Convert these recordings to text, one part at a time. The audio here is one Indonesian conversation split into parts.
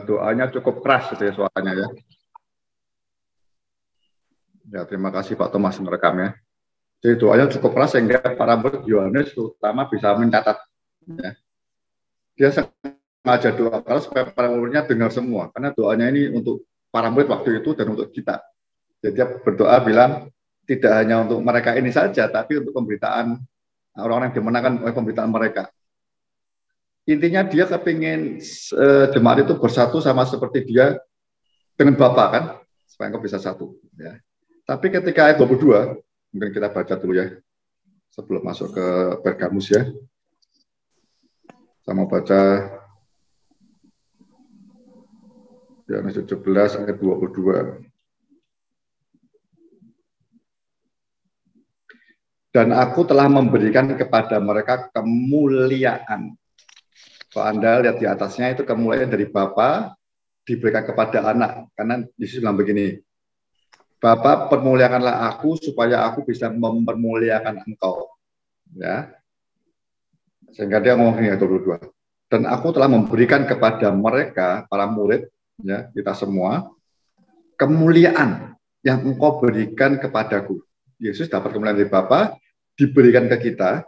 doanya cukup keras gitu ya suaranya ya. Ya, terima kasih Pak Thomas merekamnya. Jadi doanya cukup keras sehingga para murid Yohanes terutama bisa mencatat. Ya. Dia sengaja doa keras supaya para muridnya dengar semua, karena doanya ini untuk para murid waktu itu dan untuk kita. Jadi dia berdoa bilang tidak hanya untuk mereka ini saja, tapi untuk pemberitaan orang-orang yang dimenangkan oleh pemberitaan mereka. Intinya dia kepingin jemaat itu bersatu sama seperti dia dengan Bapa kan, supaya engkau bisa satu. Ya. Tapi ketika ayat 22, mungkin kita baca dulu ya, sebelum masuk ke Pergamus ya. Saya mau baca Yohanes 17 ayat 22. Dan aku telah memberikan kepada mereka kemuliaan. Kalau Anda lihat di atasnya itu kemuliaan dari Bapa diberikan kepada anak. Karena Yesus bilang begini, Bapa permuliakanlah aku supaya aku bisa mempermuliakan engkau. Ya. Sehingga dia ngomong ini ayat 22. Dan aku telah memberikan kepada mereka, para murid, ya, kita semua, kemuliaan yang engkau berikan kepadaku. Yesus dapat kemuliaan dari Bapa, diberikan ke kita,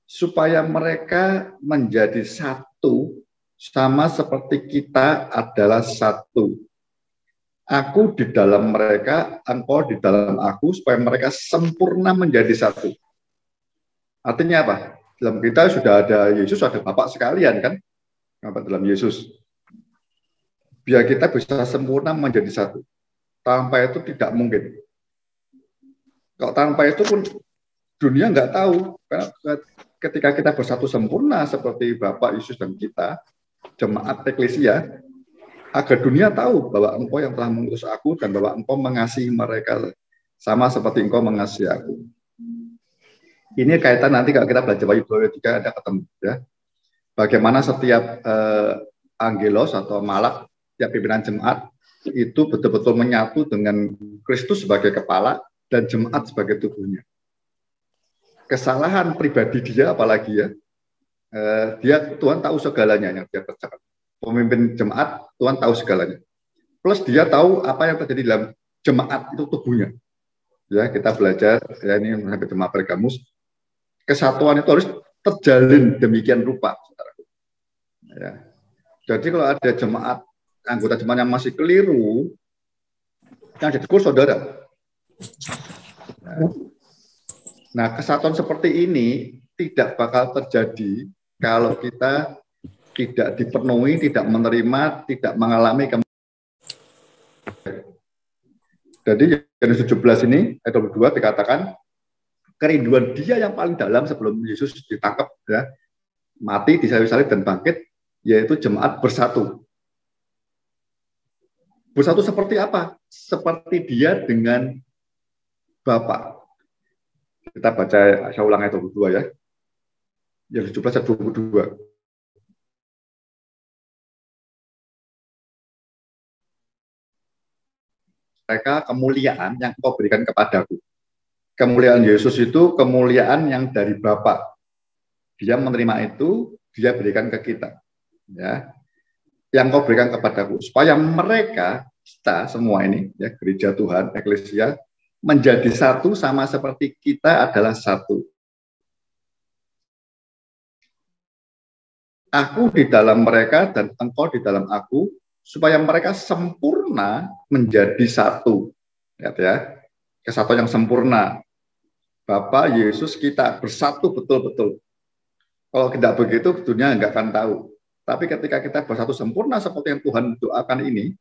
supaya mereka menjadi satu, sama seperti kita adalah satu. Aku di dalam mereka, engkau di dalam aku, supaya mereka sempurna menjadi satu. Artinya apa? Dalam kita sudah ada Yesus, ada Bapa sekalian kan? Dalam Yesus. Biar kita bisa sempurna menjadi satu. Tanpa itu tidak mungkin. Kalau tanpa itu pun dunia nggak tahu. Karena ketika kita bersatu sempurna seperti Bapak, Yesus, dan kita, jemaat eklesia, agar dunia tahu bahwa engkau yang telah mengutus aku dan bahwa engkau mengasihi mereka sama seperti engkau mengasihi aku. Ini kaitan nanti kalau kita belajar Wahyu 2:3 ada ketemu ya. Bagaimana setiap angelos atau malak, setiap pimpinan jemaat itu betul-betul menyatu dengan Kristus sebagai kepala dan jemaat sebagai tubuhnya. Kesalahan pribadi dia apalagi ya, dia Tuhan tahu segalanya yang dia kerjakan. Pemimpin jemaat Tuhan tahu segalanya. Plus dia tahu apa yang terjadi dalam jemaat itu tubuhnya. Ya, kita belajar ya ini sampai jemaat Pergamus. Kesatuan itu harus terjalin demikian rupa. Ya. Jadi kalau ada jemaat, anggota jemaat yang masih keliru, yang jadi kurus saudara. Nah, kesatuan seperti ini tidak bakal terjadi kalau kita tidak dipenuhi, tidak menerima, tidak mengalami Jadi Yohanes 17 ini, ayat 22 dikatakan, kerinduan dia yang paling dalam sebelum Yesus ditangkap, ya, mati, disalib-salib, dan bangkit, yaitu jemaat bersatu. Bersatu seperti apa? Seperti dia dengan Bapa. Kita baca, saya ulang ayat 22 ya. Yohanes 17 ayat 22. Mereka kemuliaan yang kau berikan kepadaku. Kemuliaan Yesus itu kemuliaan yang dari Bapa. Dia menerima itu, dia berikan ke kita. Ya. Yang kau berikan kepadaku. Supaya mereka, kita semua ini, ya, gereja Tuhan, eklesia, menjadi satu sama seperti kita adalah satu. Aku di dalam mereka dan engkau di dalam aku, supaya mereka sempurna menjadi satu. Lihat ya, kesatuan yang sempurna. Bapa, Yesus, kita bersatu betul-betul. Kalau tidak begitu, dunia nggak akan tahu. Tapi ketika kita bersatu sempurna seperti yang Tuhan doakan ini,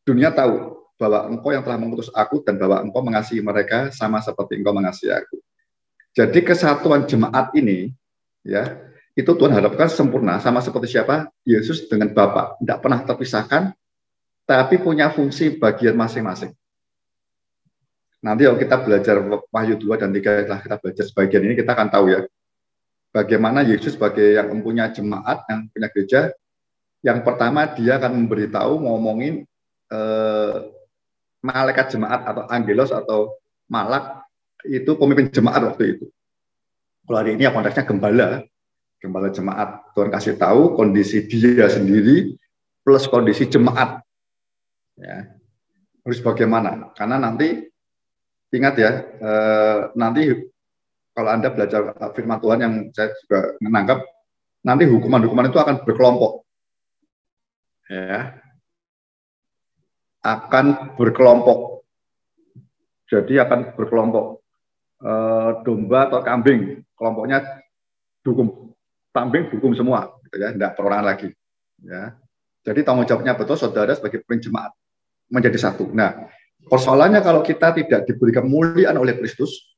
dunia tahu bahwa engkau yang telah mengutus aku dan bahwa engkau mengasihi mereka sama seperti engkau mengasihi aku. Jadi kesatuan jemaat ini, ya, itu Tuhan harapkan sempurna sama seperti siapa? Yesus dengan Bapa. Tidak pernah terpisahkan, tapi punya fungsi bagian masing-masing. Nanti kalau kita belajar Wahyu 2 dan 3, setelah kita belajar sebagian ini, kita akan tahu ya, bagaimana Yesus sebagai yang mempunyai jemaat, yang punya gereja, yang pertama dia akan memberitahu, ngomongin malaikat jemaat atau angelos atau malak, itu pemimpin jemaat waktu itu. Kalau hari ini ya konteksnya gembala jemaat. Tuhan kasih tahu kondisi dia sendiri, plus kondisi jemaat. Ya, harus bagaimana? Karena nanti ingat ya, nanti kalau Anda belajar firman Tuhan yang saya juga menangkap, nanti hukuman-hukuman itu akan berkelompok. Ya, akan berkelompok. Jadi akan berkelompok. Domba atau kambing, kelompoknya dukung, kambing dukung semua, gitu ya, tidak perorangan lagi. Ya. Jadi tanggung jawabnya betul saudara sebagai pemimpin jemaat menjadi satu. Nah, persoalannya kalau kita tidak diberi kemuliaan oleh Kristus,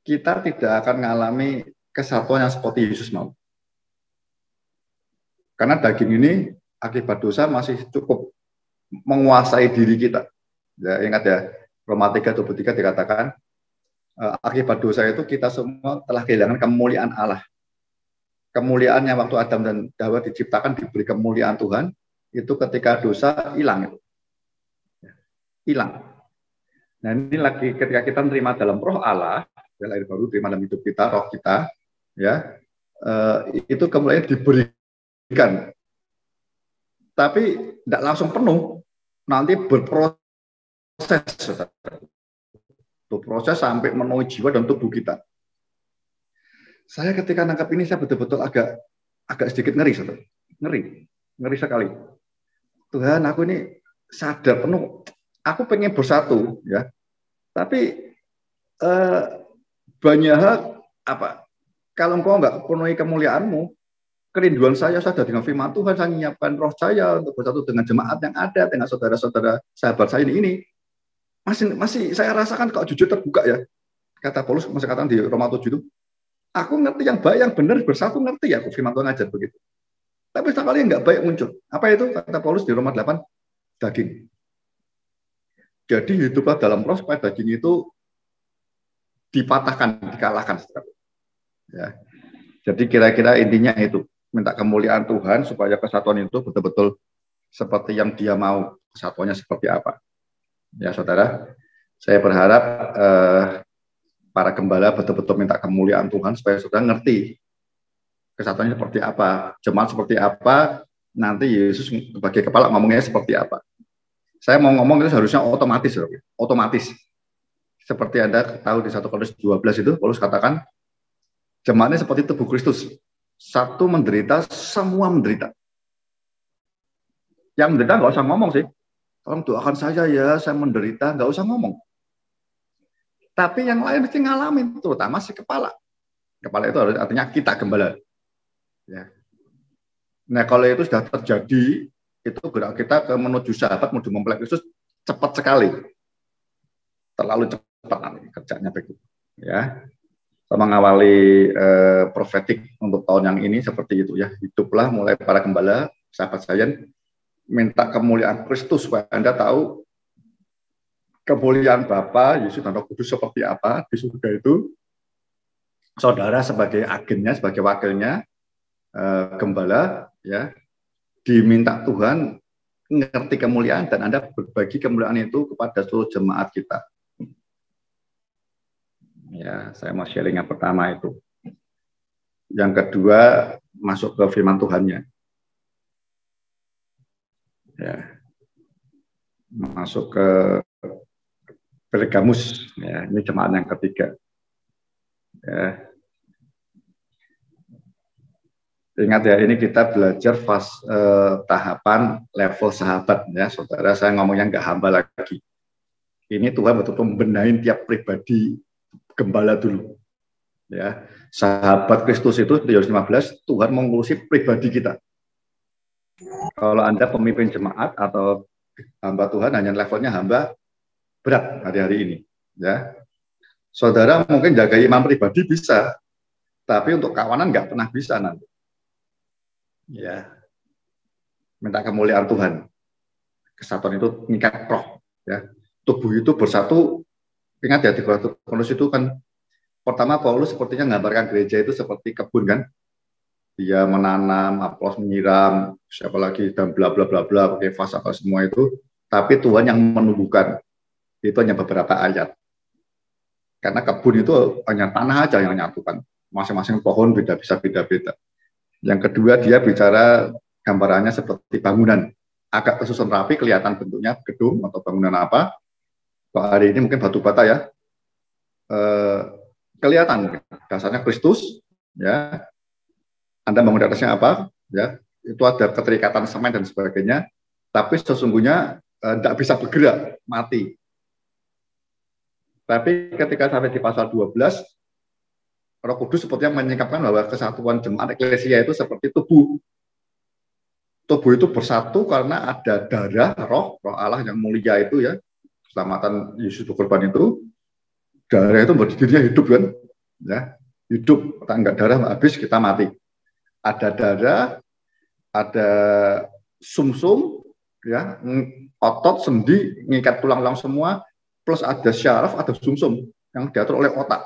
kita tidak akan mengalami kesatuan yang seperti Yesus mau. Karena daging ini akibat dosa masih cukup menguasai diri kita. Ya, ingat ya, Roma 3:23 dikatakan, akibat dosa itu kita semua telah kehilangan kemuliaan Allah. Kemuliaan yang waktu Adam dan Hawa diciptakan diberi kemuliaan Tuhan, itu ketika dosa hilang. Hilang. Nah ini lagi ketika kita menerima dalam roh Allah, ya, lahir baru, terima dalam hidup kita, roh kita, ya, itu kemuliaan diberikan. Tapi tidak langsung penuh, nanti berproses. Proses sampai memenuhi jiwa dan tubuh kita. Saya ketika nangkap ini saya betul-betul agak sedikit ngeri, saudara. Ngeri sekali. Tuhan, aku ini sadar penuh, aku pengen bersatu, ya. Tapi banyak hal apa? Kalau engkau nggak penuhi kemuliaanmu, kerinduan saya sudah dengan firman Tuhan, saya menyiapkan roh saya untuk bersatu dengan jemaat yang ada, dengan saudara-saudara sahabat saya ini. Masih saya rasakan kok jujur terbuka ya. Kata Paulus masih katakan di Roma 7 itu, aku ngerti yang baik yang benar bersatu, ngerti ya, aku firman Tuhan ajar begitu. Tapi sekali yang nggak baik muncul. Apa itu? Kata Paulus di Roma 8, daging. Jadi hiduplah dalam roh supaya daging itu dipatahkan, dikalahkan. Ya. Jadi kira-kira intinya itu, minta kemuliaan Tuhan supaya kesatuan itu betul-betul seperti yang Dia mau, kesatuannya seperti apa. Ya saudara, saya berharap para gembala betul-betul minta kemuliaan Tuhan supaya saudara ngerti kesatuannya seperti apa, jemaat seperti apa, nanti Yesus sebagai kepala ngomongnya seperti apa. Saya mau ngomong itu harusnya otomatis. Seperti Anda tahu di 1 Korintus 12 itu, Paulus katakan, jemaatnya seperti tubuh Kristus. Satu menderita, semua menderita. Yang menderita nggak usah ngomong sih. Tolong doakan saya ya, saya menderita, nggak usah ngomong. Tapi yang lain mesti ngalamin, terutama si kepala. Kepala itu artinya kita gembala. Ya. Nah kalau itu sudah terjadi, itu gerak kita ke menuju sahabat, menuju mempelai Kristus cepat sekali. Terlalu cepat nanti kerjanya begitu. Ya. Sama mengawali profetik untuk tahun yang ini seperti itu ya. Hiduplah mulai para gembala, sahabat saya, minta kemuliaan Kristus supaya Anda tahu kemuliaan Bapa, Yesus dan Roh Kudus seperti apa di surga itu. Saudara sebagai agennya, sebagai wakilnya, gembala, ya, diminta Tuhan ngerti kemuliaan dan Anda berbagi kemuliaan itu kepada seluruh jemaat kita. Ya, saya mau sharing yang pertama itu. Yang kedua, masuk ke firman Tuhannya. Ya, masuk ke Pergamus, ya, ini jemaat yang ketiga. Ya. Ingat ya, ini kita belajar tahapan level sahabat, ya, saudara. Saya ngomongnya nggak hamba lagi. Ini Tuhan betul-betul membenahi tiap pribadi gembala dulu. Ya, sahabat Kristus itu di Yohanes 15, Tuhan mengurusi pribadi kita. Kalau Anda pemimpin jemaat atau hamba Tuhan, hanya levelnya hamba berat hari-hari ini. Ya, saudara mungkin jaga imam pribadi bisa, tapi untuk kawanan nggak pernah bisa nanti. Ya, minta kemuliaan Tuhan. Kesatuan itu mengikat roh. Ya, tubuh itu bersatu. Ingat ya di Korintus itu kan pertama Paulus sepertinya menggambarkan gereja itu seperti kebun kan. Dia menanam, Apolos menyiram, siapa lagi dan bla bla bla bla, pakai vas apa semua itu. Tapi Tuhan yang menumbuhkan. Itu hanya beberapa ayat. Karena kebun itu hanya tanah aja yang nyatukan. Masing-masing pohon beda-beda. Yang kedua dia bicara gambarannya seperti bangunan, agak tersusun rapi, kelihatan bentuknya gedung atau bangunan apa. Kalau hari ini mungkin batu bata ya, kelihatan dasarnya Kristus, ya. Anda bangun di atasnya apa, ya, itu ada keterikatan semen dan sebagainya, tapi sesungguhnya tidak bisa bergerak, mati. Tapi ketika sampai di pasal 12, Roh Kudus sepertinya menyingkapkan bahwa kesatuan jemaat eklesia itu seperti tubuh. Tubuh itu bersatu karena ada darah, roh Allah yang mulia itu ya, keselamatan Yesus berkorban itu, darah itu berdirinya hidup kan, ya, hidup. Kalau enggak darah habis kita mati. Ada darah, ada sumsum, ya, otot, sendi, ngikat tulang-tulang semua, plus ada syaraf, ada sumsum yang diatur oleh otak.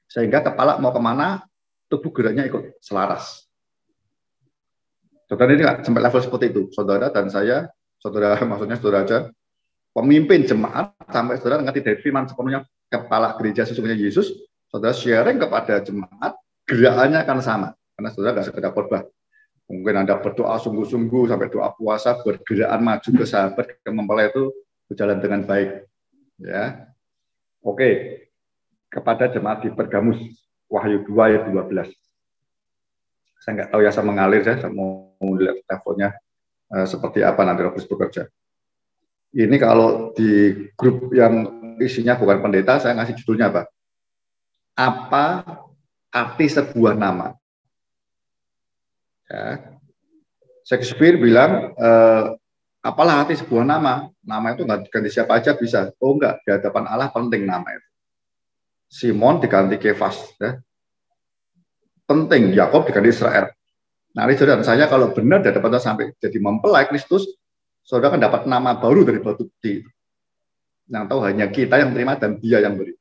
Sehingga kepala mau kemana, tubuh geraknya ikut selaras. Saudara ini sampai level seperti itu. Saudara dan saya, saudara maksudnya saudara aja, pemimpin jemaat, sampai saudara ngerti dari firman sepenuhnya kepala gereja sesungguhnya Yesus, saudara sharing kepada jemaat, gerakannya akan sama. Karena saudara nggak sekedar khotbah. Mungkin Anda berdoa sungguh-sungguh, sampai doa puasa, bergeraan maju ke sahabat, ke mempelai itu berjalan dengan baik. Ya, oke. Kepada jemaat di Pergamus, Wahyu 2 ayat 12. Saya nggak tahu ya, saya mengalir ya, saya mau lihat teleponnya seperti apa nanti Roh Kudus bekerja. Ini kalau di grup yang isinya bukan pendeta, saya ngasih judulnya apa? Apa arti sebuah nama? Ya. Shakespeare bilang, apalah arti sebuah nama? Nama itu nggak diganti siapa aja bisa. Oh enggak, di hadapan Allah penting nama itu. Simon diganti Kefas, ya. Penting. Yakob diganti Israel. Nah, saudara saya kalau benar dari dapat sampai jadi mempelai Kristus, saudara kan dapat nama baru dari batu bukti itu. Yang tahu hanya kita yang terima dan Dia yang beri.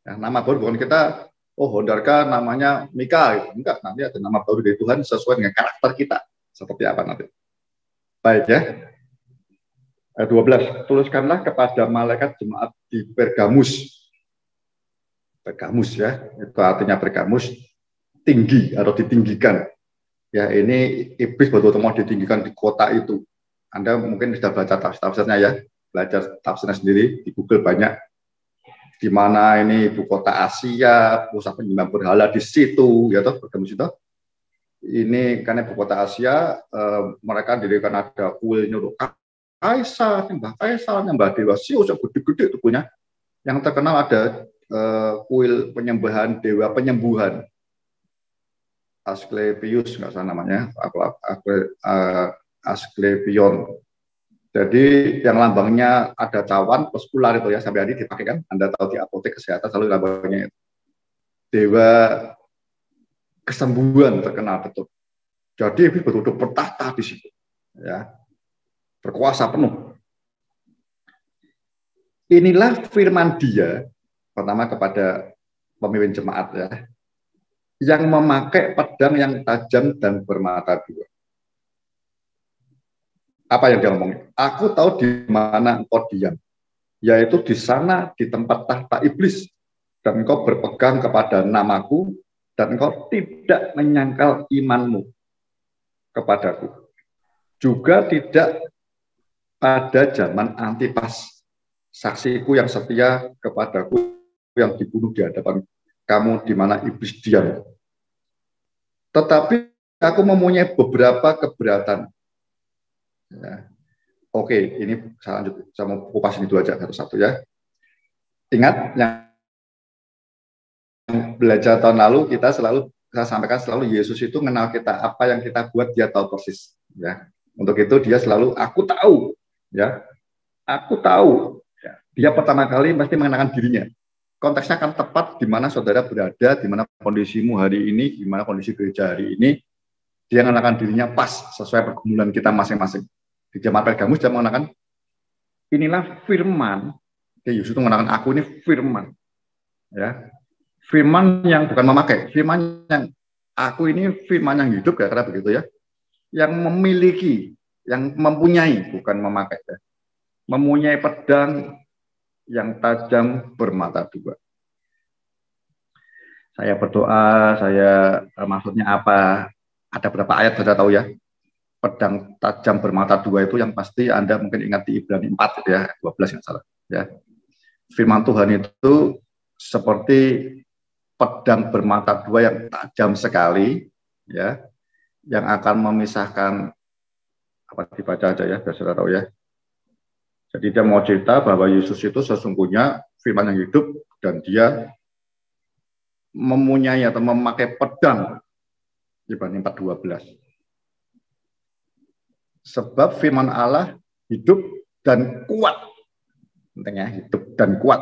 Ya, nama baru bukan kita, oh Hondarka namanya Mika, gitu. Enggak, nanti ada nama baru dari Tuhan sesuai dengan karakter kita. Seperti apa nanti. Baik ya. Ayat 12. Tuliskanlah kepada malaikat jemaat di Pergamus. Pergamus ya, itu artinya Pergamus, tinggi atau ditinggikan. Ya, ini iblis betul-betul mau ditinggikan di kota itu. Anda mungkin sudah baca tafsirnya ya, belajar tafsirnya sendiri di Google banyak. Di mana ini ibu kota Asia, pusat penyembah berhala di situ, ya toh, Pergamus itu. Ini karena ibu kota Asia, mereka dirikan ada kuil nyuruh kaisar, nyembah dewa Zeus, gede-gede itu punya. Yang terkenal ada kuil penyembahan dewa penyembuhan. Asklepios nggak salah namanya, Asklepion. Jadi yang lambangnya ada cawan plus ular itu ya, sampai hari dipakai kan. Anda tahu di apotek kesehatan selalu lambangnya itu. Dewa kesembuhan terkenal betul. Jadi betul-betul bertahta di situ, ya, berkuasa penuh. Inilah firman Dia pertama kepada pemimpin jemaat ya, yang memakai pedang yang tajam dan bermata dua. Apa yang dia ngomong? Aku tahu di mana engkau diam, yaitu di sana di tempat tahta iblis, dan engkau berpegang kepada namaku, dan engkau tidak menyangkal imanmu kepadaku. Juga tidak pada zaman Antipas, saksiku yang setia kepadaku, yang dibunuh di hadapan kamu di mana iblis diam. Tetapi aku mempunyai beberapa keberatan. Ya. Oke, ini saya lanjut. Saya mau kupas ini dulu aja satu-satu ya. Ingat yang belajar tahun lalu saya sampaikan selalu Yesus itu mengenal kita, apa yang kita buat dia tahu persis. Ya. Untuk itu dia selalu aku tahu, ya, aku tahu. Ya. Dia pertama kali pasti mengenalkan dirinya. Konteksnya akan tepat di mana saudara berada, di mana kondisimu hari ini, di mana kondisi gereja hari ini. Dia mengenalkan dirinya pas sesuai pergumulan kita masing-masing. Di jemaat Pergamus dia mengenalkan inilah firman. Yesus itu mengenalkan aku ini firman. Ya. Firman yang bukan memakai, firman yang aku ini firman yang hidup, kira-kira begitu ya. Yang memiliki, yang mempunyai, bukan memakai ya. Mempunyai pedang yang tajam bermata dua. Saya berdoa, maksudnya apa? Ada berapa ayat saudara tahu ya? Pedang tajam bermata dua itu yang pasti Anda mungkin ingat di Ibrani 4 gitu ya, 12 yang salah. Ya. Firman Tuhan itu seperti pedang bermata dua yang tajam sekali, ya, yang akan memisahkan, apa dibaca aja ya, biar saudara tahu ya. Jadi dia mau cerita bahwa Yesus itu sesungguhnya firman yang hidup dan dia mempunyai atau memakai pedang Ibrani 4:12. Sebab firman Allah hidup dan kuat. Pentingnya hidup dan kuat.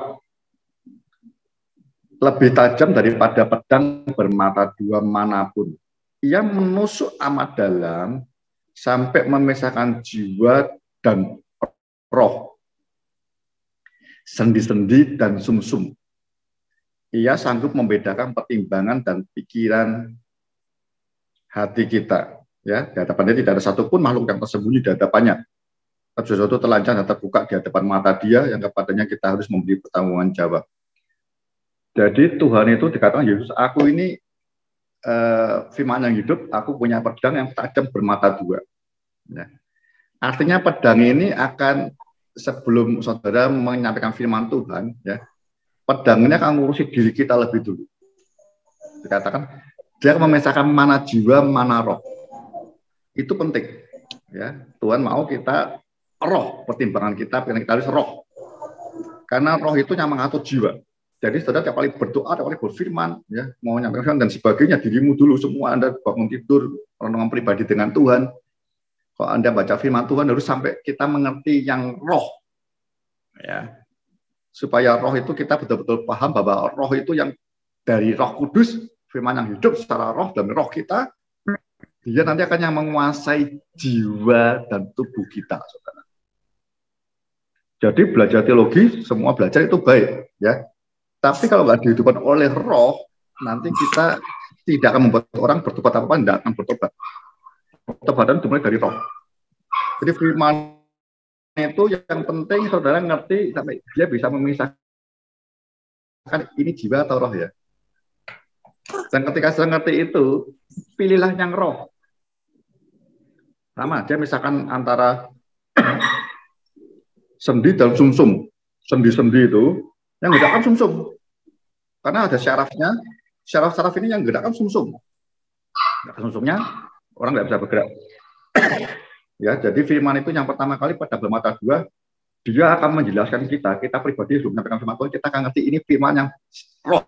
Lebih tajam daripada pedang bermata dua manapun. Ia menusuk amat dalam sampai memisahkan jiwa dan roh, sendi-sendi dan sumsum. Ia sanggup membedakan pertimbangan dan pikiran hati kita. Ya, di hadapannya tidak ada satupun makhluk yang tersembunyi di hadapannya. Sesuatu telanjang dan terbuka di hadapan mata dia yang kepadanya kita harus memberi pertanggungan jawab. Jadi Tuhan itu dikatakan Yesus, aku ini firman yang hidup, aku punya pedang yang tajam bermata dua. Ya. Artinya pedang ini akan, sebelum saudara menyampaikan firman Tuhan, ya, pedang ini akan ngurusi diri kita lebih dulu. Dikatakan dia memisahkan mana jiwa, mana roh. Itu penting. Ya, Tuhan mau kita roh, pertimbangan kita harus roh. Karena roh itu yang mengatur jiwa. Jadi saudara tiap kali berdoa, tiap kali berfirman, ya, mau nyampaikan dan sebagainya, dirimu dulu semua, Anda bangun tidur, renungan pribadi dengan Tuhan. Kalau Anda baca firman Tuhan harus sampai kita mengerti yang roh. Ya. Supaya roh itu kita betul-betul paham bahwa roh itu yang dari Roh Kudus, firman yang hidup secara roh dan roh kita, dia nanti akan yang menguasai jiwa dan tubuh kita, saudara. Jadi belajar teologi, semua belajar itu baik, ya. Tapi kalau nggak dihidupkan oleh roh, nanti kita tidak akan membuat orang bertobat apa-apa, tidak akan bertobat. Pertobatan dimulai dari roh. Jadi firman itu yang penting saudara ngerti sampai dia bisa memisahkan ini jiwa atau roh ya. Dan ketika saya ngerti itu, pilihlah yang roh. Sama, dia misalkan antara sendi dan sumsum. Sendi-sendi itu yang gerakkan sumsum. Karena ada syarafnya, syaraf-syaraf ini yang gerakkan sumsum. Sumsumnya orang nggak bisa bergerak. Ya, jadi firman itu yang pertama kali pada bermata dua, dia akan menjelaskan kita pribadi sebelum menyampaikan firman Tuhan, kita akan ngerti ini firman yang roh.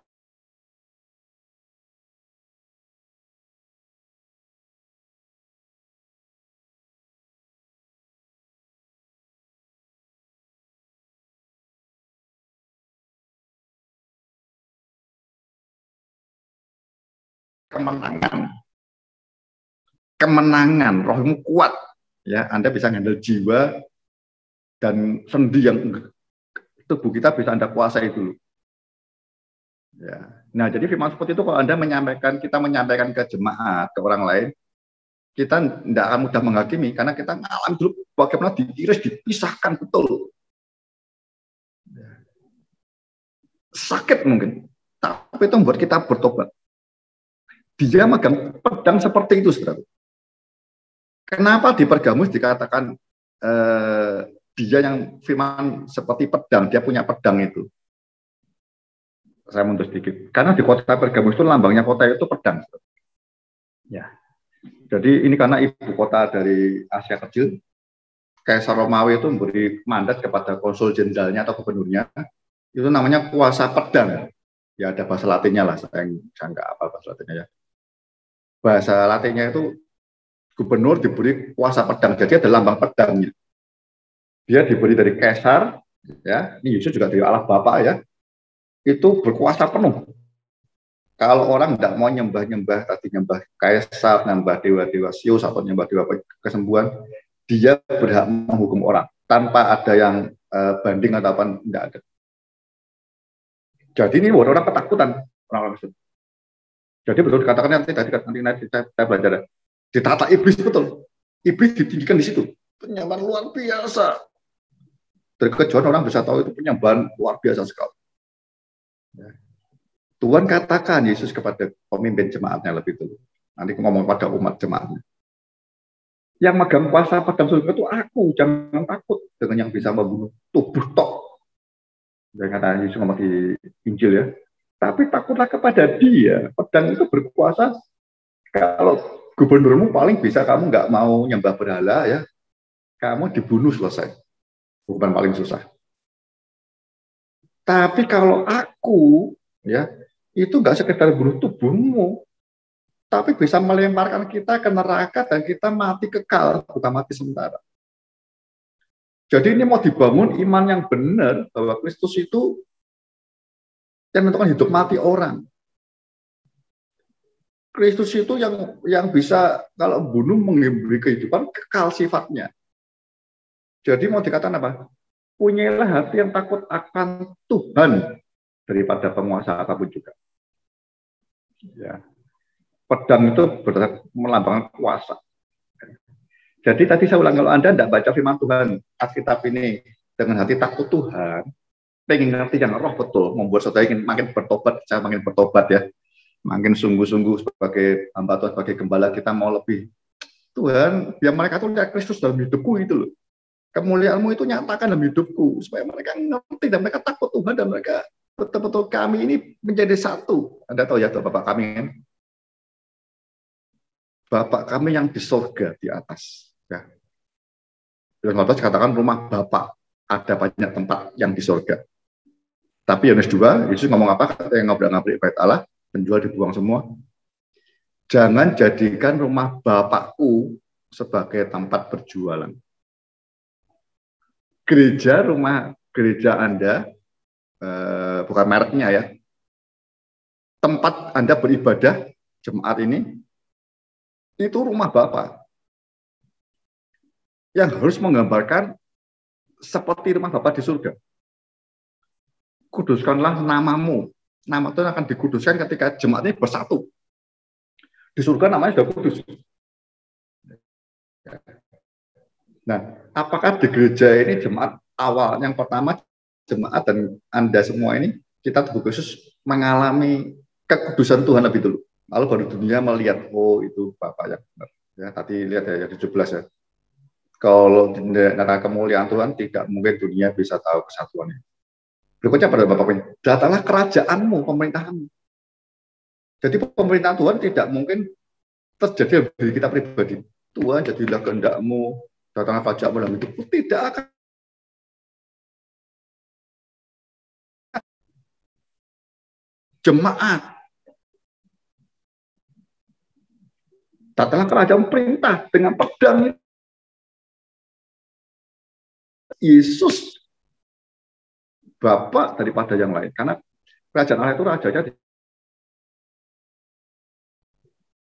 Kemenangan, rohmu kuat, ya, Anda bisa handle jiwa dan sendi yang tubuh kita bisa Anda kuasai dulu. Ya. Nah, jadi firman seperti itu kalau Anda menyampaikan, kita menyampaikan ke jemaat, ke orang lain, kita tidak akan mudah menghakimi karena kita ngalami dulu bagaimana diiris, dipisahkan betul. Ya. Sakit mungkin, tapi itu membuat kita bertobat. Dia megang pedang seperti itu, saudara. Kenapa di Pergamus dikatakan dia yang firman seperti pedang, dia punya pedang itu. Saya mundur sedikit. Karena di kota Pergamus itu lambangnya kota itu pedang. Ya. Jadi ini karena ibu kota dari Asia Kecil, Kaisar Romawi itu memberi mandat kepada konsul jenderalnya atau gubernurnya, itu namanya kuasa pedang. Ya ada bahasa Latinnya lah, saya nggak apa bahasa Latinnya ya. Bahasa Latinnya itu gubernur diberi kuasa pedang, jadi ada lambang pedangnya. Dia diberi dari Kaisar, ya. Ini Yesus juga dari Allah Bapa ya. Itu berkuasa penuh. Kalau orang tidak mau nyembah Kaisar, nyembah dewa-dewa Zeus atau nyembah dewa kesembuhan, dia berhak menghukum orang tanpa ada yang banding atau apa, tidak ada. Jadi ini orang ketakutan orang-orang itu. Jadi betul dikatakan nanti saya belajar. Ditata iblis betul. Iblis ditinggikan di situ. Penyembahan luar biasa. Dari kejauhan orang bisa tahu itu penyembahan luar biasa sekali. Ya. Tuhan katakan Yesus kepada pemimpin jemaatnya lebih dulu. Nanti ngomong pada umat jemaatnya. Yang megang kuasa pedang surga itu aku, jangan takut dengan yang bisa membunuh tubuh tok. Yang kata Yesus ngomong di Injil ya. Tapi takutlah kepada dia. Pedang itu berkuasa. Kalau gubernurmu paling bisa kamu nggak mau nyembah berhala ya, kamu dibunuh selesai. Hukuman paling susah. Tapi kalau aku ya itu nggak sekedar bunuh tubuhmu, tapi bisa melemparkan kita ke neraka dan kita mati kekal, bukan mati sementara. Jadi ini mau dibangun iman yang benar bahwa Kristus itu yang menentukan hidup mati orang. Kristus itu yang bisa kalau bunuh memberi kehidupan kekal sifatnya. Jadi mau dikatakan apa? Punyailah hati yang takut akan Tuhan daripada penguasa apapun juga. Ya. Pedang itu melambangkan kuasa. Jadi tadi saya ulang, kalau Anda tidak baca firman Tuhan, Alkitab ini dengan hati takut Tuhan, pengen ngerti yang roh betul, membuat saudara ingin makin bertobat, saya makin bertobat ya, makin sungguh-sungguh sebagai hamba Tuhan, sebagai gembala kita mau lebih. Tuhan, biar mereka tuh lihat Kristus dalam hidupku itu loh. Kemuliaanmu itu nyatakan dalam hidupku, supaya mereka ngerti dan mereka takut Tuhan dan mereka betul-betul kami ini menjadi satu. Anda tahu ya Bapak kami kan? Bapak kami yang di surga di atas. Ya. Yohanes 14 katakan rumah Bapak ada banyak tempat yang di surga. Tapi Yohanes 2, Yesus ngomong apa? Yang ngabrak-ngabrik bait Allah, penjual dibuang semua. Jangan jadikan rumah Bapakku sebagai tempat berjualan. Gereja Anda, bukan mereknya ya, tempat Anda beribadah, jemaat ini, itu rumah Bapa yang harus menggambarkan seperti rumah Bapa di surga. Kuduskanlah namamu. Nama itu akan dikuduskan ketika jemaat ini bersatu. Di surga namanya sudah kudus. Nah, apakah di gereja ini jemaat awal yang pertama jemaat dan Anda semua ini kita tubuh Kristus mengalami kekudusan Tuhan lebih dulu. Lalu baru dunia melihat, oh itu Bapak yang benar. Ya, tadi lihat ya, 17 ya. Kalau tidak ada kemuliaan Tuhan, tidak mungkin dunia bisa tahu kesatuannya. Berikutnya pada Bapak ini, datanglah kerajaanmu, pemerintahanmu. Jadi pemerintahan Tuhan tidak mungkin terjadi dari kita pribadi. Tuhan jadilah kehendakmu, datanglah pajakmu dalam hidupku. Tidak akan. Jemaat. Datanglah kerajaan perintah dengan pedang. Yesus Bapak daripada yang lain. Karena kerajaan Allah itu rajanya.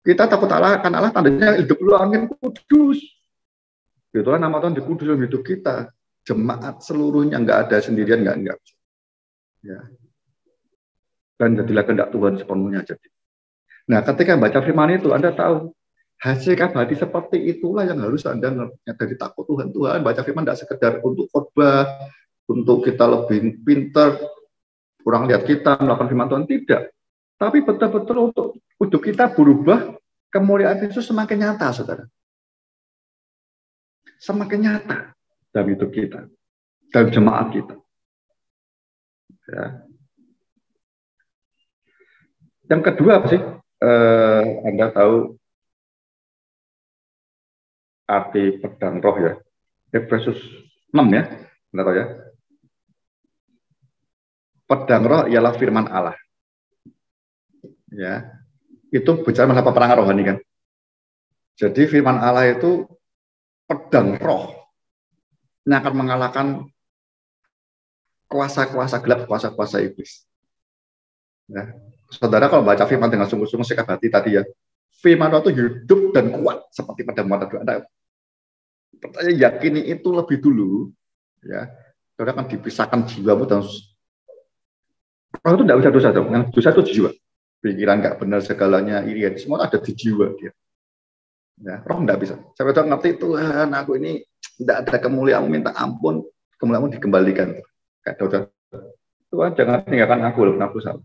Kita takut Allah, kan Allah tandanya hidup lu angin kudus. Itulah nama Tuhan dikudus dalam hidup kita. Jemaat seluruhnya nggak ada sendirian, nggak. Ya. Dan jadilah kehendak Tuhan sepenuhnya jadi. Nah, ketika baca firman itu, Anda tahu hasil hati seperti itulah yang harus Anda ngerti dari takut Tuhan. Tuhan baca firman tidak sekedar untuk khotbah, untuk kita lebih pintar, kurang lihat kita melakukan firman Tuhan, tidak. Tapi betul-betul untuk hidup kita berubah, kemuliaan Yesus semakin nyata, saudara. Semakin nyata dalam hidup kita, dalam jemaat kita. Ya. Yang kedua apa sih? Anda tahu arti pedang roh ya. Efesus 6 ya. Anda tahu ya. Pedang roh ialah firman Allah. Ya. Itu bicara masalah peperangan rohani kan. Jadi firman Allah itu pedang roh yang akan mengalahkan kuasa-kuasa gelap, kuasa-kuasa iblis. Ya. Saudara kalau baca firman dengan sungguh-sungguh sikap hati tadi ya, firman itu hidup dan kuat seperti pedang mata dua. Anda percaya yakini itu lebih dulu, ya. Saudara akan dipisahkan jiwamu dan roh itu tidak bisa dosa, yang dosa itu jiwa. Pikiran nggak benar segalanya, iri, semua ada di jiwa dia. Ya, roh nggak bisa. Saya sudah ngerti Tuhan, aku ini tidak ada kemuliaan, minta ampun, kemuliaan dikembalikan. Kayak Tuhan jangan tinggalkan aku, walaupun aku salah.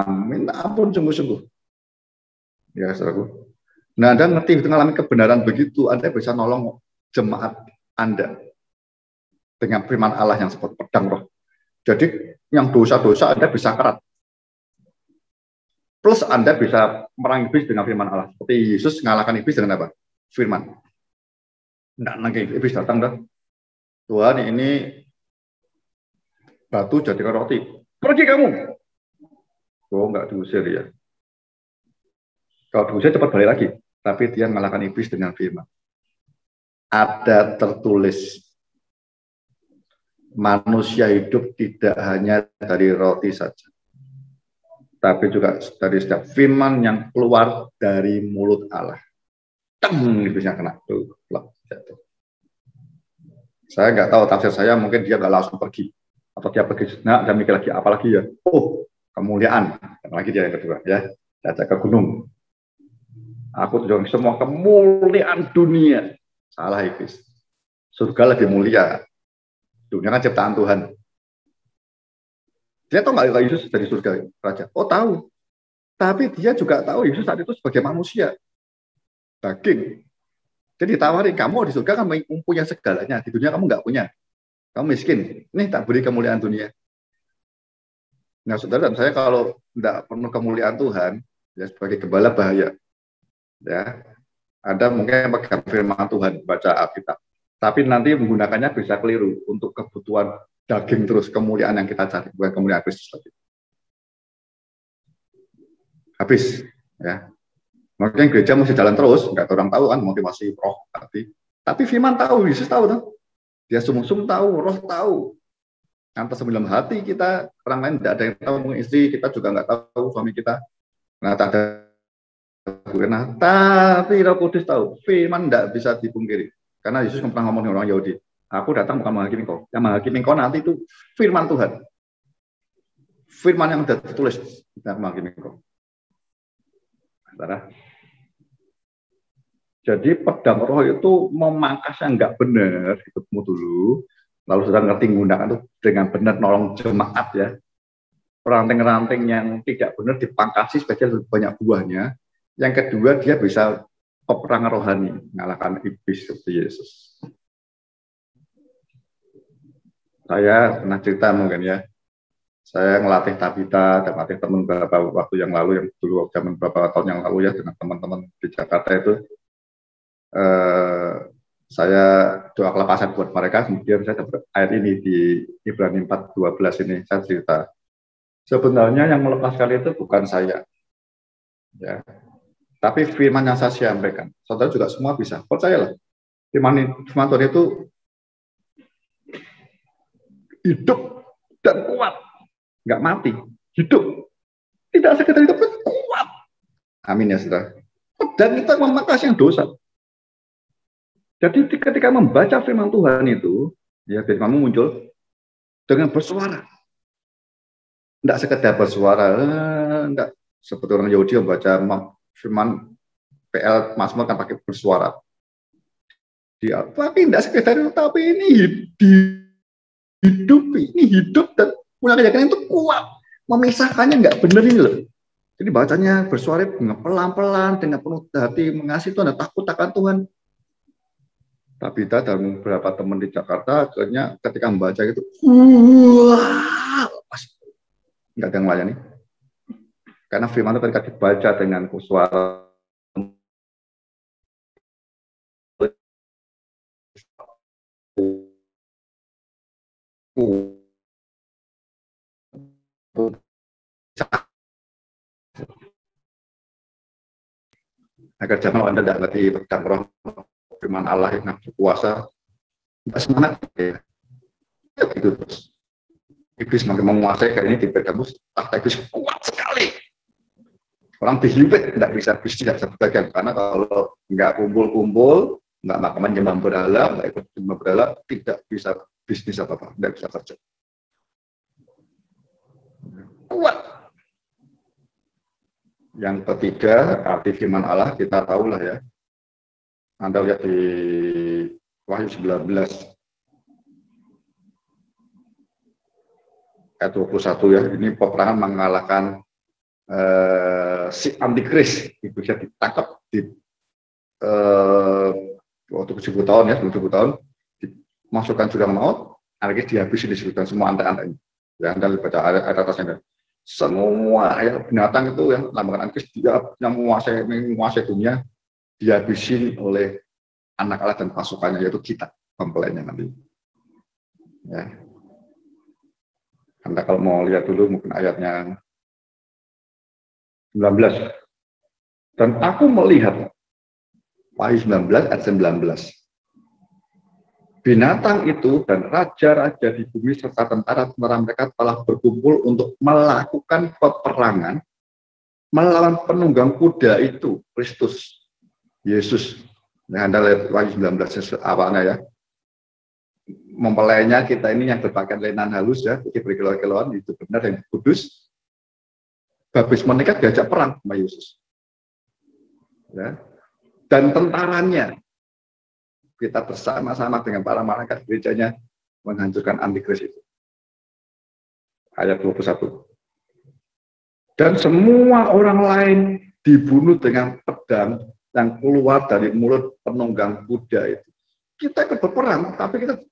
Minta ampun sungguh-sungguh. Ya, saudaraku. Nah, Anda ngerti mengalami kebenaran begitu, Anda bisa nolong jemaat Anda dengan firman Allah yang seperti pedang roh. Jadi yang dosa-dosa Anda bisa kerat. Plus Anda bisa merangi iblis dengan firman Allah. Seperti Yesus mengalahkan iblis dengan apa? Firman. Nah, nanti iblis datang dah. Tuhan, ini batu jadikan roti. Pergi kamu. Oh, enggak diusir ya. Kalau diusir cepat balik lagi. Tapi dia mengalahkan iblis dengan firman. Ada tertulis, manusia hidup tidak hanya dari roti saja, tapi juga dari setiap firman yang keluar dari mulut Allah. Iblisnya kena. Saya nggak tahu, tafsir saya mungkin dia nggak langsung pergi. Atau dia pergi sejenak dan mikir lagi, apalagi ya? Oh, kemuliaan. Dan lagi dia yang kedua, ya. Diajak ke gunung. Aku tunjukkan semua kemuliaan dunia. Salah iblis. Surga lebih mulia. Dunia kan ciptaan Tuhan. Dia tahu nggak Yesus dari surga raja? Oh, tahu. Tapi dia juga tahu Yesus saat itu sebagai manusia. Daging. Jadi ditawarin, kamu di surga kan mempunyai segalanya. Di dunia kamu nggak punya. Kamu miskin. Nih tak beri kemuliaan dunia. Nah, saudara dan saya kalau tidak penuh kemuliaan Tuhan, ya sebagai gembala bahaya. Ya, Anda mungkin pegang firman Tuhan, baca Alkitab. Tapi nanti menggunakannya bisa keliru untuk kebutuhan daging terus, kemuliaan yang kita cari, bukan kemuliaan Kristus lagi. Habis, ya. Mungkin gereja masih jalan terus, nggak orang tahu kan motivasi roh tapi firman tahu, Yesus tahu kan? Dia sumsum tahu, roh tahu. Atas 9 hati kita, orang lain tidak ada yang tahu, mungkin istri kita juga nggak tahu, suami kita. Nah, tak ada. Nah, tapi Roh Kudus tahu, firman tidak bisa dipungkiri. Karena Yesus pernah ngomong dengan orang Yahudi, aku datang bukan menghakimi kau, yang menghakimi kau nanti itu firman Tuhan. Firman yang sudah tertulis, tidak menghakimi kau. Saudara. Jadi pedang roh itu memangkas yang nggak benar, hidupmu dulu, lalu sudah ngerti menggunakan itu dengan benar nolong jemaat ya. Ranting-ranting yang tidak benar dipangkasi sebagai lebih banyak buahnya. Yang kedua dia bisa peperangan rohani, mengalahkan iblis seperti Yesus. Saya pernah cerita mungkin ya, saya ngelatih Tabita dan melatih teman beberapa waktu yang lalu, yang dulu zaman beberapa tahun yang lalu ya, dengan teman-teman di Jakarta itu. Saya doa kelepasan buat mereka, kemudian saya dapat ayat ini di Ibrani 4:12 ini, saya cerita. Sebenarnya yang melepaskan itu bukan saya, ya, tapi firman yang saya sampaikan. Saudara juga semua bisa, percayalah. Firman Tuhan itu hidup dan kuat, nggak mati, hidup. Tidak sekedar hidup, kuat. Amin ya saudara. Dan kita memangkas yang dosa. Jadi ketika membaca firman Tuhan itu, ya firman muncul dengan bersuara. Tidak sekedar bersuara, tidak seperti orang Yahudi membaca firman PL Mazmur kan pakai bersuara. Tapi tidak sekedar itu, tapi ini hidup dan punya keyakinan itu kuat. Memisahkannya nggak benar ini loh. Jadi bacanya bersuara dengan pelan-pelan, dengan penuh hati mengasihi Tuhan dan takut akan Tuhan. Tabita dan beberapa teman di Jakarta akhirnya ketika membaca itu, nggak ada yang melayani. Karena firman itu ketika dibaca dengan suara agar jangan Anda tidak ngerti tentang roh firman Allah yang berkuasa, tidak semangat ya. Itu terus. Iblis makin menguasai, kayak ini di kampus, tahta iblis kuat sekali. Orang dihibit tidak bisa bisnis sebagian, karena kalau nggak kumpul-kumpul, nggak makan nyembah berhala, nggak ikut nyembah berhala, tidak bisa bisnis apa-apa, tidak bisa kerja. Kuat. Yang ketiga, arti firman Allah kita tahulah ya. Anda lihat di Wahyu 19 ayat 21 ya, ini peperangan mengalahkan si antikris, itu bisa ditangkap, waktu 70 tahun ya, 70 tahun dimasukkan jurang maut, akhirnya dihabisin disebutkan semua antek-anteknya. Ya, Anda baca ayat atasnya. Semua ya, binatang itu yang lambangkan Antikris, dia yang menguasai dunia dihabisin oleh anak Allah dan pasukannya, yaitu kita, mempelainya nanti. Ya. Anda kalau mau lihat dulu mungkin ayatnya 19. Dan aku melihat Wahyu 19 ayat 19. Binatang itu dan raja-raja di bumi serta tentara-tentara mereka telah berkumpul untuk melakukan peperangan melawan penunggang kuda itu, Kristus, Yesus. Nah, Anda lihat Wahyu 19 awalnya ya. Mempelainya kita ini yang berpakaian lenan halus ya, diberi kilauan-kilauan, itu benar dan kudus. Habis menikah diajak perang sama Yesus. Ya. Dan tentaranya kita bersama-sama dengan para malaikat gerejanya menghancurkan antikris itu. Ayat 21. Dan semua orang lain dibunuh dengan pedang yang keluar dari mulut penunggang kuda itu. Kita ikut berperang, tapi kita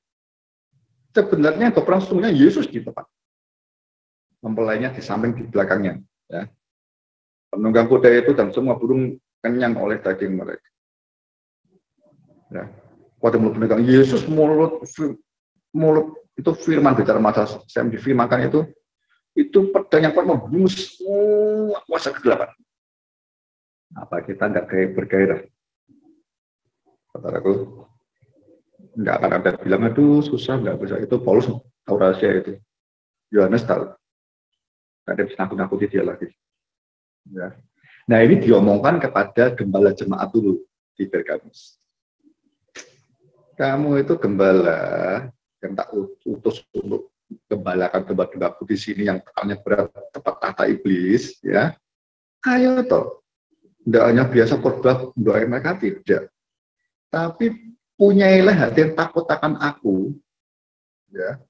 sebenarnya berperang sesungguhnya Yesus di depan. Mempelainya di samping di belakangnya. Ya. Penunggang kuda itu dan semua burung kenyang oleh daging mereka. Ya. Pada mulut penunggang Yesus, mulut itu firman bicara masa saya difirmankan itu pedang yang kuat membunuh semua kuasa kegelapan. Apa kita enggak bergairah? Saudaraku, enggak akan ada bilang aduh susah enggak bisa. Itu Paulus tahu rahasia itu. Yohanes tahu. Enggak ada bisa nakut-nakuti dia lagi. Ya. Nah ini diomongkan kepada gembala jemaat dulu di Pergamus. Kamu itu gembala yang tak utus untuk gembalakan domba-dombaku di sini yang tekannya berat tepat tahta iblis, ya. Ayo toh, tidak hanya biasa khotbah doa mereka tidak, tapi punyailah hati yang takut akan aku, ya.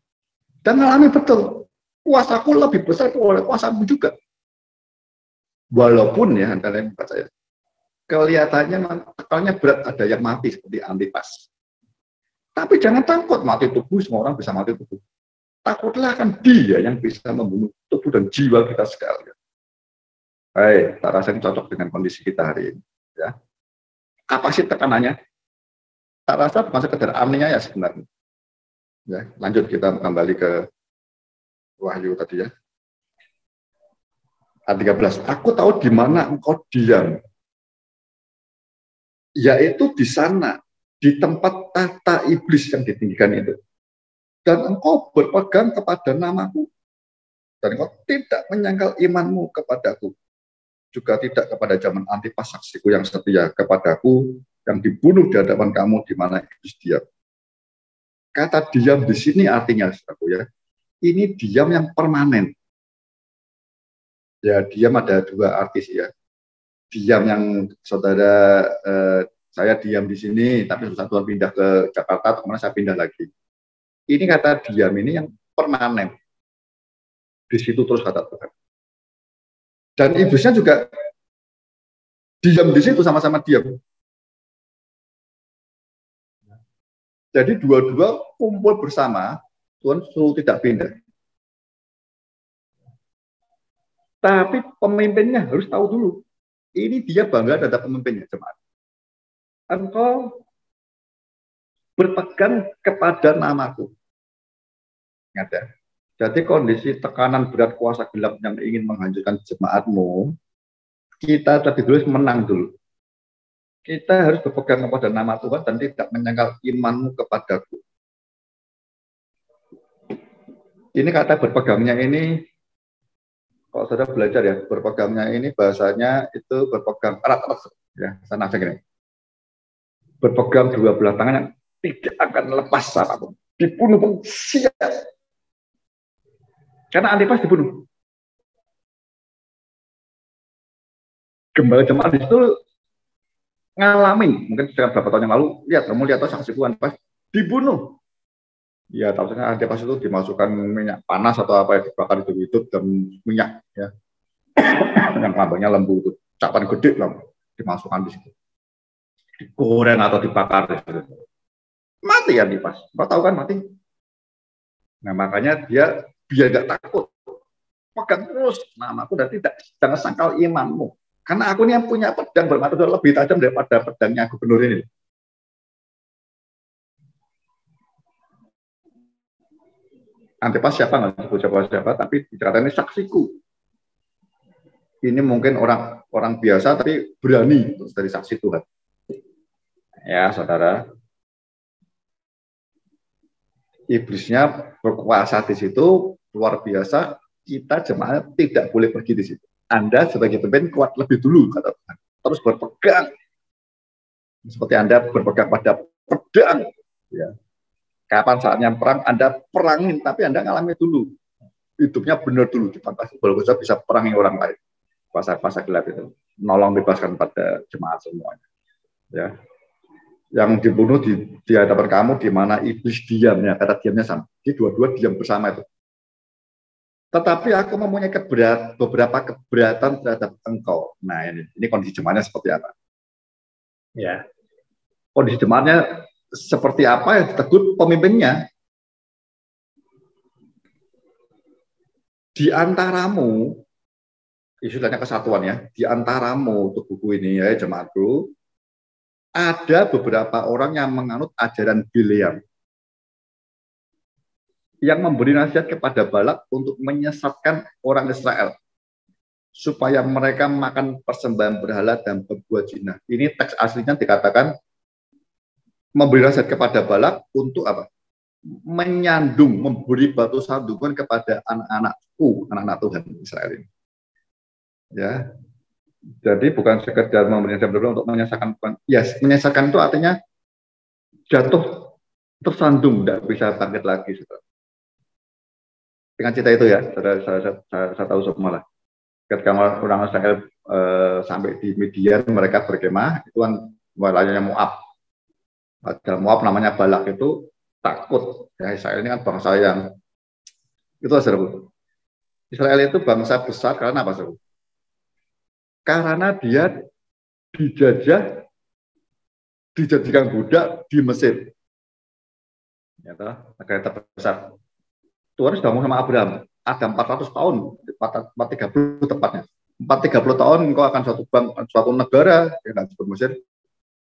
Dan alami betul, kuasaku lebih besar oleh kuasamu juga. Walaupun ya, kalian percaya, kelihatannya tekannya berat, ada yang mati seperti Antipas. Tapi jangan takut mati tubuh, semua orang bisa mati tubuh. Takutlah akan dia yang bisa membunuh tubuh dan jiwa kita sekalian. Hai, tak rasa cocok dengan kondisi kita hari ini. Ya. Apa sih tekanannya? Tak rasa bukan sekedar amninya ya sebenarnya. Ya, lanjut kita kembali ke Wahyu tadi ya. Ayat 13. Aku tahu di mana engkau diam. Yaitu di sana, di tempat tahta iblis yang ditinggikan itu. Dan engkau berpegang kepada namaku. Dan engkau tidak menyangkal imanmu kepadaku. Juga tidak kepada zaman Antipas saksiku yang setia kepadaku, yang dibunuh di hadapan kamu di mana iblis diam. Kata diam di sini artinya, saudaraku ya, ini diam yang permanen. Ya, diam ada dua arti sih ya. Diam yang saudara saya diam di sini, tapi susah Tuhan pindah ke Jakarta, kemudian saya pindah lagi. Ini kata diam ini yang permanen. Di situ terus kata Tuhan. Dan iblisnya juga diam di situ, sama-sama diam. Jadi dua-dua kumpul bersama, Tuhan suruh tidak pindah. Tapi pemimpinnya harus tahu dulu. Ini dia bangga terhadap pemimpinnya, jemaat. Engkau berpegang kepada namaku. Ingat ya. Jadi kondisi tekanan berat kuasa gelap yang ingin menghancurkan jemaatmu, kita lebih dulu menang dulu. Kita harus berpegang kepada nama Tuhan dan tidak menyangkal imanmu kepadaku. Ini kata berpegangnya ini, kalau saudara belajar ya, berpegangnya ini bahasanya itu berpegang erat-erat ya, sana segini. Berpegang dua belah tangan yang tidak akan lepas apapun. Dibunuh pun siap. Karena Antipas dibunuh. Gembala jemaat itu ngalamin, mungkin sudah beberapa tahun yang lalu, kamu lihat saksi Tuhan pas dibunuh. Ya, tahunya Antipas itu dimasukkan minyak panas atau apa ya, dibakar itu dan minyak ya. Yang lambangnya lembu itu, capan gede lah dimasukkan di situ. digoreng atau dibakar. Mati ya Antipas. Kau tahu kan mati? Nah makanya dia biar gak takut, pegang terus namaku dan tidak jangan sangkal imanmu. Karena aku ini yang punya pedang bermata dua lebih tajam daripada pedangnya gubernur ini. Antipas siapa nggak sebut siapa, tapi dikatakan ini saksiku. Ini mungkin orang biasa tapi berani dari saksi Tuhan. Ya saudara, iblisnya berkuasa di situ luar biasa. Kita jemaat tidak boleh pergi di situ. Anda sebagai pemimpin kuat lebih dulu kata Tuhan. Terus berpegang seperti Anda berpegang pada pedang. Ya. Kapan saatnya perang, Anda perangin, tapi Anda ngalami dulu. Hidupnya benar dulu di fantasi. Baru bisa perangi orang lain. Fasa gelap itu. Nolong bebaskan pada jemaat semuanya. Ya. Yang dibunuh di hadapan kamu, di mana iblis diamnya, kata diamnya sama. Di dua-dua diam bersama itu. Tetapi aku mempunyai beberapa keberatan terhadap engkau. Nah ini kondisi jemaatnya seperti apa? Ya. Kondisi jemaatnya seperti apa yang ditegur pemimpinnya. Di antaramu, istilahnya kesatuan ya, di antaramu untuk buku ini ya jemaatku, ada beberapa orang yang menganut ajaran Bileam, yang memberi nasihat kepada Balak untuk menyesatkan orang Israel, supaya mereka makan persembahan berhala dan berbuat zina. Ini teks aslinya dikatakan memberi nasihat kepada Balak untuk apa? Menyandung, memberi batu sandungan kepada anak-anakku, anak-anak Tuhan Israel ini. Ya, jadi bukan sekedar memberi nasihat untuk menyesatkan. Ya, menyesatkan itu artinya jatuh tersandung, tidak bisa bangkit lagi. Dengan cerita itu ya, saya tahu semua lah. Ketika orang Israel sampai di Midian, mereka berkemah, itu kan wilayahnya Moab. Ada Moab namanya Balak itu takut. Ya, Israel ini kan bangsa yang itu saudara. Israel itu bangsa besar karena apa saudara? Karena dia dijadikan budak di Mesir. Ya, negara terbesar. Tuhan sudah ngomong sama Abraham, ada 400 tahun, 430 tepatnya. 430 tahun engkau akan suatu negara, yang disebut Mesir,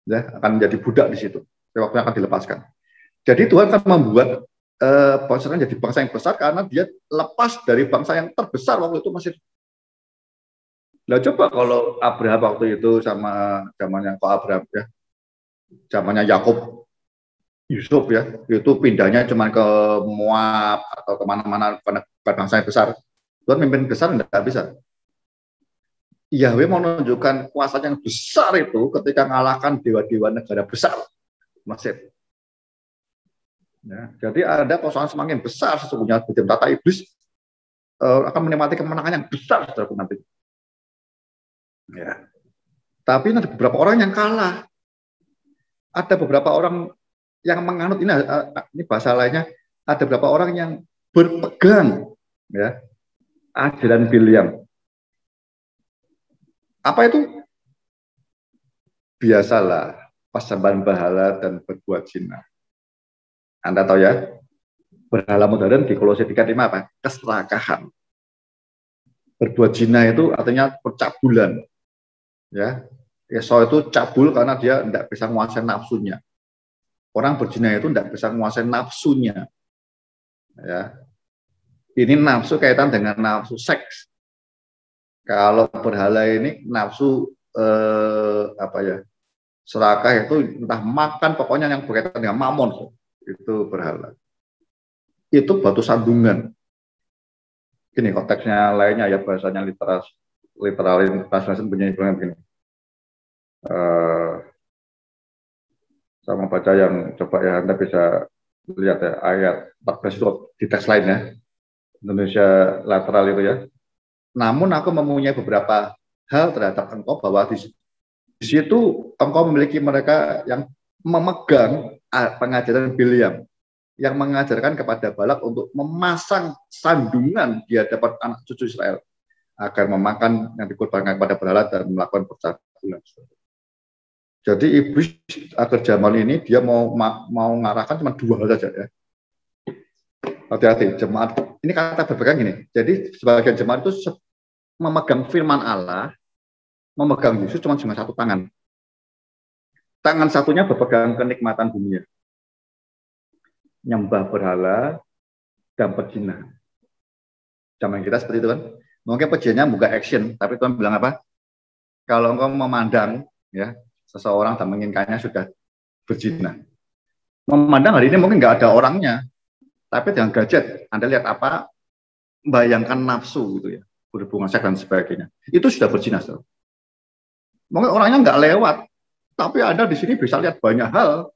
ya, akan menjadi budak di situ. Waktunya akan dilepaskan. Jadi Tuhan akan membuat bangsa jadi bangsa yang besar karena dia lepas dari bangsa yang terbesar waktu itu Mesir. Nah coba kalau Abraham waktu itu sama zamannya Abraham ya, zamannya Yakub, Yusuf ya, itu pindahnya cuma ke Moab atau kemana-mana ke bangsa yang besar. Tuhan mimpin besar tidak bisa. Yahweh menunjukkan kuasanya yang besar itu ketika mengalahkan dewa-dewa negara besar Mesir. Ya, jadi ada persoalan semakin besar sesungguhnya di tata iblis akan menikmati kemenangan yang besar setelah nanti. Ya. Tapi ada beberapa orang yang kalah. Ada beberapa orang yang menganut ini bahasa lainnya, ada beberapa orang yang berpegang ya ajaran Bileam. Apa itu? Biasalah persembahan berhala dan berbuat zina. Anda tahu ya, berhala modern di Kolose 3:5 apa? Keserakahan. Berbuat zina itu artinya percabulan. Ya, Esau itu cabul karena dia tidak bisa menguasai nafsunya. Orang berzina itu tidak bisa menguasai nafsunya. Ya. Ini nafsu kaitan dengan nafsu seks. Kalau berhala ini nafsu apa ya? Serakah itu entah makan, pokoknya yang berkaitan dengan mamon itu berhala. Itu batu sandungan. Gini konteksnya lainnya ya bahasanya literal bunyinya begini. Sama baca yang coba ya Anda bisa lihat ya ayat 14 itu di teks lainnya Indonesia lateral itu ya. Namun aku mempunyai beberapa hal terhadap engkau bahwa di situ engkau memiliki mereka yang memegang pengajaran Bileam yang mengajarkan kepada Balak untuk memasang sandungan di hadapan anak cucu Israel agar memakan yang dikorbankan kepada berhala dan melakukan percabulan. Jadi iblis akhir zaman ini dia mau mengarahkan cuma dua hal saja ya. Hati-hati, jemaat. Ini kata berpegang gini. Jadi sebagian jemaat itu memegang firman Allah, memegang Yesus cuma satu tangan. Tangan satunya berpegang kenikmatan dunia. Nyembah berhala dan pezina. Zaman kita seperti itu kan. Mungkin pezinanya bukan action, tapi Tuhan bilang apa? Kalau engkau memandang ya seseorang dan menginginkannya sudah berzina. Memandang hari ini mungkin nggak ada orangnya, tapi dengan gadget, Anda lihat apa? Bayangkan nafsu gitu ya, berhubungan seks dan sebagainya. Itu sudah berzina. Mungkin orangnya nggak lewat, tapi Anda di sini bisa lihat banyak hal.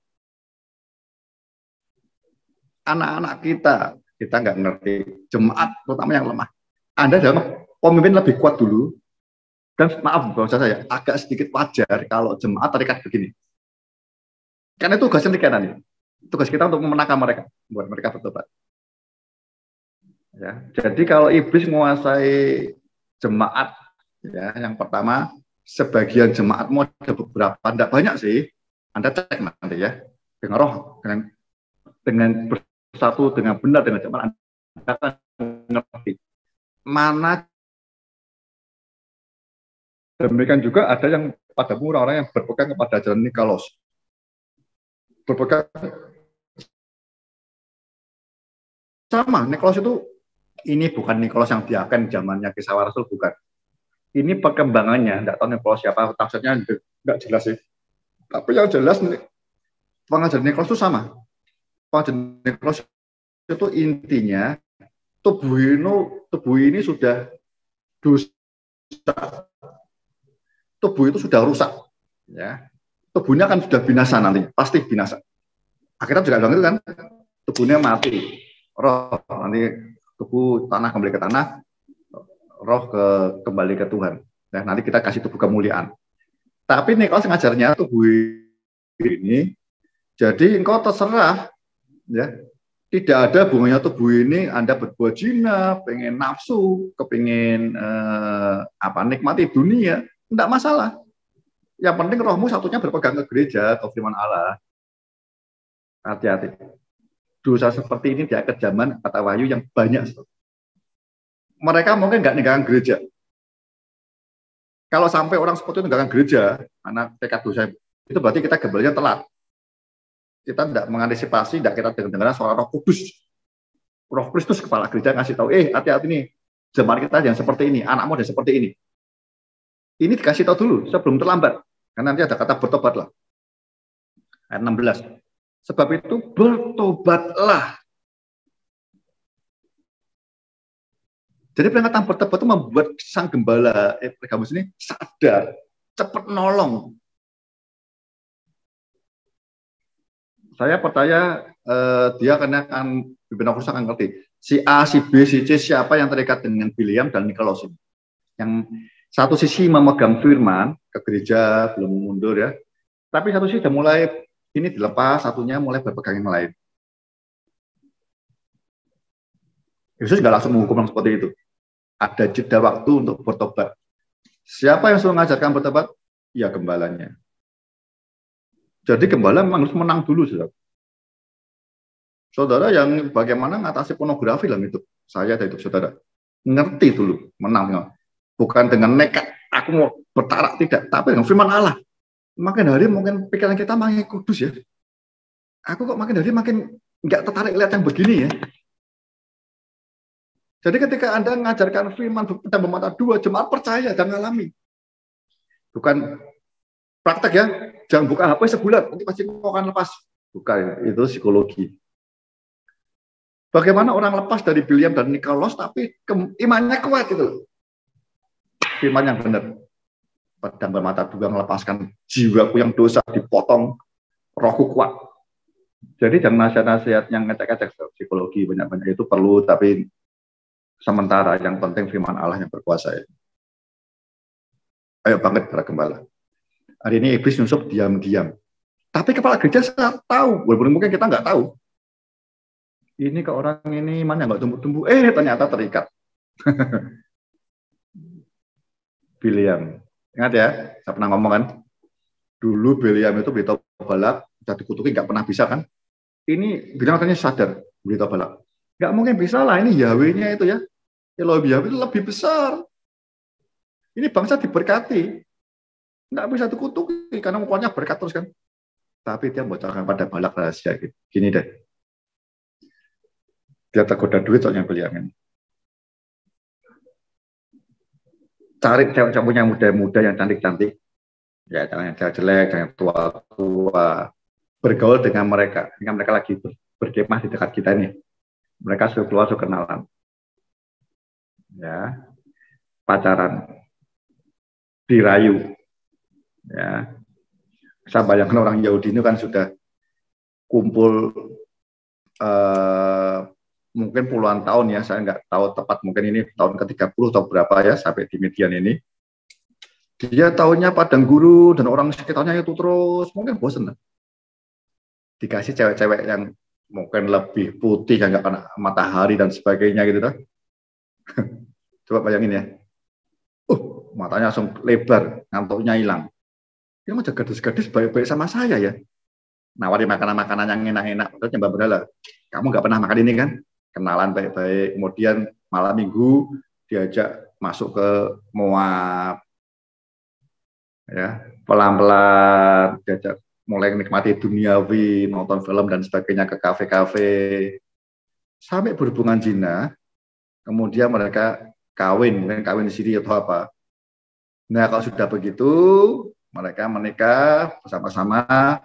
Anak-anak kita nggak ngerti, jemaat terutama yang lemah. Anda dalam pemimpin lebih kuat dulu. Dan maaf, bahasa saya agak sedikit wajar kalau jemaat terikat begini. Karena itu tugasnya kita nih. Tugas kita untuk memenangkan mereka, buat mereka bertobat. Ya, jadi kalau iblis menguasai jemaat, ya, yang pertama sebagian jemaat mau ada beberapa, tidak banyak sih. Anda cek nanti ya, dengan roh, dengan bersatu dengan benar dengan jemaat, Anda akan ngerti mana. Demikian juga ada yang pada orang-orang yang berpegang kepada jalan Nikolos. Berpegang sama, Nikolos itu ini bukan Nikolos yang diakan zamannya Kisah Rasul, bukan. Ini perkembangannya, tidak tahu Nikolos siapa, maksudnya nggak jelas sih. Tapi yang jelas pengajaran Nikolos itu sama. Pengajaran Nikolos itu intinya tubuh ini sudah dosa. Tubuh itu sudah rusak, ya. Tubuhnya kan sudah binasa nanti, pasti binasa. Akhirnya juga bilang itu kan, tubuhnya mati, roh nanti tubuh tanah kembali ke tanah, roh kembali ke Tuhan. Nah, nanti kita kasih tubuh kemuliaan. Tapi nih kalau ngajarnya tubuh ini, jadi engkau terserah, ya. Tidak ada hubungannya tubuh ini Anda berbuat zina, pengen nafsu, kepingin nikmati dunia. Tidak masalah. Yang penting rohmu satunya berpegang ke gereja, ke firman Allah. Hati-hati. Dosa seperti ini di akhir zaman, kata Wahyu, yang banyak. Mereka mungkin nggak ninggalkan gereja. Kalau sampai orang seperti itu ninggalkan gereja, anak tekad dosa, itu berarti kita gembalanya telat. Kita tidak mengantisipasi, tidak kita dengar suara Roh Kudus. Roh Kristus, kepala gereja, ngasih tahu, hati-hati nih, zaman kita yang seperti ini, anakmu yang seperti ini. Ini dikasih tahu dulu sebelum terlambat. Karena nanti ada kata bertobatlah. Ayat 16. Sebab itu bertobatlah. Jadi peringatan bertobat itu membuat sang gembala Pergamus ini sadar, cepat nolong. Saya percaya dia akan pimpinan kursus akan ngerti. Si A, si B, si C, siapa yang terikat dengan Biliam dan Nikolos ini. Yang satu sisi memegang firman ke gereja, belum mundur ya. Tapi satu sisi sudah mulai ini dilepas, satunya mulai berpegang yang lain. Yesus nggak langsung menghukum yang seperti itu. Ada jeda waktu untuk bertobat. Siapa yang suruh mengajarkan bertobat? Ya gembalanya. Jadi gembala memang harus menang dulu, saudara. Saudara yang bagaimana mengatasi pornografi dalam hidup saya dan hidup saudara. Ngerti dulu, menang. Bukan dengan nekat, aku mau bertarak, tidak. Tapi dengan firman Allah. Makin hari mungkin pikiran kita makin kudus ya. Aku kok makin hari makin nggak tertarik lihat yang begini ya. Jadi ketika Anda mengajarkan firman dan bermata dua, jemaat percaya dan mengalami. Bukan praktek ya, jangan buka HP sebulan, nanti pasti kau akan lepas. Bukan, itu psikologi. Bagaimana orang lepas dari Biliam dan Nikolos, tapi imannya kuat itu. Firman yang benar. Pedang bermata dua melepaskan jiwaku yang dosa dipotong, rohku kuat. Jadi jangan nasihat-nasihat yang ngecek-ngecek psikologi banyak-banyak itu perlu, tapi sementara yang penting firman Allah yang berkuasa. Ayo bangkit para gembala. Hari ini iblis nyusup diam-diam. Tapi kepala gereja saya tahu, walaupun mungkin kita nggak tahu. Ini ke orang ini imannya nggak tumbuh-tumbuh, ternyata terikat. Biliam. Ingat ya, saya pernah ngomong kan, Dulu Beliam itu berita balak, udah dikutuki nggak pernah bisa kan? Ini bilang katanya sadar berita balak. Nggak mungkin bisa lah, ini Yahweh-nya itu ya. Elohim Yahweh itu lebih besar. Ini bangsa diberkati. Nggak bisa dikutuki karena mukanya berkat terus kan. Tapi dia bocorkan pada Balak rahasia gitu. Gini deh. Dia tergoda duit soalnya Beliam ini. Cari cewek-cewek yang muda-muda yang cantik-cantik. Ya, jangan yang jelek, jangan tua-tua. Bergaul dengan mereka. Dengan mereka lagi berkemah di dekat kita ini. Mereka sudah keluar, sudah kenalan. Ya, pacaran. Dirayu. Ya, saya bayangkan orang Yahudi ini kan sudah kumpul mungkin puluhan tahun ya, saya nggak tahu tepat, mungkin ini tahun ke-30 atau berapa ya sampai di Midian ini. Dia tahunya padang gurun dan orang sekitarnya itu terus, mungkin bosen. Dikasih cewek-cewek yang mungkin lebih putih, yang nggak kena matahari dan sebagainya gitu kan. Coba bayangin ya. Matanya langsung lebar, ngantuknya hilang. Ini macam gadis-gadis baik-baik sama saya ya. Nawari makanan-makanan yang enak-enak, terus nyembah berhala. Kamu nggak pernah makan ini kan? Kenalan baik-baik, kemudian malam minggu diajak masuk ke Moab, ya pelan-pelan diajak mulai menikmati duniawi, nonton film dan sebagainya ke kafe-kafe, sampai berhubungan zina, kemudian mereka kawin, mungkin kawin di sini atau apa. Nah kalau sudah begitu, mereka menikah bersama-sama.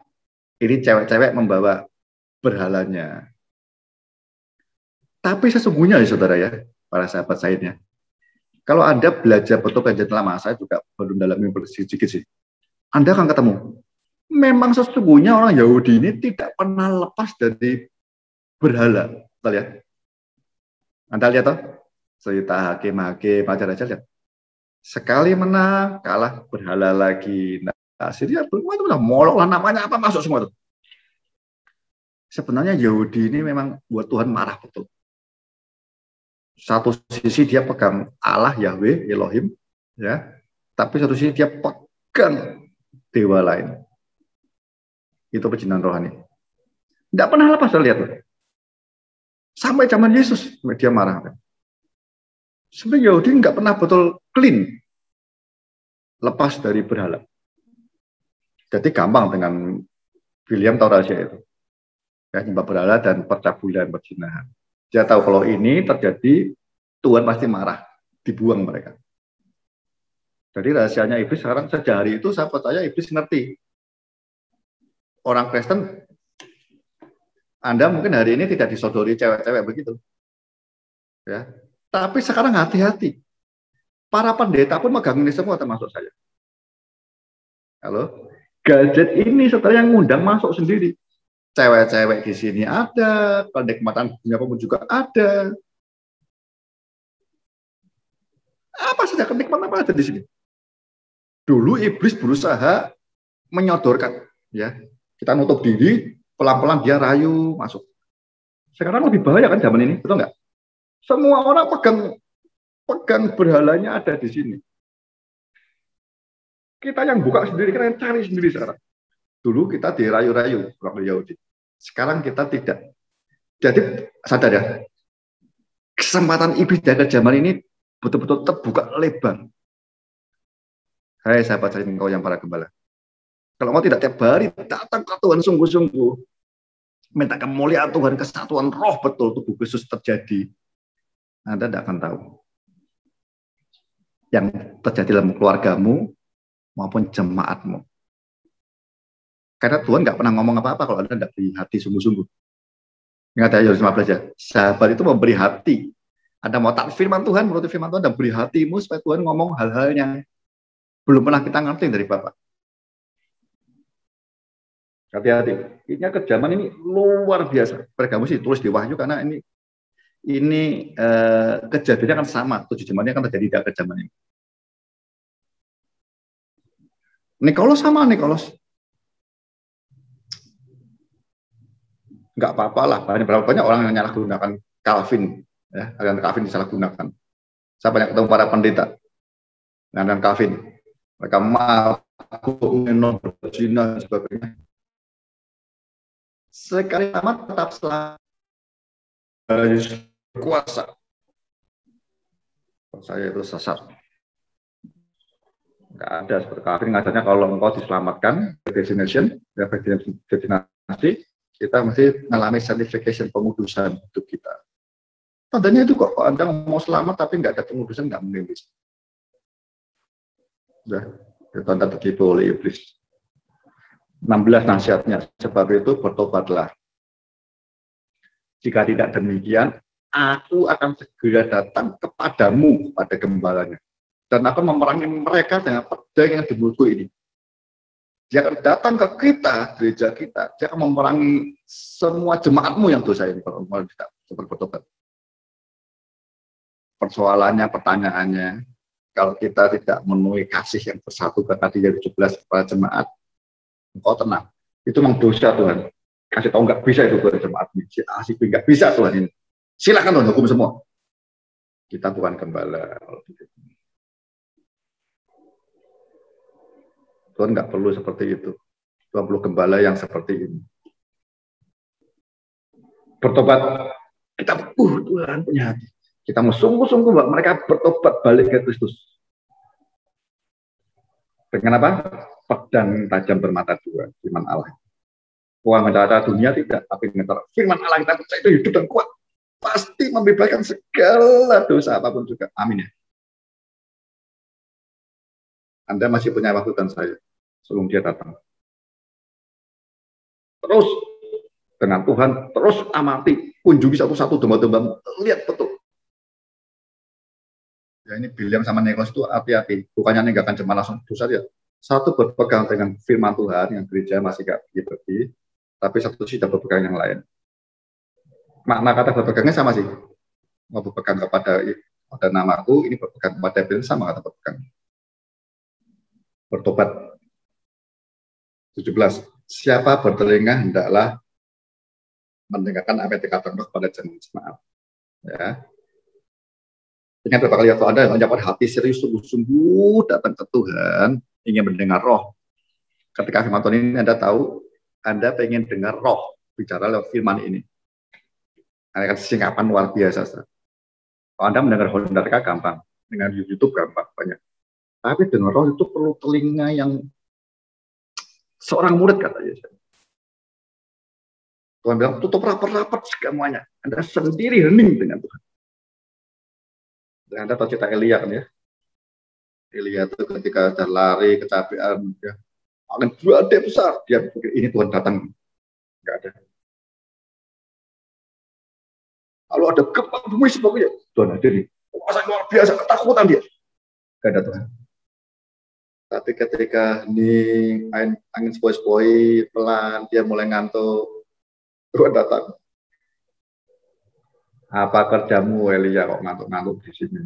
Ini cewek-cewek membawa berhalanya. Tapi sesungguhnya ya saudara ya, para sahabat saya, kalau Anda belajar betul kajian lama, saya juga belum dalam sedikit sih. Anda akan ketemu, memang sesungguhnya orang Yahudi ini tidak pernah lepas dari berhala. Kita lihat. Anda lihat toh? Cerita hakim-hakim, aja lihat. Sekali menang, kalah berhala lagi. Nah, akhirnya itu udah molok lah, namanya apa masuk semua itu. Sebenarnya Yahudi ini memang buat Tuhan marah betul. Satu sisi dia pegang Allah Yahweh Elohim, ya, tapi satu sisi dia pegang dewa lain. Itu perjinan rohani. Tidak pernah lepas, saya lihat. Sampai zaman Yesus dia marah. Sebenarnya Yahudi nggak pernah betul clean, lepas dari berhala. Jadi gampang dengan William tahu rahasia itu. Ya, nyembah berhala dan percabulan, perzinahan. Dia tahu kalau ini terjadi, Tuhan pasti marah, dibuang mereka. Jadi rahasianya iblis sekarang sejak hari itu saya percaya iblis ngerti. Orang Kristen, Anda mungkin hari ini tidak disodori cewek-cewek begitu. Ya. Tapi sekarang hati-hati. Para pendeta pun megang ini semua termasuk saya. Halo? Gadget ini setelah yang ngundang masuk sendiri. Cewek-cewek di sini ada, kenikmatan dunia pun juga ada. Apa saja kenikmatan apa ada di sini? Dulu iblis berusaha menyodorkan, ya. Kita nutup diri, pelan-pelan dia rayu masuk. Sekarang lebih bahaya kan zaman ini, betul nggak? Semua orang pegang berhalanya ada di sini. Kita yang buka sendiri, kita yang cari sendiri sekarang. Dulu kita dirayu-rayu orang Yahudi. Sekarang kita tidak. Jadi sadar ya, kesempatan iblis dari zaman ini betul-betul terbuka lebar. Hai sahabat saya, engkau yang para gembala. Kalau mau tidak tiap hari datang ke Tuhan sungguh-sungguh, minta kemuliaan Tuhan, kesatuan roh betul tubuh Kristus terjadi, Anda tidak akan tahu yang terjadi dalam keluargamu maupun jemaatmu. Karena Tuhan nggak pernah ngomong apa-apa kalau Anda tidak beri hati sungguh-sungguh. Ingat ya, Yohanes 15 ya. Sahabat itu memberi hati. Anda mau tak firman Tuhan, menurut firman Tuhan, dan beri hatimu supaya Tuhan ngomong hal-hal yang belum pernah kita ngerti dari Bapak. Hati-hati. Ini kejaman ini luar biasa. Pergamus sih tulis di Wahyu karena ini kejadiannya kan sama. 7 zamannya kan terjadi di kejaman ini. Nikolos sama Nikolos. Nggak apa-apa lah. Banyak orang yang menyalahgunakan Calvin. Ya, aliran Calvin disalahgunakan. Saya banyak ketemu para pendeta dengan Calvin. Mereka mabuk, minum, berzina, dan sebagainya. Sekali selamat tetap selamat. Kuasa. Saya itu sesat. Nggak ada seperti kafir ngajarnya kalau engkau diselamatkan destination, ya destinasi, kita mesti mengalami sanctification, pengudusan hidup kita. Tandanya itu kok Anda mau selamat tapi nggak ada pengudusan, nggak mungkin bisa. Sudah, itu Anda tertipu oleh iblis. 16 nasihatnya, sebab itu bertobatlah. Jika tidak demikian, aku akan segera datang kepadamu, pada gembalanya. Dan akan memerangi mereka dengan pedang yang di mulutku ini. Dia akan datang ke kita, gereja kita. Dia akan memerangi semua jemaatmu yang dosa ini, kalau mau tidak bertobat. Persoalannya, pertanyaannya, kalau kita tidak memenuhi kasih yang bersatu ke tadi yang 17 kepada jemaat, engkau tenang. Itu memang dosa Tuhan. Kasih tahu nggak bisa itu buat jemaat ini. Si A, si B nggak bisa Tuhan ini. Silakan Tuhan hukum semua. Kita bukan gembala. Tuhan nggak perlu seperti itu. Tuhan perlu gembala yang seperti ini. Bertobat. Kita Tuhan punya hati. Kita mau sungguh-sungguh Mbak, mereka bertobat balik ke Kristus. Dengan apa? Pedang tajam bermata dua, firman Allah. Uang mencatat dunia tidak, tapi firman Allah kita percaya itu hidup dan kuat. Pasti membebaskan segala dosa apapun juga. Amin ya. Anda masih punya waktu dan saya sebelum dia datang. Terus dengan Tuhan, terus amati, kunjungi satu-satu domba-domba, lihat betul. Ya ini Biliam sama Nikolaus itu hati-hati, bukannya meninggalkan jemaat langsung dosa dia. Satu berpegang dengan firman Tuhan, yang gereja masih gak pergi, tapi satu sudah berpegang yang lain. Makna kata berpegangnya sama sih. Mau berpegang kepada namaku, ini berpegang kepada Biliam, sama kata berpegang. Bertobat. 17. Siapa bertelinga hendaklah mendengarkan apa yang dikatakan kepada jemaat. Ya. Ingat beberapa kali waktu Anda menjawab hati serius, sungguh-sungguh datang ke Tuhan, ingin mendengar roh. Ketika firman Tuhan ini Anda tahu, Anda pengen dengar roh bicara lewat firman ini. Ada singkapan luar biasa. Kalau Anda mendengar Hondarka gampang, dengan YouTube gampang banyak. Tapi dengar roh itu perlu telinga yang seorang murid katanya. Tuhan bilang tutup rapat-rapat semuanya. Anda sendiri hening dengan Tuhan. Dan Anda tahu cerita Elia kan ya? Elia itu ketika ada lari, kecapean, ya, angin badai besar, dia pikir ini Tuhan datang. Enggak ada. Lalu ada gempa bumi sebagainya, Tuhan hadir. Kuasa luar biasa, ketakutan dia. Enggak ada Tuhan. Tapi ketika hening, angin sepoi-sepoi, pelan, dia mulai ngantuk, Tuhan datang. Apa kerjamu Elia kok ngantuk-ngantuk di sini?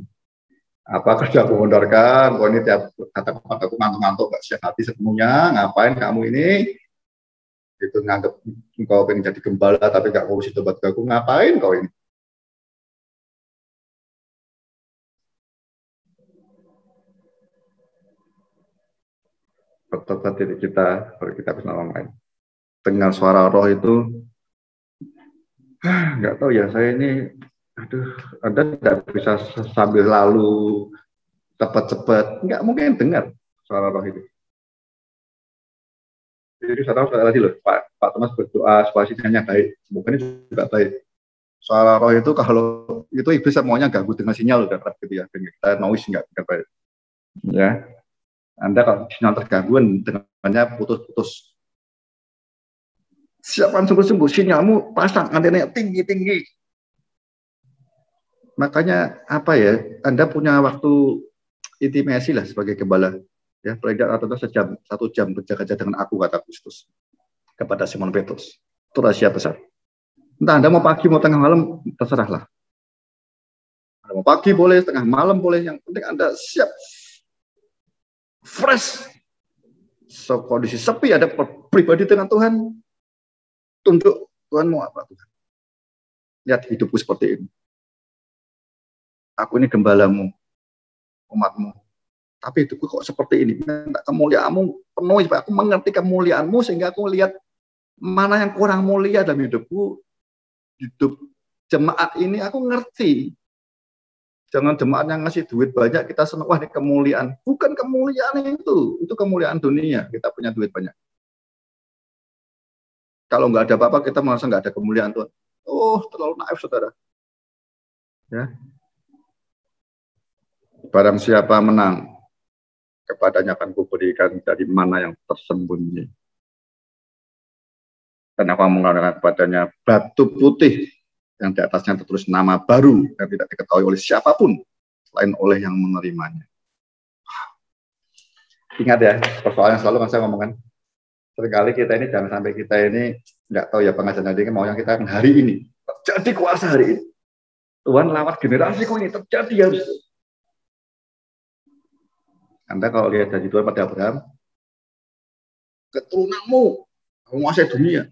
Apa kerjamu mengundurkan? Kau ini tiap kata kepadaku ngantuk-ngantuk, gak siap hati sepenuhnya. Ngapain kamu ini? Itu nganggap kau pengen jadi gembala tapi gak ngurusin tobat aku. Ngapain kau ini? Bertobat diri kita, baru kita bisa orang lain. Dengar suara roh itu, nggak tahu ya, saya ini, aduh, Anda tidak bisa sambil lalu cepat-cepat, nggak mungkin dengar suara roh itu. Jadi saya tahu sekali lagi loh, Pak Thomas berdoa supaya sinyalnya baik, semoga ini juga baik. Suara roh itu kalau itu iblis semuanya ganggu dengan sinyal udah gitu ya, kita noise nggak baik. Ya, Anda kalau sinyal terganggu dengannya putus-putus. Siapkan sungguh-sungguh, sinyalmu pasang antena tinggi-tinggi. Makanya apa ya, Anda punya waktu intimasi lah sebagai gembala. Ya, paling tidak atau satu jam berjaga-jaga dengan aku, kata Kristus kepada Simon Petrus. Itu rahasia besar. Entah Anda mau pagi, mau tengah malam, terserahlah. Anda mau pagi boleh, tengah malam boleh, yang penting Anda siap. Fresh. So, kondisi sepi, ada pribadi dengan Tuhan. Tunduk, Tuhan mau apa Tuhan? Lihat hidupku seperti ini. Aku ini gembalamu, umatmu. Tapi hidupku kok seperti ini. Minta kemuliaanmu penuhi supaya aku mengerti kemuliaanmu sehingga aku lihat mana yang kurang mulia dalam hidupku. Hidup jemaat ini aku ngerti. Jangan jemaat yang ngasih duit banyak kita senang, wah ini kemuliaan. Bukan kemuliaan itu kemuliaan dunia. Kita punya duit banyak. Kalau nggak ada apa-apa kita merasa nggak ada kemuliaan Tuhan. Oh, terlalu naif saudara. Ya. Barang siapa menang, kepadanya akan kuberikan dari mana yang tersembunyi. Dan aku mengatakan kepadanya batu putih yang di atasnya tertulis nama baru yang tidak diketahui oleh siapapun selain oleh yang menerimanya. Ingat ya, persoalan yang selalu kan saya ngomongkan. Seringkali kita ini jangan sampai kita ini nggak tahu ya pengajaran tadi mau yang kita hari ini terjadi kuasa hari ini. Tuhan lewat generasiku ini terjadi harus. Anda kalau lihat janji Tuhan pada Abraham, keturunanmu menguasai dunia.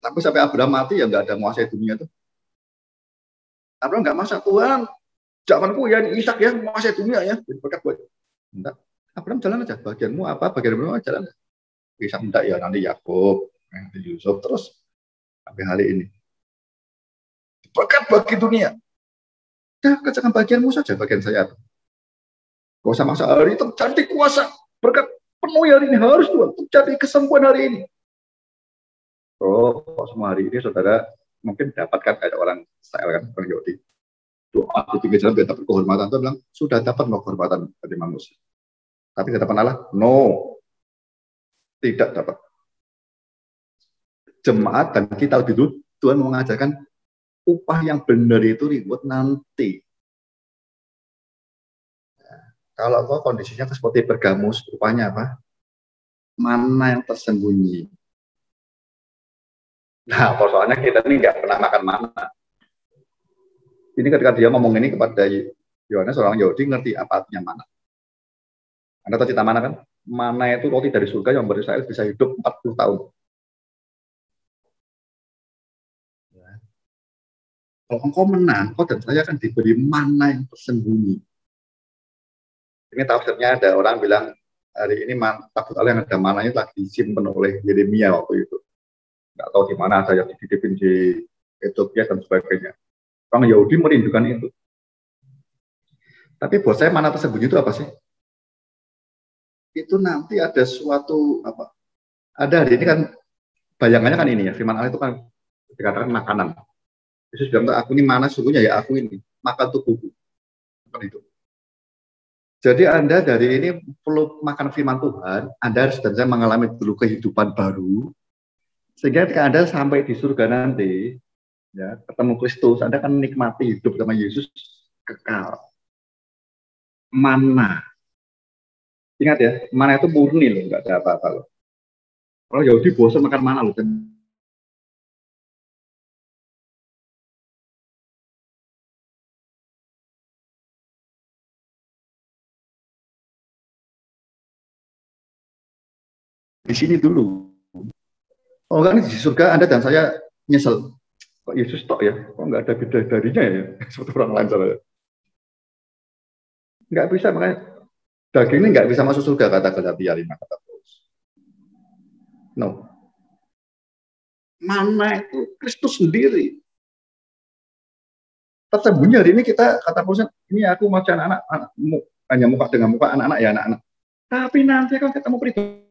Tapi sampai Abraham mati ya nggak ada menguasai dunia tuh. Abraham nggak masa Tuhan, zamanku ya Ishak ya menguasai dunia ya. Berkat buat. Enggak. Abraham jalan aja. Bagianmu apa? Bagianmu jalan. Ishak enggak ya nanti Yakub, nanti Yusuf terus sampai hari ini. Berkat bagi dunia. Ya kerjakan bagianmu saja, bagian saya. Gak usah maksa hari itu terjadi kuasa berkat penuh hari ini harus Tuhan terjadi kesembuhan hari ini. Oh, semua hari ini saudara mungkin dapatkan kayak orang Israel kan, orang Yahudi. Doa di pinggir jalan biar dapat kehormatan. Tuhan bilang sudah dapat kehormatan dari manusia. Tapi di hadapan Allah, no, tidak dapat. Jemaat dan kita lebih dulu Tuhan mengajarkan upah yang benar itu ribut nanti. Kalau kok kondisinya seperti bergamus, rupanya apa? Mana yang tersembunyi. Nah, persoalannya kita ini nggak pernah makan mana. Ini ketika dia ngomong ini kepada Yohanes, orang Yahudi ngerti apa artinya mana. Anda tahu cerita mana kan? Mana itu roti dari surga yang memberi Israel bisa hidup 40 tahun. Ya. Kalau engkau menang, kau dan saya akan diberi mana yang tersembunyi. Ini tafsirnya ada orang bilang hari ini takut Allah yang ada mananya telah disimpan oleh Yeremia waktu itu. Nggak tahu di mana ada yang dititipin di Ethiopia dan sebagainya. Orang Yahudi merindukan itu. Tapi buat saya mana tersembunyi itu apa sih? Itu nanti ada suatu apa? Ada hari ini kan bayangannya kan ini ya. Firman Allah itu kan dikatakan makanan. Yesus bilang aku ini mana sungguhnya ya aku ini makan tubuhku. Bukan itu. Jadi Anda dari ini perlu makan firman Tuhan, Anda harus dan saya mengalami dulu kehidupan baru, sehingga ketika Anda sampai di surga nanti, ya ketemu Kristus, Anda akan nikmati hidup sama Yesus kekal. Mana? Ingat ya, mana itu murni loh, nggak ada apa-apa loh. Kalau Yahudi bosan makan mana loh. Di sini dulu. Oh kan di surga Anda dan saya nyesel. Kok Yesus tok ya? Kok nggak ada bidadarinya ya? Seperti orang lain saudara. Nggak bisa, makanya daging ini nggak bisa masuk surga kata Galatia 5 kata Paulus. No. Mana itu Kristus sendiri. Tersembunyi hari ini kita kata Paulus ini aku macam anak-anak hanya muka dengan muka anak-anak ya anak-anak. Tapi nanti kalau ketemu pribadi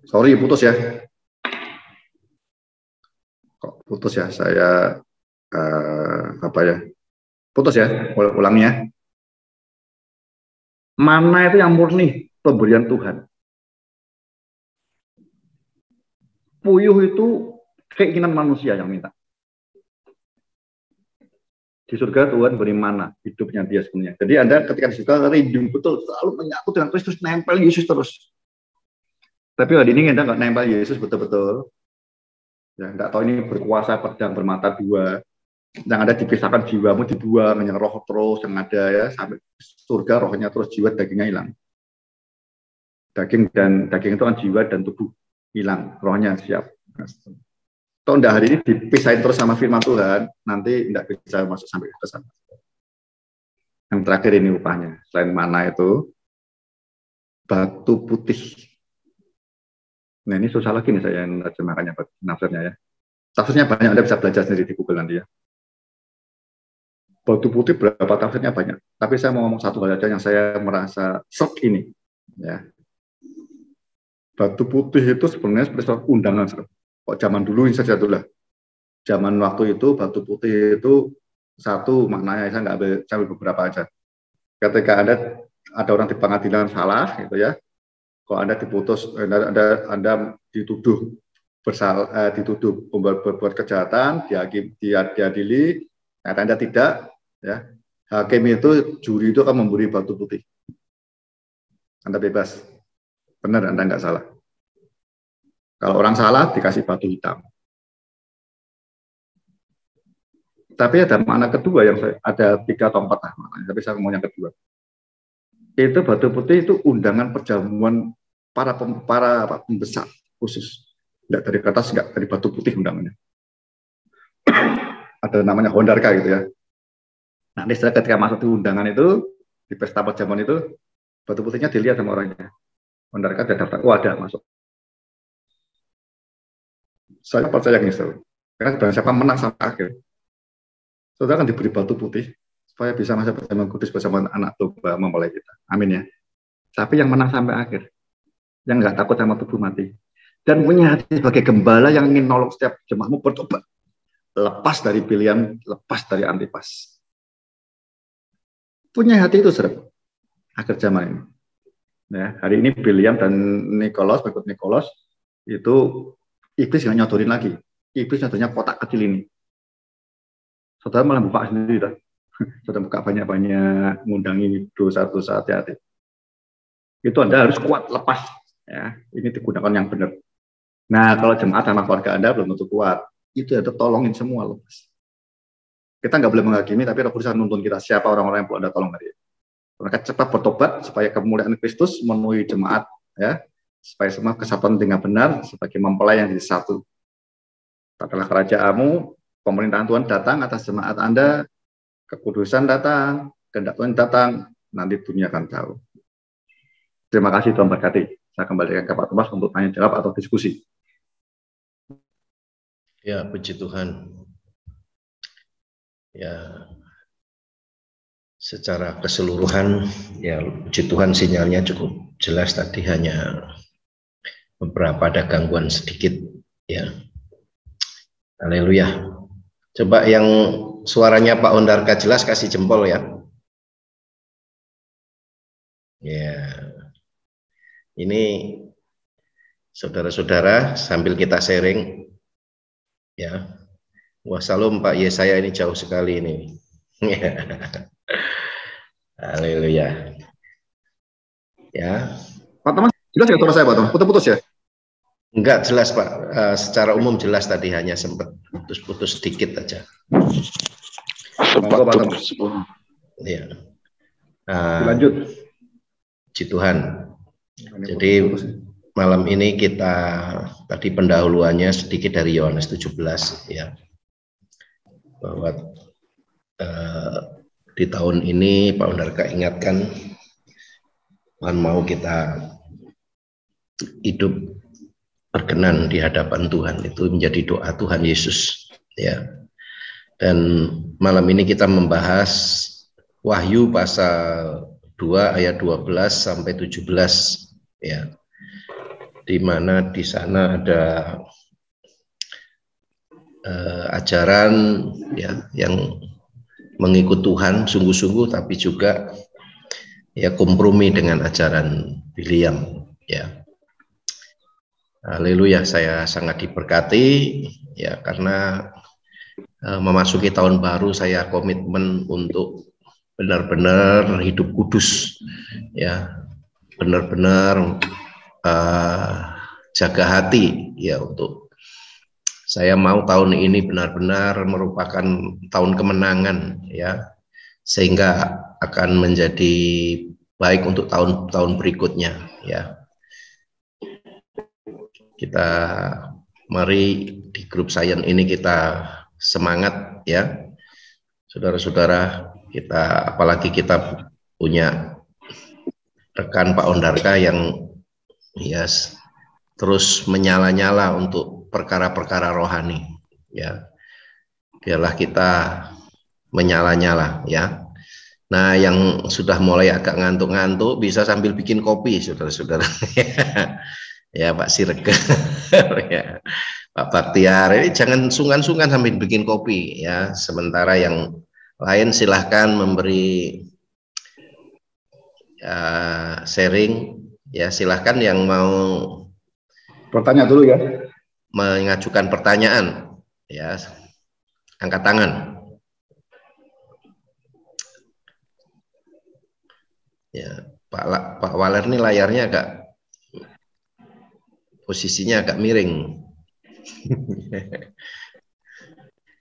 sorry putus ya. Kok putus ya? Saya apa ya? Putus ya, ulangnya. Mana itu yang murni pemberian Tuhan. Puyuh itu keinginan manusia yang minta. Di surga Tuhan beri mana hidupnya dia sebenarnya. Jadi Anda ketika di surga rindu betul, selalu menyatu dengan Kristus, nempel Yesus terus. Tapi hari ini Anda nggak nempel Yesus betul-betul. Ya, nggak tahu ini berkuasa pedang bermata dua. Yang ada dipisahkan jiwamu dibuang, yang roh terus yang ada ya sampai surga rohnya terus, jiwa dagingnya hilang. Daging itu kan jiwa dan tubuh hilang, rohnya siap. Kalau enggak hari ini dipisahin terus sama firman Tuhan, nanti enggak bisa masuk sampai ke sana. Yang terakhir ini upahnya, selain mana itu, batu putih. Nah ini susah lagi nih saya yang terjemahkannya, nafsirnya ya. Tafsirnya banyak, Anda bisa belajar sendiri di Google nanti ya. Batu putih berapa tafsirnya banyak, tapi saya mau ngomong satu hal aja yang saya merasa shock ini. Ya. Batu putih itu sebenarnya seperti suatu undangan. Kok zaman dulu ini saja itulah. Zaman waktu itu batu putih itu satu maknanya, saya nggak ambil beberapa aja. Ketika ada orang di pengadilan salah gitu ya, kalau Anda diputus, Anda dituduh dituduh berbuat kejahatan, diadili, ternyata Anda tidak, ya hakim itu, juri itu akan memberi batu putih. Anda bebas, benar Anda nggak salah. Kalau orang salah dikasih batu hitam. Tapi ada makna kedua yang ada 3 atau 4 maknanya, tapi saya mau yang kedua. Itu batu putih itu undangan perjamuan para pembesar khusus. Enggak dari kertas, enggak dari batu putih undangannya. Ada namanya hondarka gitu ya. Nah, ketika masuk di undangan itu, di pesta perjamuan itu, batu putihnya dilihat sama orangnya. Hondarka ada daftar, ada masuk. Saya percaya gitu. Karena siapa menang sampai akhir, saudara akan diberi batu putih supaya bisa masuk perjamuan kudus bersama anak domba mempelai kita. Amin ya. Tapi yang menang sampai akhir, yang nggak takut sama tubuh mati, dan punya hati sebagai gembala yang ingin nolong setiap jemaatmu bertobat, lepas dari pilihan, lepas dari Antipas. Punya hati itu serem. Akhir zaman ini. Ya, hari ini Biliam dan Nikolos, berikut Nikolos, itu iblis nggak nyodorin lagi. Iblis nyodornya kotak kecil ini. Saudara malah buka sendiri, dah. Saudara buka banyak-banyak, ngundangi dosa-dosa, hati-hati. Itu Anda harus kuat, lepas. Ya, ini digunakan yang benar. Nah, kalau jemaat sama keluarga Anda belum tentu kuat, itu Anda tolongin semua, lepas. Kita nggak boleh menghakimi, tapi Roh Kudus nuntun kita siapa orang-orang yang perlu Anda tolong hari ini. Mereka cepat bertobat supaya kemuliaan Kristus memenuhi jemaat, ya, supaya semua kesatuan dengan benar sebagai mempelai yang jadi satu. Katakanlah kerajaanmu, pemerintahan Tuhan datang atas jemaat Anda, kekudusan datang, kehendak Tuhan datang, nanti dunia akan tahu. Terima kasih Tuhan berkati. Saya kembalikan ke Pak Thomas untuk tanya jawab atau diskusi. Ya, puji Tuhan. Ya, secara keseluruhan, ya puji Tuhan sinyalnya cukup jelas tadi, hanya beberapa ada gangguan sedikit, ya. Haleluya. Coba yang suaranya Pak Hondarka jelas kasih jempol ya. Ya. Ini saudara-saudara sambil kita sharing, ya. Wassalam Pak Yesaya ini jauh sekali ini. Haleluya. Ya. Pak Thomas, jelas nggak suara saya Pak Thomas? Putus-putus ya? Enggak jelas Pak. Secara umum jelas tadi, hanya sempat putus-putus sedikit aja. Sempat putus. Ya. Lanjut. Puji Tuhan. Jadi malam ini kita tadi pendahuluannya sedikit dari Yohanes 17 ya. Bahwa di tahun ini Pak Hondarka ingatkan, Tuhan mau kita hidup berkenan di hadapan Tuhan, itu menjadi doa Tuhan Yesus ya. Dan malam ini kita membahas Wahyu pasal 2 ayat 12 sampai 17 ya. Di mana di sana ada ajaran ya yang mengikut Tuhan sungguh-sungguh, tapi juga ya kompromi dengan ajaran Biliam ya. Haleluya, saya sangat diberkati ya karena memasuki tahun baru saya komitmen untuk benar-benar hidup kudus ya, benar-benar jaga hati ya, untuk saya mau tahun ini benar-benar merupakan tahun kemenangan ya, sehingga akan menjadi baik untuk tahun-tahun berikutnya ya. Kita mari di grup Sayan ini kita semangat ya saudara-saudara kita, apalagi kita punya rekan Pak Ondarka yang ya terus menyala-nyala untuk perkara-perkara rohani ya, biarlah kita menyala-nyala ya. Nah, yang sudah mulai agak ngantuk-ngantuk bisa sambil bikin kopi saudara-saudara. Ya Pak Siregar, ya Pak Baktiar, ini jangan sungkan-sungkan sambil bikin kopi ya. Sementara yang lain silahkan memberi sharing ya, silahkan yang mau bertanya dulu ya, mengajukan pertanyaan ya, angkat tangan. Ya Pak Waler ini layarnya agak, posisinya agak miring.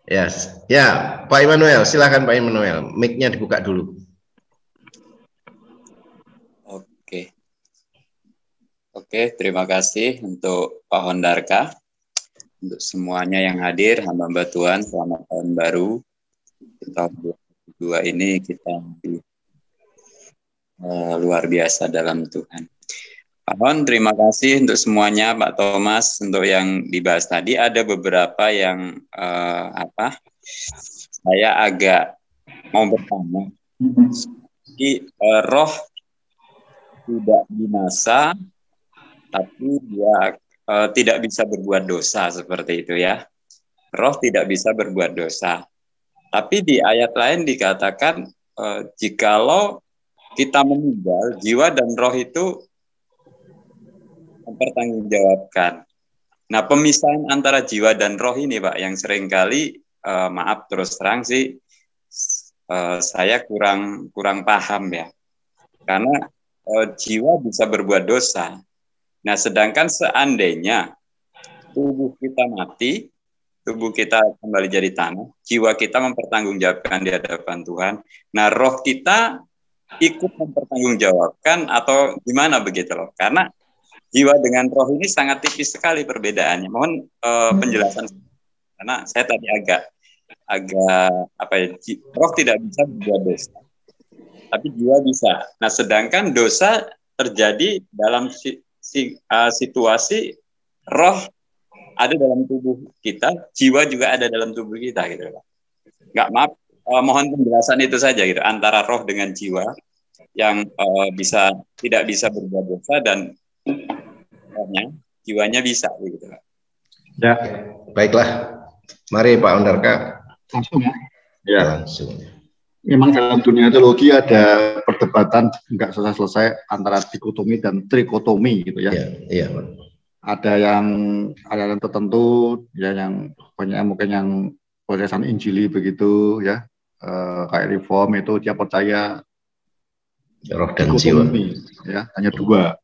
Yes. Ya, Pak Immanuel, silakan Pak Immanuel, mic-nya dibuka dulu. Oke, terima kasih untuk Pak Hondarka, untuk semuanya yang hadir, hamba-hamba Tuhan, selamat tahun baru. Di tahun 2022 ini kita luar biasa dalam Tuhan. Pak Hon, terima kasih untuk semuanya, Pak Thomas, untuk yang dibahas tadi. Ada beberapa yang saya agak mau bertanya. Roh tidak binasa, tapi dia tidak bisa berbuat dosa, seperti itu ya. Roh tidak bisa berbuat dosa. Tapi di ayat lain dikatakan jikalau kita meninggal, jiwa dan roh itu mempertanggungjawabkan. Nah, pemisahan antara jiwa dan roh ini, Pak, yang seringkali maaf terus terang sih saya kurang paham ya. Karena jiwa bisa berbuat dosa. Nah, sedangkan seandainya tubuh kita mati, tubuh kita kembali jadi tanah, jiwa kita mempertanggungjawabkan di hadapan Tuhan. Nah, roh kita ikut mempertanggungjawabkan atau gimana begitu loh? Karena jiwa dengan roh ini sangat tipis sekali perbedaannya. Mohon penjelasan, karena saya tadi agak roh tidak bisa berbuat dosa, tapi jiwa bisa. Nah, sedangkan dosa terjadi dalam situasi roh ada dalam tubuh kita, jiwa juga ada dalam tubuh kita, gitu Pak. Nggak, maaf, mohon penjelasan itu saja gitu, antara roh dengan jiwa yang tidak bisa berbuat dosa dan jiwanya bisa, gitu Pak. Ya, baiklah. Mari Pak Ondarka. Langsung ya. Ya, langsung. Memang dalam dunia teologi ada perdebatan nggak selesai antara dikotomi dan trikotomi gitu ya. Iya. Ada yang tertentu ya, yang banyak mungkin yang penulisan Injili begitu ya, kayak Reform itu dia percaya roh dan jiwa ya, hanya dua,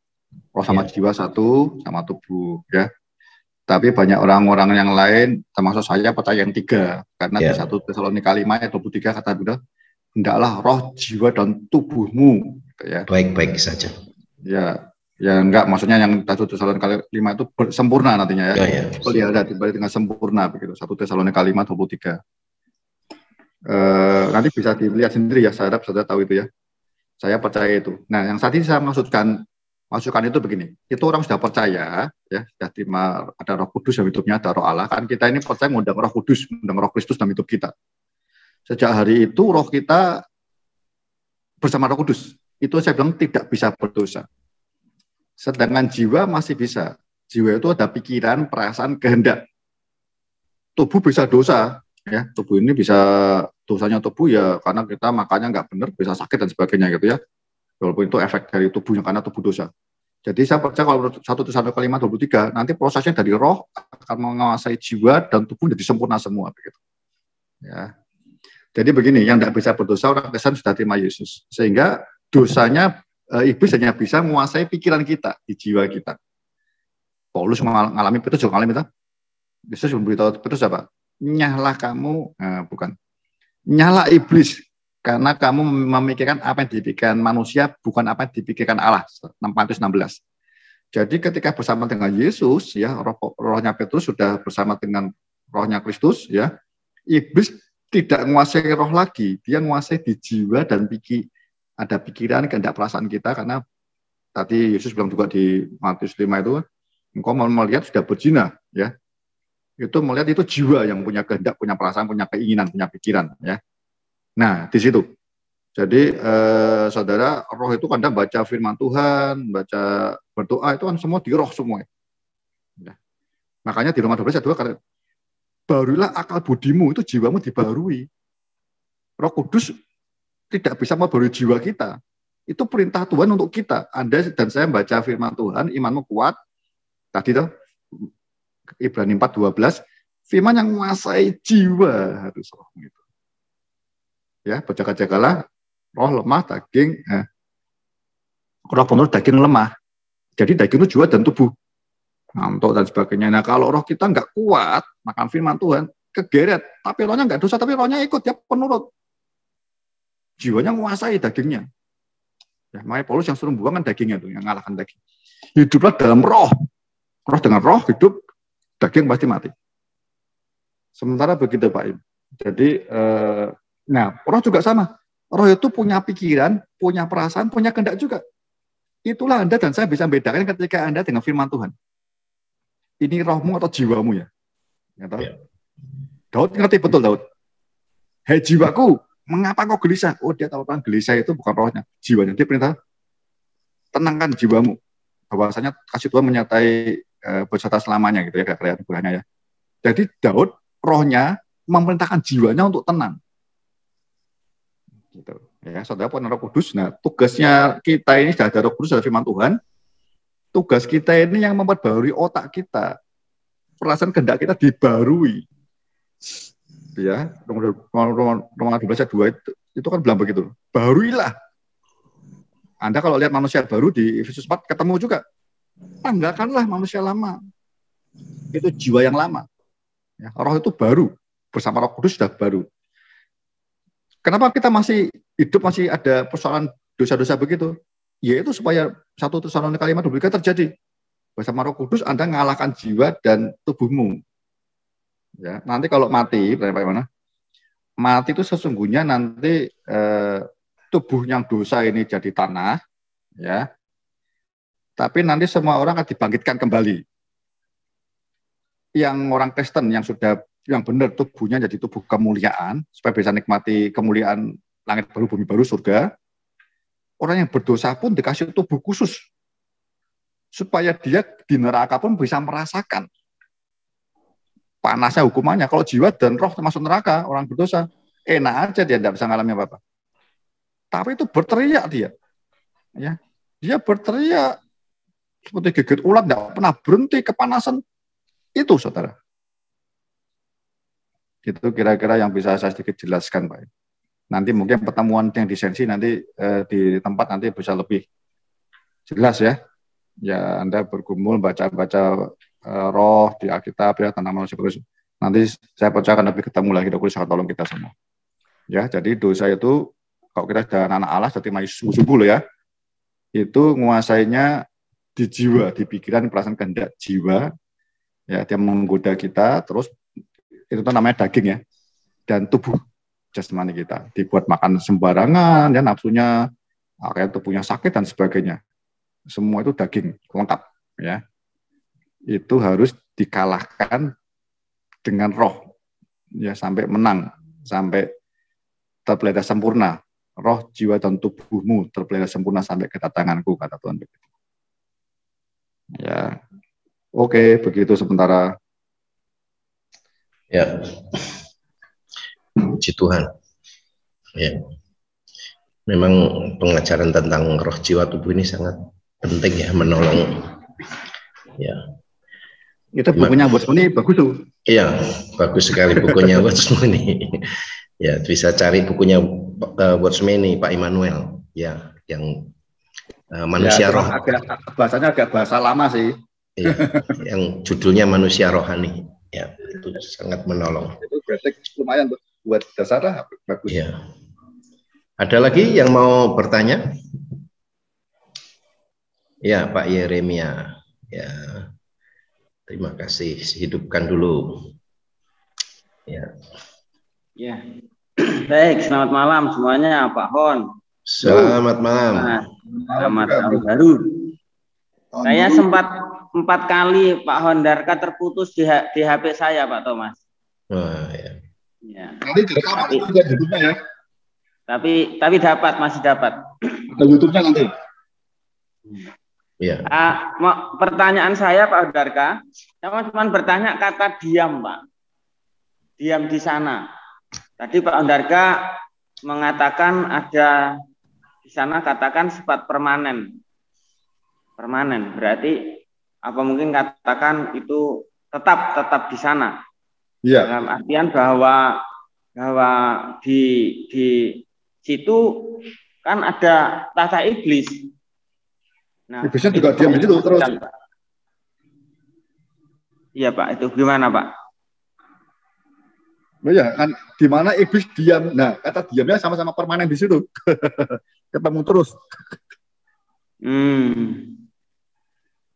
roh sama jiwa satu sama tubuh ya. Tapi banyak orang-orang yang lain termasuk saya percaya yang tiga, karena di 1 Tesalonika 5 ayat 23 kata Bunda, hendaklah roh, jiwa, dan tubuhmu. Gitu ya. Baik-baik saja. Ya enggak, maksudnya yang 1 Tesalonika 5 itu sempurna nantinya ya. Pelihara dengan sempurna begitu. 1 Tesalonika 5 23. Nanti bisa dilihat sendiri ya, saya harap saudara tahu itu ya. Saya percaya itu. Nah, yang saat ini saya maksudkan itu begini, itu orang sudah percaya ya, sudah terima ada Roh Kudus dalam hidupnya, ada Roh Allah, kan kita ini percaya mengundang Roh Kudus, mengundang Roh Kristus dalam hidup kita. Sejak hari itu roh kita bersama Roh Kudus, itu saya bilang tidak bisa berdosa. Sedangkan jiwa masih bisa. Jiwa itu ada pikiran, perasaan, kehendak. Tubuh bisa dosa, ya. Tubuh ini bisa, dosanya tubuh ya karena kita makannya nggak benar, bisa sakit dan sebagainya gitu ya. Walaupun itu efek dari tubuhnya karena tubuh dosa. Jadi saya percaya kalau 1 Tesalonika 5:23 nanti prosesnya dari roh akan menguasai jiwa dan tubuh jadi sempurna semua begitu. Ya. Jadi begini, yang tidak bisa berdosa orang Kristen sudah terima Yesus. Sehingga dosanya iblis hanya bisa menguasai pikiran kita, di jiwa kita. Paulus mengalami, Petrus juga mengalami itu. Yesus memberitahu Petrus apa? Nyahlah kamu, bukan. Nyala iblis, karena kamu memikirkan apa yang dipikirkan manusia, bukan apa yang dipikirkan Allah. Matius 16. Jadi ketika bersama dengan Yesus, ya rohnya Petrus sudah bersama dengan rohnya Kristus, ya iblis tidak menguasai roh lagi, dia menguasai di jiwa dan ada pikiran, kehendak, perasaan kita, karena tadi Yesus bilang juga di Matius 5 itu, engkau mau melihat sudah berzina, ya. Itu melihat itu jiwa yang punya kehendak, punya perasaan, punya keinginan, punya pikiran, ya. Nah, di situ. Jadi saudara, roh itu kadang baca firman Tuhan, baca berdoa, itu kan semua di roh semua. Ya. Makanya di Roma 12 ayat 2 karena barulah akal budimu, itu jiwamu dibarui. Roh Kudus tidak bisa membarui jiwa kita. Itu perintah Tuhan untuk kita. Anda dan saya baca firman Tuhan, imanmu kuat. Tadi tuh Ibrani 4:12, firman yang menguasai jiwa harus roh gitu. Ya, berjaga-jagalah, roh lemah, daging, roh penuh, daging lemah. Jadi daging itu jiwa dan tubuh. Ngantuk dan sebagainya. Nah, kalau roh kita nggak kuat, makan firman Tuhan, kegeret. Tapi rohnya nggak dosa, tapi rohnya ikut, dia penurut. Jiwanya menguasai dagingnya. Ya, makanya Paulus yang suruh buang kan dagingnya tuh, yang ngalahkan daging. Hiduplah dalam roh. Roh dengan roh hidup, daging pasti mati. Sementara begitu Pak Im. Jadi, nah, roh juga sama. Roh itu punya pikiran, punya perasaan, punya kehendak juga. Itulah Anda dan saya bisa bedakan ketika Anda dengan firman Tuhan. Ini rohmu atau jiwamu ya? Ya. Daud ngerti betul Daud. Hei jiwaku, mengapa kau gelisah? Oh, dia tahu kan gelisah itu bukan rohnya, jiwanya. Dia perintah tenangkan jiwamu. Bahwasanya kasih Tuhan menyertai beserta selamanya gitu ya, kelihatan bulannya ya. Jadi Daud rohnya memerintahkan jiwanya untuk tenang. Gitu. Ya, saudara punya Roh Kudus. Nah, tugasnya kita ini sudah ada Roh Kudus, ada firman Tuhan. Tugas kita ini yang memperbarui otak kita, perasaan kehendak kita dibarui. Ya, Roma 12 ayat 2 itu kan bilang begitu. Baruilah. Anda kalau lihat manusia baru di Efesus 4 ketemu juga. Tanggalkanlah manusia lama. Itu jiwa yang lama. Ya, roh itu baru. Bersama Roh Kudus sudah baru. Kenapa kita masih hidup, masih ada persoalan dosa-dosa begitu? Yaitu supaya 1 Tesalonika 5:23 terjadi. Bersama Roh Kudus Anda mengalahkan jiwa dan tubuhmu. Ya, nanti kalau mati, bagaimana? Mati itu sesungguhnya nanti tubuh yang dosa ini jadi tanah, ya. Tapi nanti semua orang akan dibangkitkan kembali. Yang orang Kristen yang benar tubuhnya jadi tubuh kemuliaan, supaya bisa nikmati kemuliaan langit baru, bumi baru, surga. Orang yang berdosa pun dikasih tubuh khusus, supaya dia di neraka pun bisa merasakan panasnya hukumannya. Kalau jiwa dan roh termasuk neraka, orang berdosa, enak aja dia tidak bisa mengalami apa-apa. Tapi itu berteriak dia. Ya. Dia berteriak seperti gigit ulat, tidak pernah berhenti, kepanasan. Itu, saudara. Itu kira-kira yang bisa saya sedikit jelaskan, Pak. Nanti mungkin pertemuan yang disensi nanti di tempat nanti bisa lebih jelas ya. Ya, Anda bergumul, baca-baca roh di Alkitab ya, tentang manusia terus. Nanti saya percaya akan lebih ketemu lagi, Roh Kudus akan tolong kita semua. Ya, jadi dosa itu kalau kita sudah anak Allah, seperti subuh loh ya, itu menguasainya di jiwa, di pikiran, perasaan, kehendak jiwa. Ya, dia menggoda kita, terus itu namanya daging ya, dan tubuh jasmani kita dibuat makan sembarangan, ya nafsunya, kayak tubuhnya sakit dan sebagainya. Semua itu daging lengkap, ya. Itu harus dikalahkan dengan roh, ya sampai menang, sampai terpelihara sempurna. Roh, jiwa dan tubuhmu terpelihara sempurna sampai kedatanganku, kata Tuhan. Ya, oke, begitu sementara. Ya. Puji Tuhan. Ya. Memang pengajaran tentang roh jiwa tubuh ini sangat penting ya menolong. Ya. Itu bukunya Watchmeni bagus tuh. Iya, bagus sekali bukunya Watchmeni. Ya, bisa cari bukunya Watchmeni Pak Immanuel. Ya, yang manusia roh. Bahasanya agak bahasa lama sih. Iya, yang judulnya Manusia Rohani. Ya, itu sangat menolong. Itu berarti lumayan buat dasar lah, bagus. Iya. Ada lagi yang mau bertanya? Ya, Pak Yeremia. Ya. Terima kasih. Hidupkan dulu. Ya. Ya. Baik, selamat malam semuanya, Pak Hon. Selamat malam. Selamat tahun baru. Saya sempat 4 kali Pak Hondarka terputus di HP saya, Pak Thomas. Wah, ya. Ya. Nanti direkam YouTube-nya ya. Tapi masih dapat. Ada YouTube-nya nanti. Ya. Pertanyaan saya Pak Hondarka, teman-teman bertanya kata diam, Pak. Diam di sana. Tadi Pak Hondarka mengatakan ada di sana katakan sifat permanen. Permanen berarti apa mungkin katakan itu tetap di sana. Iya. Dalam artian bahwa di situ kan ada tata iblis. Nah, iblisnya juga diam di situ terus. Iya Pak, itu gimana Pak? Nah, ya kan di mana iblis diam. Nah, kata diamnya sama-sama permanen di situ. Ketemu terus.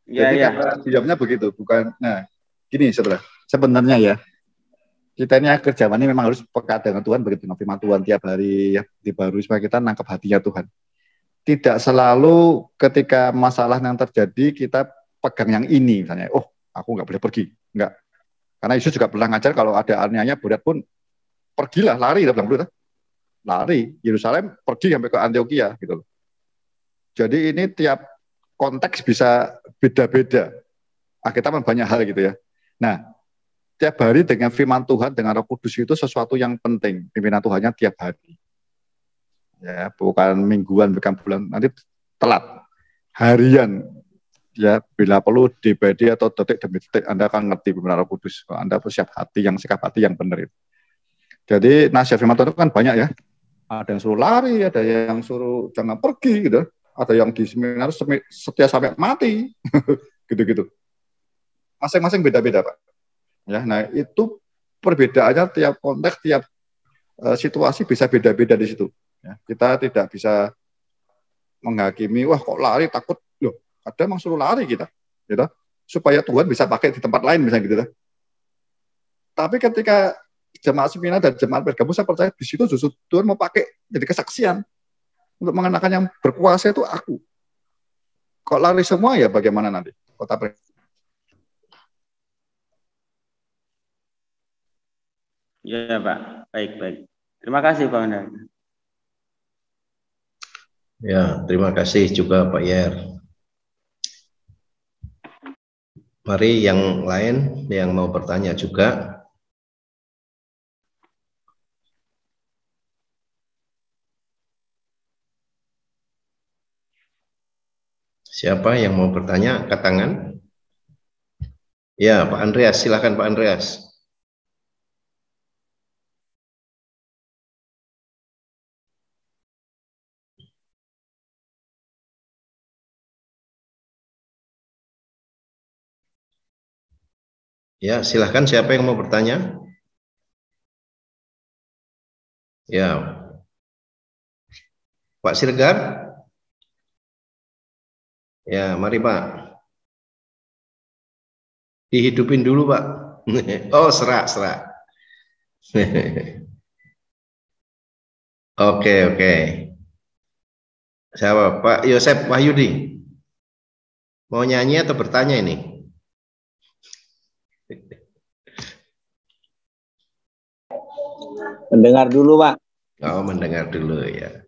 Jadi kata diamnya begitu, bukan. Nah, gini sebenarnya ya. Kita ini kerjaan ini memang harus peka dengan Tuhan, begitu dengan firman Tuhan tiap hari ya, dibarui supaya kita nangkep hatinya Tuhan. Tidak selalu ketika masalah yang terjadi kita pegang yang ini, misalnya, oh aku nggak boleh pergi, nggak. Karena Yesus juga pernah ngajar kalau ada aniaya berat pun pergilah, lari, dia bilang begitu, lari Yerusalem, pergi sampai ke Antioquia gitu loh. Jadi ini tiap konteks bisa beda-beda. Kita banyak hal gitu ya. Nah, tiap hari dengan firman Tuhan, dengan Roh Kudus itu sesuatu yang penting. Pimpinan Tuhannya tiap hari. Ya, bukan mingguan, bukan bulan, nanti telat. Harian. Ya, bila perlu DPD atau detik demi detik Anda akan ngerti pimpinan Roh Kudus. Anda siap hati, yang sikap hati yang benar itu. Jadi nasihat firman Tuhan itu kan banyak ya. Ada yang suruh lari, ada yang suruh jangan pergi gitu. Ada yang di seminar setia sampai mati. Gitu-gitu. Masing-masing beda-beda, Pak. Ya, nah itu perbedaannya tiap konteks, tiap situasi bisa beda-beda di situ. Ya, kita tidak bisa menghakimi, wah kok lari takut, loh, ada memang suruh lari kita, gitu, supaya Tuhan bisa pakai di tempat lain misalnya gitu. Tapi ketika jemaat seminar dan jemaat bergabung, saya percaya di situ justru Tuhan mau pakai jadi kesaksian untuk mengenakan yang berkuasa itu aku. Kok lari semua ya bagaimana nanti? Kota Ya Pak, baik. Terima kasih Pak Honda. Ya, terima kasih juga Pak Yer. Mari yang lain yang mau bertanya juga. Siapa yang mau bertanya? Angkat tangan. Ya, Pak Andreas, silakan Pak Andreas. Ya, silahkan siapa yang mau bertanya? Ya, Pak Siregar. Ya, mari Pak. Dihidupin dulu Pak. Oh, serak. Oke. Siapa? Pak Yosep Wahyudi. Mau nyanyi atau bertanya ini? Mendengar dulu, Pak. Oh, mendengar dulu ya.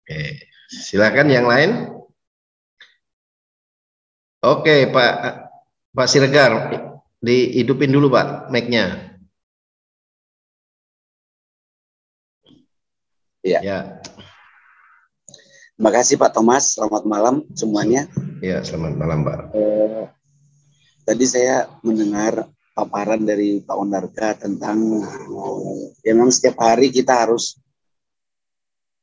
Oke, silakan yang lain. Oke, Pak Siregar, dihidupin dulu Pak mic-nya. Ya. Ya. Terima kasih Pak Thomas, selamat malam semuanya. Ya, selamat malam Pak. Tadi saya mendengar paparan dari Pak Ondarka tentang ya memang setiap hari kita harus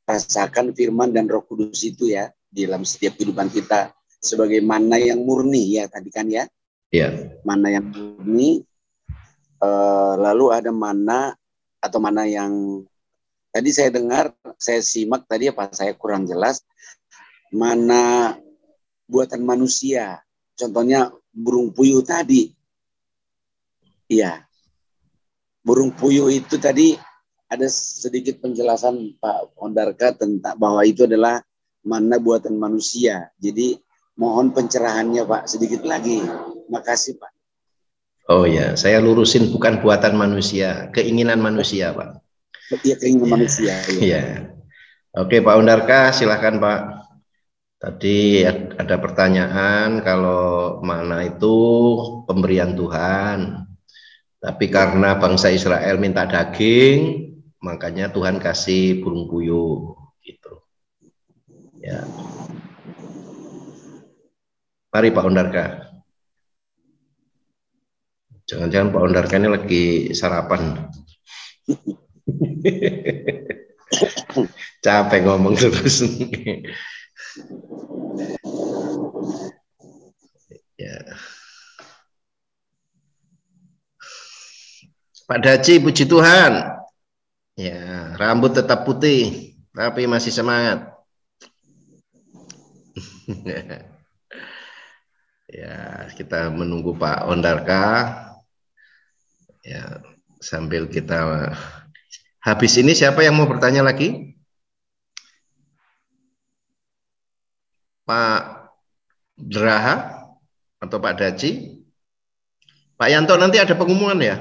rasakan firman dan Roh Kudus itu ya di dalam setiap kehidupan kita sebagai mana yang murni ya tadi kan ya. Iya. Mana yang murni, lalu ada mana atau mana yang tadi saya dengar, saya simak tadi apa saya kurang jelas, mana buatan manusia, contohnya burung puyuh tadi. Iya, burung puyuh itu tadi ada sedikit penjelasan Pak Ondarka tentang bahwa itu adalah mana buatan manusia. Jadi mohon pencerahannya Pak sedikit lagi. Makasih Pak. Oh ya, saya lurusin bukan buatan manusia, keinginan manusia Pak. Iya, keinginan manusia. Iya. Oke Pak Ondarka, silakan Pak. Tadi ada pertanyaan kalau mana itu pemberian Tuhan. Tapi karena bangsa Israel minta daging, makanya Tuhan kasih burung puyuh gitu. Ya. Mari Pak Ondarka. Jangan-jangan Pak Ondarka ini lagi sarapan. Capek ngomong terus. Ya. Pak Daci, puji Tuhan. Ya, rambut tetap putih, tapi masih semangat. Ya, kita menunggu Pak Ondarka. Ya, sambil kita habis ini siapa yang mau bertanya lagi? Pak Draha atau Pak Daci? Pak Yanto nanti ada pengumuman ya?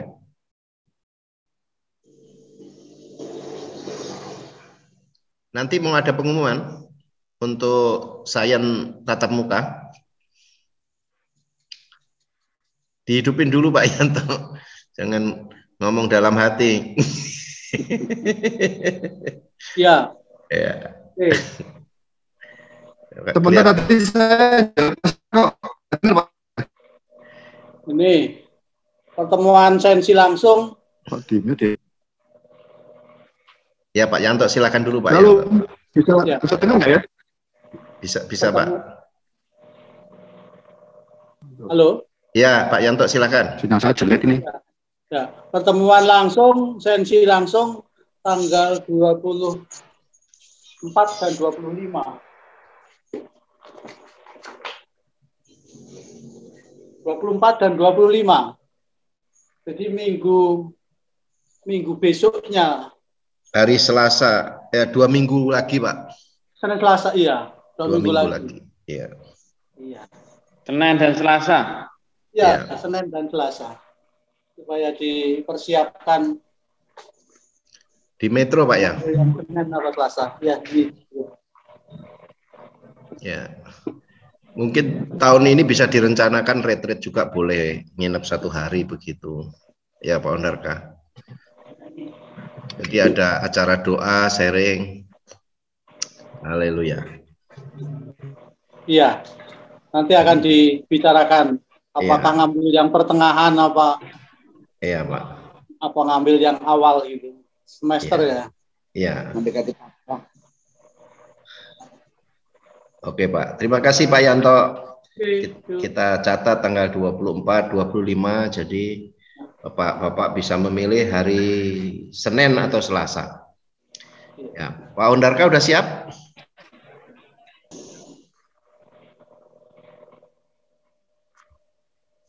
Nanti mau ada pengumuman untuk sains tatap muka. Dihidupin dulu Pak Yanto. Jangan ngomong dalam hati. Ya. Ya. Oke. Sebentar tadi saya Ini pertemuan sensi langsung. Ya Pak Yanto, silakan dulu Pak Halo, Yanto. bisa dengar nggak ya? Bisa Pak. Halo. Ya Pak Yanto, silakan. Sinyal saya jelek ini. Ya, pertemuan langsung, sensi langsung tanggal 24 dan 25. 24 dan 25. Jadi minggu besoknya. Hari Selasa, 2 minggu lagi Pak. Senin Selasa, iya. 2 minggu lagi. Iya. Iya. Senin dan Selasa. Ya, Senin dan Selasa. Supaya dipersiapkan di Metro Pak ya? Senin atau Selasa. Ya, Ya. Mungkin tahun ini bisa direncanakan retreat juga boleh nginep 1 hari begitu. Ya Pak Ondarka. Jadi ada acara doa, sharing. Haleluya. Iya. Nanti akan dibicarakan apakah ngambil yang pertengahan apa. Iya, Pak. Apa ngambil yang awal gitu. Semester ya. Iya. Mendekati Oke, Pak. Terima kasih Pak Yanto. Kita catat tanggal 24, 25. Jadi Bapak bisa memilih hari Senin atau Selasa. Ya, Pak Ondarka udah siap?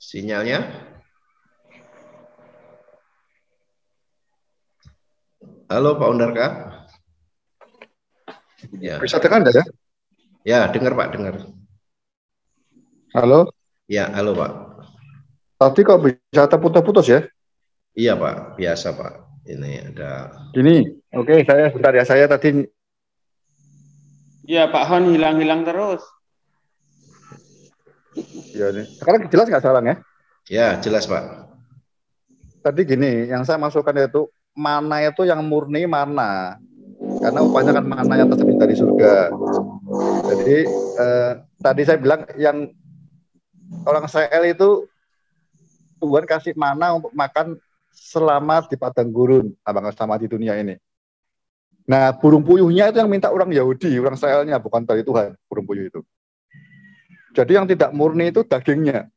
Sinyalnya? Halo Pak Ondarka. Ya. Bisa dengar nggak ya? Ya, dengar Pak, dengar. Halo? Ya, halo Pak. Tadi kok bisa terputus-putus ya? Iya Pak, biasa Pak. Ini ada. Gini, oke, saya bentar ya. Saya tadi. Iya Pak Hon hilang-hilang terus. Ya, nih. Sekarang jelas nggak sekarang ya? Ya, jelas Pak. Tadi gini, yang saya masukkan itu mana itu yang murni mana? Karena upahnya kan mana yang tersebut dari surga. Jadi tadi saya bilang yang orang Israel itu Tuhan kasih mana untuk makan selama di padang gurun, abang selama di dunia ini. Nah, burung puyuhnya itu yang minta orang Yahudi, orang Israelnya, bukan dari Tuhan, burung puyuh itu. Jadi yang tidak murni itu dagingnya.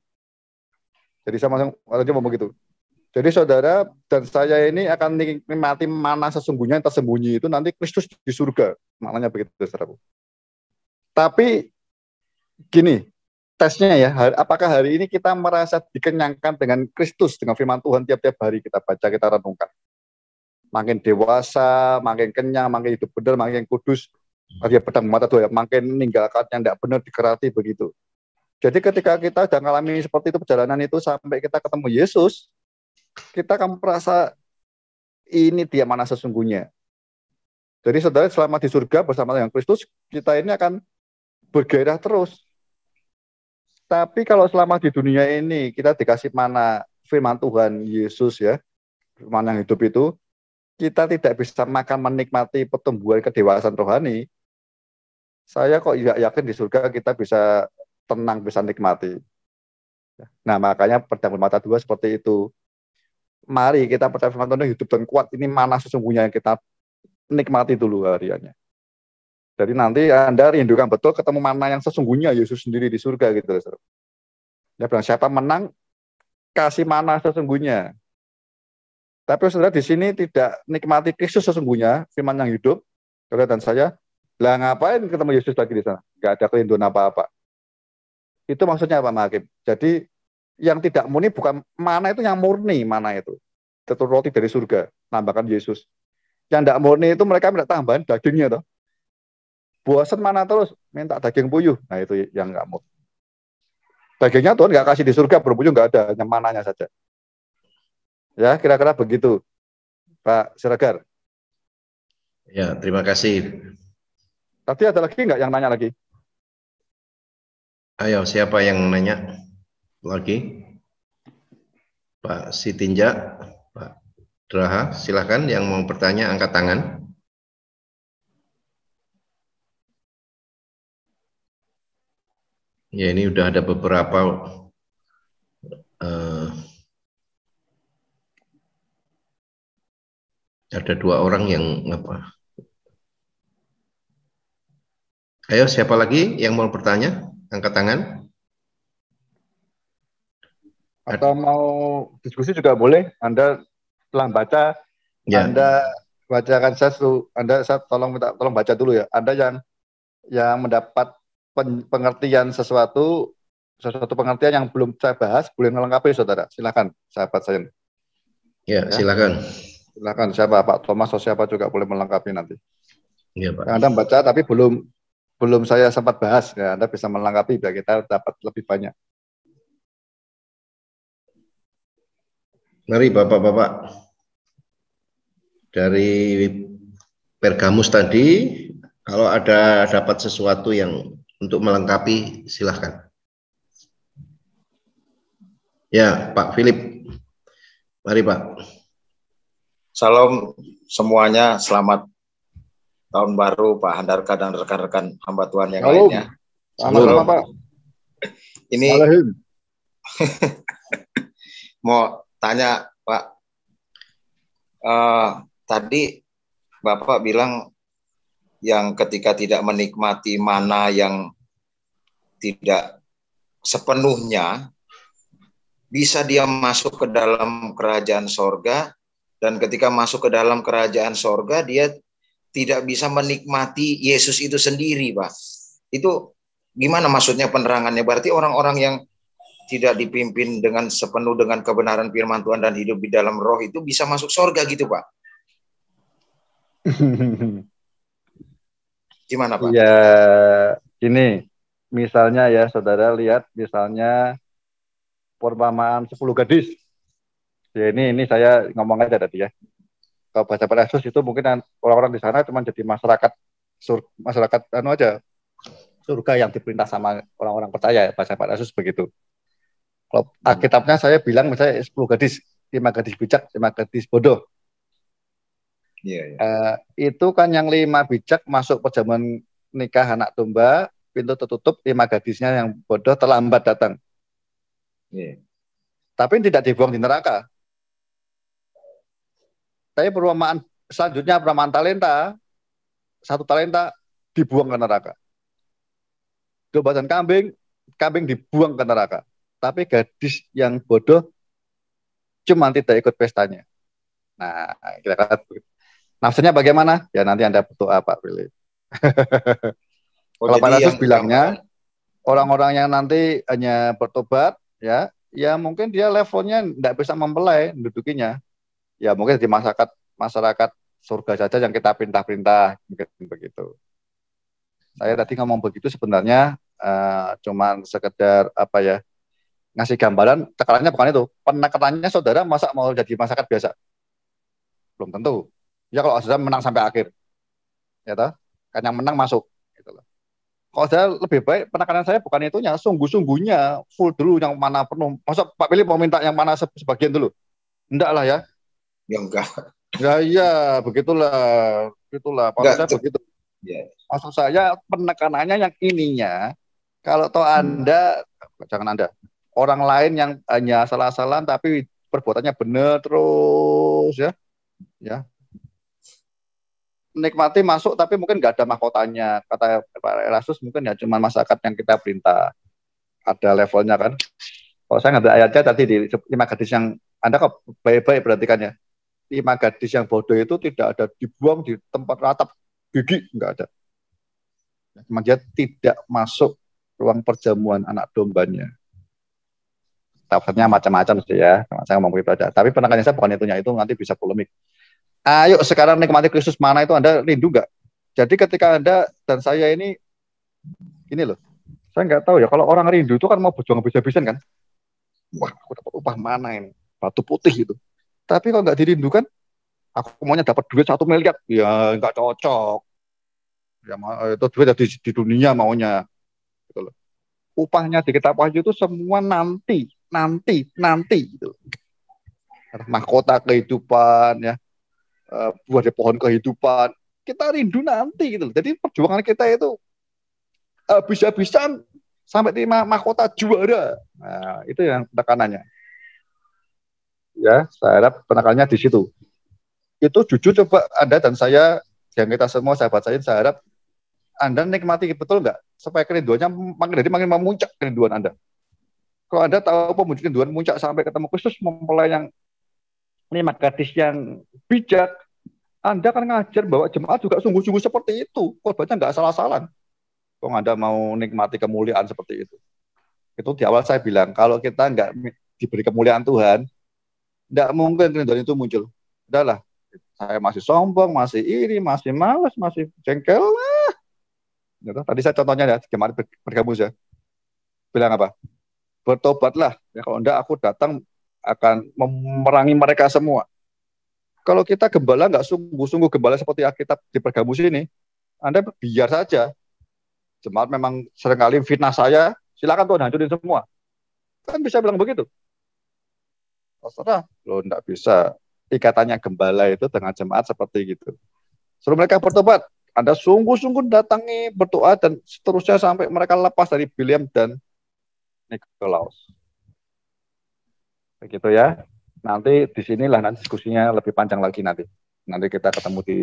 Jadi sama tadi ngomong begitu. Jadi saudara dan saya ini akan menikmati mana sesungguhnya yang tersembunyi itu nanti Kristus di surga. Maknanya begitu, saudaraku. Tapi gini, tesnya ya, apakah hari ini kita merasa dikenyangkan dengan Kristus, dengan firman Tuhan tiap-tiap hari kita baca, kita renungkan. Makin dewasa, makin kenyang, makin hidup benar, makin kudus. Dia pedang mata dua, makin meninggalkan yang tidak benar dikerati begitu. Jadi ketika kita sudah mengalami seperti itu perjalanan itu sampai kita ketemu Yesus, kita akan merasa ini dia mana sesungguhnya. Jadi saudara selama di surga bersama dengan Kristus, kita ini akan bergairah terus. Tapi kalau selama di dunia ini kita dikasih mana firman Tuhan Yesus ya, firman yang hidup itu, kita tidak bisa makan menikmati pertumbuhan kedewasaan rohani. Saya kok yakin di surga kita bisa tenang, bisa nikmati. Nah makanya pedang bermata dua seperti itu. Mari kita percaya firman Tuhan hidup dan kuat. Ini mana sesungguhnya yang kita nikmati dulu hariannya. Jadi nanti Anda rindukan betul ketemu mana yang sesungguhnya Yesus sendiri di surga gitu. Ya bilang siapa menang kasih mana sesungguhnya. Tapi saudara di sini tidak nikmati Kristus sesungguhnya, firman yang hidup. Saudara dan saya, lah ngapain ketemu Yesus lagi di sana? Gak ada kerinduan apa-apa. Itu maksudnya Pak Hakim. Jadi yang tidak murni bukan mana itu, yang murni mana itu. Itu roti dari surga, nambahkan Yesus. Yang tidak murni itu mereka minta tambahan dagingnya toh. Bosan mana terus minta daging puyuh. Nah itu yang nggak murni. Dagingnya Tuhan nggak kasih di surga, berpuyuh nggak ada, hanya mananya saja. Ya kira-kira begitu, Pak Siregar. Ya terima kasih. Tadi ada lagi nggak yang nanya lagi? Ayo siapa yang nanya lagi? Pak Sitinja, Pak Draha, silakan yang mau bertanya angkat tangan. Ya ini udah ada beberapa ada 2 orang yang apa? Ayo siapa lagi yang mau bertanya? Angkat tangan. Atau mau diskusi juga boleh. Anda setelah baca, ya. Anda bacakan saya tolong baca dulu ya. Anda yang mendapat pengertian sesuatu pengertian yang belum saya bahas, boleh melengkapi saudara. Silakan, sahabat saya. Ya, silakan. Silakan siapa Pak Thomas atau siapa juga boleh melengkapi nanti. Iya Pak. Anda baca tapi belum saya sempat bahas ya, Anda bisa melengkapi biar kita dapat lebih banyak. Mari Bapak-bapak dari Pergamus tadi, kalau ada dapat sesuatu yang untuk melengkapi silahkan. Ya Pak Philip, mari Pak. Salam semuanya, selamat tahun baru Pak Handarka dan rekan-rekan hamba Tuhan yang lainnya. Selamat Pak. Ini mau tanya Pak, tadi Bapak bilang yang ketika tidak menikmati mana yang tidak sepenuhnya, bisa dia masuk ke dalam kerajaan sorga. Dan ketika masuk ke dalam kerajaan sorga, dia tidak bisa menikmati Yesus itu sendiri, Pak. Itu gimana maksudnya penerangannya? Berarti orang-orang yang tidak dipimpin dengan sepenuh dengan kebenaran firman Tuhan dan hidup di dalam roh itu bisa masuk sorga gitu, Pak? Gimana, Pak? Ya, ini misalnya ya, saudara lihat misalnya perumpamaan 10 gadis. Ya ini saya ngomong aja tadi ya. Kalau baca pada Yesus itu mungkin orang-orang di sana cuma jadi masyarakat aja surga yang diperintah sama orang-orang percaya, baca pada Yesus begitu. Kalau Alkitabnya saya bilang misalnya 10 gadis, 5 gadis bijak, 5 gadis bodoh. Yeah. Itu kan yang 5 bijak masuk perjamuan nikah anak domba, pintu tertutup, 5 gadisnya yang bodoh terlambat datang. Tapi tidak dibuang di neraka. Tapi perumpamaan selanjutnya, perumpamaan talenta, 1 talenta dibuang ke neraka. Domba dan kambing dibuang ke neraka. Tapi gadis yang bodoh cuma tidak ikut pestanya. Nah, kira-kira nafsunya bagaimana? Ya nanti Anda berdoa, Pak Willy. Kalau Pak Yesus bilangnya orang-orang yang nanti hanya bertobat, ya mungkin dia levelnya tidak bisa mempelai mendudukinya. Ya mungkin di masyarakat surga saja yang kita perintah-perintah, mungkin begitu. Saya tadi ngomong begitu sebenarnya cuman sekedar ngasih gambaran. Tekarannya bukan itu. Penekanannya saudara masa mau jadi masyarakat biasa? Belum tentu. Ya kalau saudara menang sampai akhir, ya toh, kan yang menang masuk. Gitu loh. Kalau saudara lebih baik penekanan saya bukan itunya, sungguh-sungguhnya full dulu yang mana penuh. Masa Pak Pilih mau minta yang mana sebagian dulu? Enggak lah ya. Ya enggak. Ya iya, begitulah. Kalau saya begitu. Yeah. Maksud saya penekanannya yang ininya, kalau toh Anda, jangan Anda, orang lain yang hanya salah-salah tapi perbuatannya benar terus ya. Nikmati masuk tapi mungkin nggak ada mahkotanya. Kata Pak Erastus mungkin ya cuma masyarakat yang kita perintah. Ada levelnya kan. Kalau saya ngambil ayatnya tadi di 5 gadis yang Anda kok baik-baik perhatikannya. 5 gadis yang bodoh itu tidak ada dibuang di tempat ratap gigi, nggak ada. Cuma dia tidak masuk ruang perjamuan anak dombanya. Tafsirnya macam-macam sih ya. Saya ngomong begitu aja. Tapi penekanannya saya bukan itunya, itu nanti bisa polemik. Ayo sekarang nikmati Kristus mana itu Anda rindu nggak? Jadi ketika Anda dan saya ini loh, saya nggak tahu ya kalau orang rindu itu kan mau berjuang habis-habisan kan? Wah, aku dapat upah mana ini? Batu putih itu. Tapi kalau nggak dirindukan, aku maunya dapat duit 1 miliar, ya nggak cocok. Ya itu duit di dunia maunya. Gitu loh. Upahnya di kitab Wahyu itu semua nanti gitu. Mahkota kehidupan ya. Buah dari pohon kehidupan, kita rindu nanti gitu. Jadi perjuangan kita itu habis-habisan sampai di mahkota juara. Nah, itu yang tekanannya. Ya, saya harap penekanannya di situ. Itu jujur coba Anda dan saya, yang kita semua sahabat saya harap Anda nikmati betul nggak? Supaya kerinduannya makin memuncak kerinduan Anda. Kalau Anda tahu pemuncak kerinduan muncak sampai ketemu Kristus mempelai yang 5 gadis yang bijak, Anda akan ngajar bahwa jemaat juga sungguh-sungguh seperti itu. Khotbahnya nggak salah-salah. Kalau Anda mau nikmati kemuliaan seperti itu. Itu di awal saya bilang, kalau kita nggak diberi kemuliaan Tuhan, nggak mungkin kerinduan itu muncul. Udahlah, saya masih sombong, masih iri, masih malas, masih jengkel lah. Tadi saya contohnya ya, jemaat bergabung ya. Bilang apa? Bertobatlah. Ya, kalau enggak aku datang akan memerangi mereka semua. Kalau kita gembala nggak sungguh-sungguh gembala seperti Alkitab di Pergamus ini, Anda biar saja. Jemaat memang seringkali fitnah saya, silakan Tuhan hancurin semua. Kan bisa bilang begitu. Terserah, loh enggak bisa. Ikatannya gembala itu dengan jemaat seperti gitu. Suruh mereka bertobat. Anda sungguh-sungguh datangi, berdoa, dan seterusnya sampai mereka lepas dari Biliam dan Nikolaus. Begitu ya. Nanti di sinilah nanti diskusinya lebih panjang lagi nanti. Nanti kita ketemu di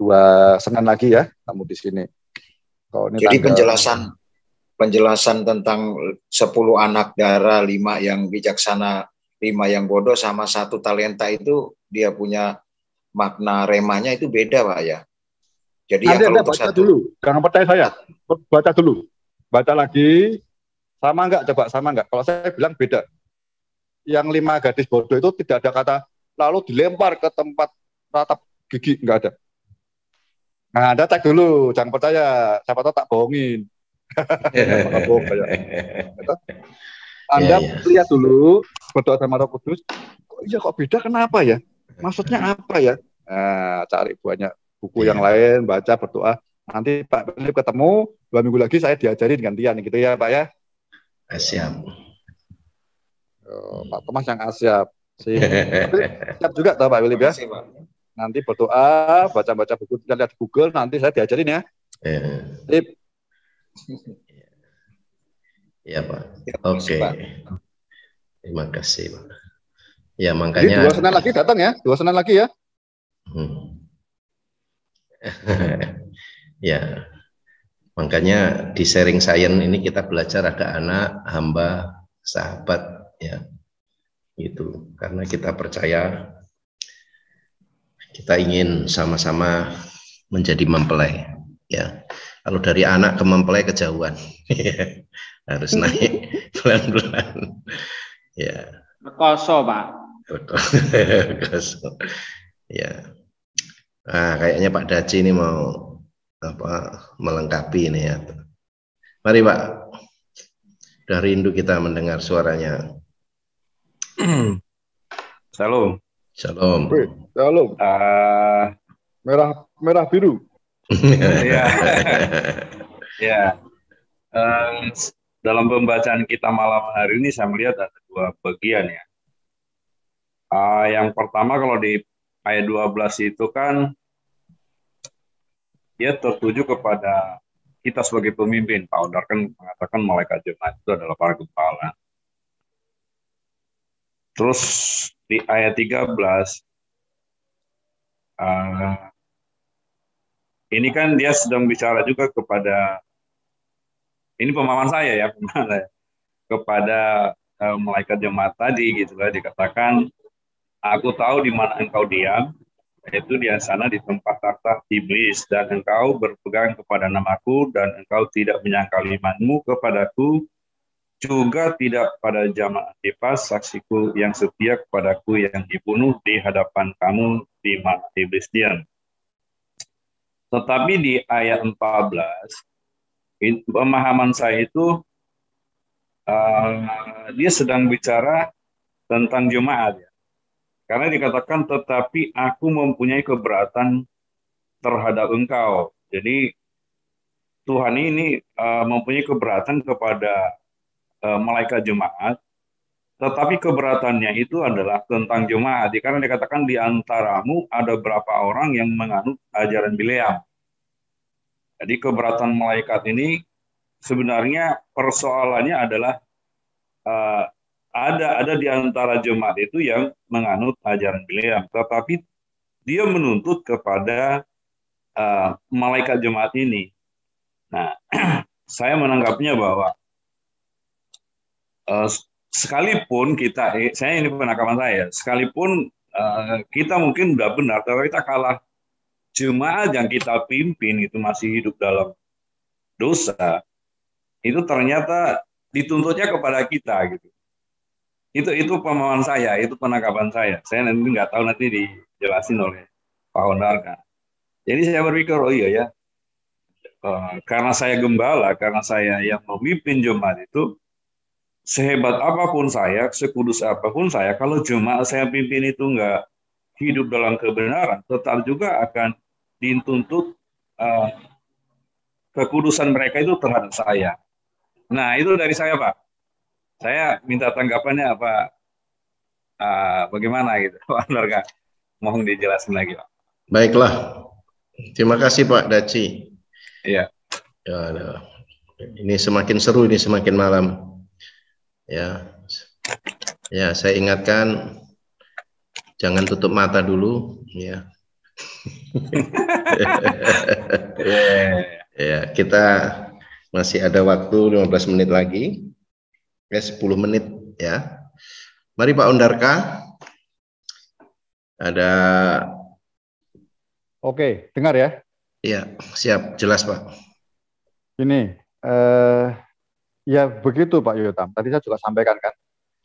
2 Senin lagi ya, ketemu di sini. Ini jadi penjelasan tentang 10 anak dara, 5 yang bijaksana, 5 yang bodoh, sama 1 talenta itu dia punya makna remanya itu beda Pak ya. Jadi nanti yang kalau baca dulu, jangan percaya saya. Baca dulu. Baca lagi. Sama enggak? Coba sama enggak? Kalau saya bilang beda. Yang 5 gadis bodoh itu tidak ada kata lalu dilempar ke tempat ratap gigi, enggak ada. Nah, Anda cek dulu, jangan percaya. Siapa tahu tak bohongin. Anda lihat dulu, berdoa sama Roh Kudus. Kok beda? Kenapa ya? Maksudnya apa ya? Nah, cari banyak buku yang lain, baca, berdoa. Nanti Pak Philip ketemu 2 minggu lagi saya diajarin gantian, gitu ya Pak ya. Siap. Pak Thomas yang siap. Siap juga tahu Pak Philip ya. Nanti berdoa, baca-baca buku, lihat Google, nanti saya diajarin ya. Sip. Ya Pak. Ya, Oke. Pak. Terima kasih Pak. Ya Jadi makanya. 2 Senin lagi datang ya, 2 Senin lagi ya. Ya, makanya di sharing science ini kita belajar ada anak, hamba, sahabat, ya, gitu. Karena kita percaya kita ingin sama-sama menjadi mempelai, ya. Kalau dari anak ke mempelai kejauhan, harus naik pelan-pelan, ya. Rekoso, Pak. Ya. Nah, kayaknya Pak Daci ini mau melengkapi ini ya. Mari Pak, udah rindu kita mendengar suaranya. Shalom. Shalom. Shalom. Merah biru. Ya. Ya. Dalam pembacaan kita malam hari ini saya melihat ada 2 bagian ya. Yang pertama kalau di ayat 12 itu kan dia tertuju kepada kita sebagai pemimpin. Pak Odar kan mengatakan malaikat jemaat itu adalah para kepala. Terus di ayat 13 ini kan dia sedang bicara juga kepada, ini pemahaman saya ya, kepada malaikat jemaat tadi gitu lah, dikatakan aku tahu di mana engkau diam, yaitu di sana di tempat takhta iblis, dan engkau berpegang kepada namaku, dan engkau tidak menyangkal imanmu kepadaku, juga tidak pada jamaat Antipas, saksiku yang setia kepadaku yang dibunuh di hadapan kamu di mana iblis diam. Tetapi di ayat 14, pemahaman saya itu dia sedang bicara tentang jemaat ya. Karena dikatakan tetapi aku mempunyai keberatan terhadap engkau. Jadi Tuhan ini mempunyai keberatan kepada malaikat jemaat, tetapi keberatannya itu adalah tentang jemaat. Karena dikatakan di antaramu ada berapa orang yang menganut ajaran Bileam. Jadi keberatan malaikat ini sebenarnya persoalannya adalah ada di antara jemaat itu yang menganut ajaran Bileam, tetapi dia menuntut kepada malaikat jemaat ini. Nah, saya menanggapinya bahwa sekalipun saya ini penangkapan saya, sekalipun kita mungkin udah benar, tapi kita kalah, jemaat yang kita pimpin itu masih hidup dalam dosa, itu ternyata dituntutnya kepada kita gitu. Itu pemahaman saya, itu penangkapan saya. Saya nanti nggak tahu, nanti dijelasin oleh Pak Hondarka. Jadi saya berpikir, oh iya ya, karena saya gembala, karena saya yang memimpin jemaat itu, sehebat apapun saya, sekudus apapun saya, kalau jemaat saya pimpin itu nggak hidup dalam kebenaran, tetap juga akan dituntut kekudusan mereka itu terhadap saya. Nah, itu dari saya, Pak. Saya minta tanggapannya apa, bagaimana gitu, Pak Hondarka. Mohon dijelasin lagi, Pak. Baiklah. Terima kasih Pak Daci. Iya. Ya, ini semakin seru, ini semakin malam. Ya, saya ingatkan jangan tutup mata dulu, ya. Ya, kita masih ada waktu 15 menit lagi. 10 menit ya. Mari Pak Hondarka. Ada. Oke, dengar ya? Iya, siap, jelas Pak. Ini, ya begitu Pak Yotam. Tadi saya juga sampaikan kan.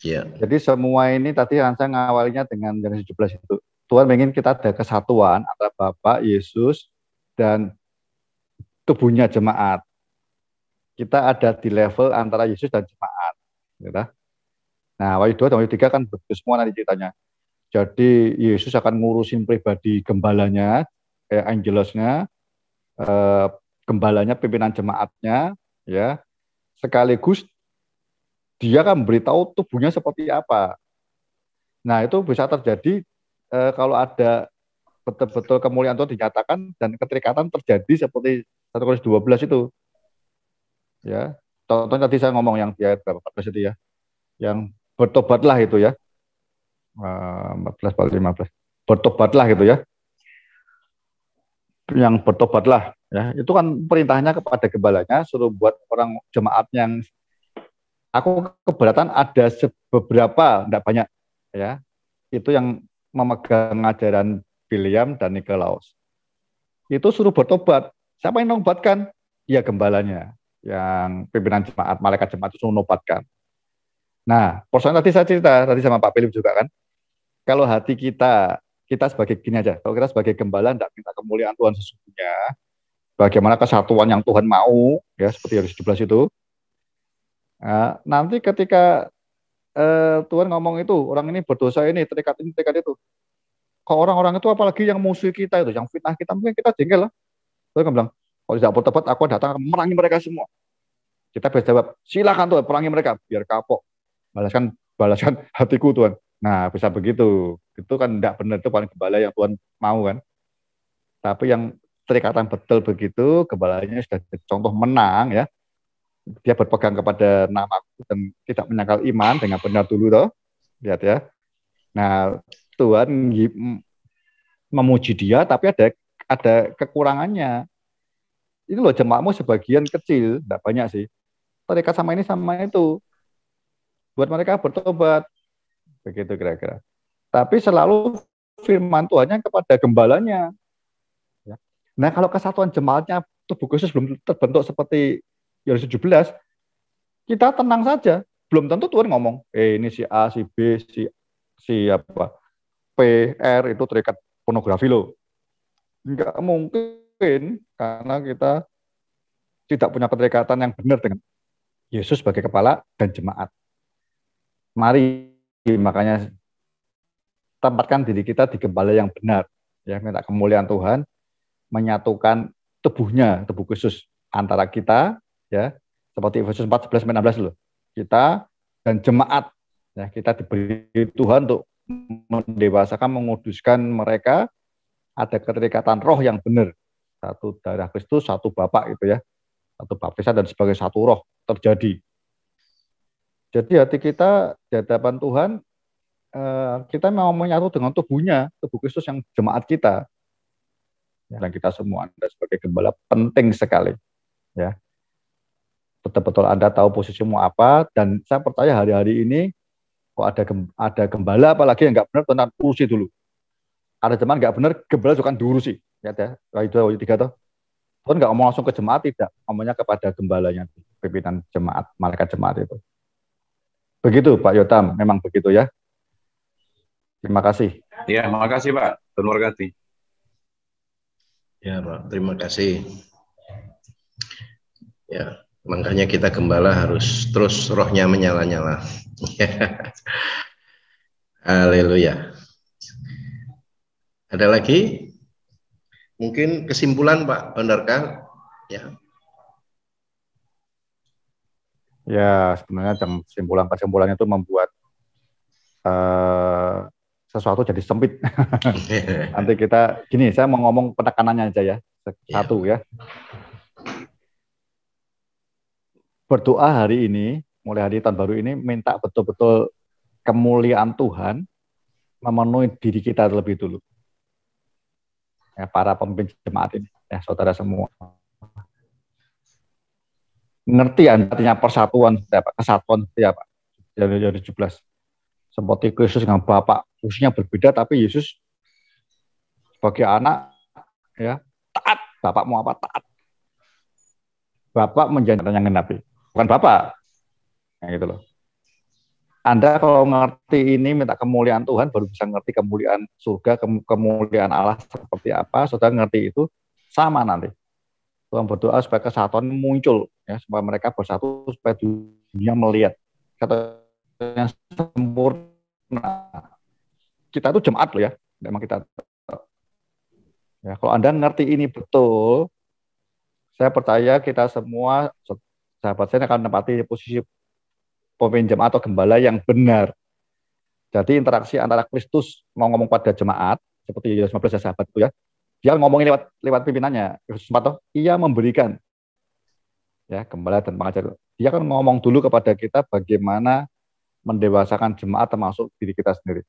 Iya. Jadi semua ini tadi saya ngawalinya dengan Yohanes 17 itu. Tuhan ingin kita ada kesatuan antara Bapa, Yesus, dan tubuhnya jemaat. Kita ada di level antara Yesus dan jemaat. Gitu. Nah, Wahyu 2 dan Wahyu 3 kan begitu semua nanti ceritanya. Jadi Yesus akan ngurusin pribadi gembalanya, kayak angelosnya, gembalanya, pimpinan jemaatnya, ya. Sekaligus dia akan memberitahu tubuhnya seperti apa. Nah, itu bisa terjadi kalau ada betul-betul kemuliaan Tuhan dinyatakan dan keterikatan terjadi seperti 1 Korintus 12 itu. ya. Contohnya tadi saya ngomong yang di ayat 14 itu ya, yang bertobatlah itu ya, 14-15, bertobatlah gitu ya, yang bertobatlah ya, itu kan perintahnya kepada gembalanya suruh buat orang jemaat yang, aku keberatan ada beberapa, tidak banyak ya, itu yang memegang ajaran Biliam dan Nikolaus, itu suruh bertobat. Siapa yang nobatkan? Ya gembalanya, yang pimpinan jemaat, malaikat jemaat itu nobatkan. Nah, persoalan tadi saya cerita tadi sama Pak Philip juga kan, kalau hati kita sebagai gini aja, kalau kita sebagai gembala tidak minta kemuliaan Tuhan sesungguhnya, bagaimana kesatuan yang Tuhan mau, ya seperti yang 17 itu, nah, nanti ketika Tuhan ngomong itu, orang ini berdosa ini, terikat itu, kok orang-orang itu apalagi yang musuh kita itu, yang fitnah kita, mungkin kita jengkel lah. Tuhan bilang, kalau tidak bertobat, aku datang memerangi mereka semua. Kita bisa jawab, silakan Tuhan, perangi mereka, biar kapok. Balaskan hatiku Tuhan. Nah, bisa begitu. Itu kan tidak benar, itu paling gembala yang Tuhan mau kan. Tapi yang terikatan betul begitu, gembalanya sudah contoh menang ya. Dia berpegang kepada namaku dan tidak menyangkal iman dengan benar dulu toh. Lihat ya. Nah, Tuhan memuji dia, tapi ada kekurangannya. Ini loh jemaatmu sebagian kecil, tidak banyak sih. Terikat sama ini sama itu. Buat mereka bertobat. Begitu kira-kira. Tapi selalu firman Tuhannya kepada gembalanya. Ya. Nah, kalau kesatuan jemaatnya tubuh Kristus belum terbentuk seperti Yohanes 17, kita tenang saja. Belum tentu Tuhan ngomong, ini si A, si B, si apa, P, R itu terikat pornografi loh. Enggak mungkin, karena kita tidak punya keterikatan yang benar dengan Yesus sebagai kepala dan jemaat. Mari, makanya tempatkan diri kita di gembala yang benar, ya, minta kemuliaan Tuhan, menyatukan tubuhnya, tubuh Kristus antara kita, ya, seperti Efesus 4:11-16 loh, kita dan jemaat, ya, kita diberi Tuhan untuk mendewasakan, menguduskan mereka, ada keterikatan roh yang benar, satu darah Kristus, satu Bapa gitu ya, satu baptisan dan sebagai satu roh terjadi. Jadi hati kita di hadapan Tuhan, kita mau menyatu dengan tubuhnya, tubuh Kristus yang jemaat kita. Dan kita semua, Anda sebagai gembala penting sekali. Ya. Betul-betul Anda tahu posisimu apa, dan saya percaya hari-hari ini, kok ada gembala apalagi yang nggak benar, Tuhan urusi dulu. Ada jemaat nggak benar, gembala juga diurusi. Ya, itu 3 toh. Tuhan nggak ngomong langsung ke jemaat, tidak. Ngomongnya kepada gembalanya, pimpinan jemaat, malaikat jemaat itu. Begitu Pak Yotam, memang begitu ya. Terima kasih. Ya, terima kasih Pak. Terima kasih. Ya Pak, terima kasih. Ya, makanya kita gembala harus terus rohnya menyala-nyala. Haleluya. Ada lagi? Mungkin kesimpulan Pak Bendarka? Ya. Ya, sebenarnya kesimpulannya itu membuat sesuatu jadi sempit. Nanti kita, gini, saya mau ngomong penekanannya aja ya, satu ya. Berdoa hari ini, mulai hari tahun baru ini, minta betul-betul kemuliaan Tuhan memenuhi diri kita terlebih dulu. Ya, para pemimpin jemaat ini, ya, saudara semua. Ngerti artinya persatuan, kesatuan seperti apa? Dari 17. Seperti Kristus dengan Bapak, fungsinya berbeda, tapi Yesus sebagai anak, ya, taat. Bapak mau apa? Taat. Bapak menjanjikan yang genapi, bukan Bapak. Nah, gitu loh. Anda kalau ngerti ini, minta kemuliaan Tuhan, baru bisa ngerti kemuliaan surga, kemuliaan Allah seperti apa. Saudara ngerti itu, sama nanti. Tuhan berdoa supaya kesatuan muncul, ya, supaya mereka bersatu, supaya dunia melihat kata yang sempurna. Kita itu jemaat loh ya, memang kita. Ya, kalau Anda ngerti ini betul, saya percaya kita semua, sahabat saya akan menempati posisi pemimpin jemaat atau gembala yang benar. Jadi interaksi antara Kristus mau ngomong pada jemaat, seperti Yohanes 15 ya sahabat itu ya, dia ngomongin lewat pimpinannya. Yesus ia memberikan. Ya, gembala dan pengajar. Dia kan ngomong dulu kepada kita bagaimana mendewasakan jemaat termasuk diri kita sendiri.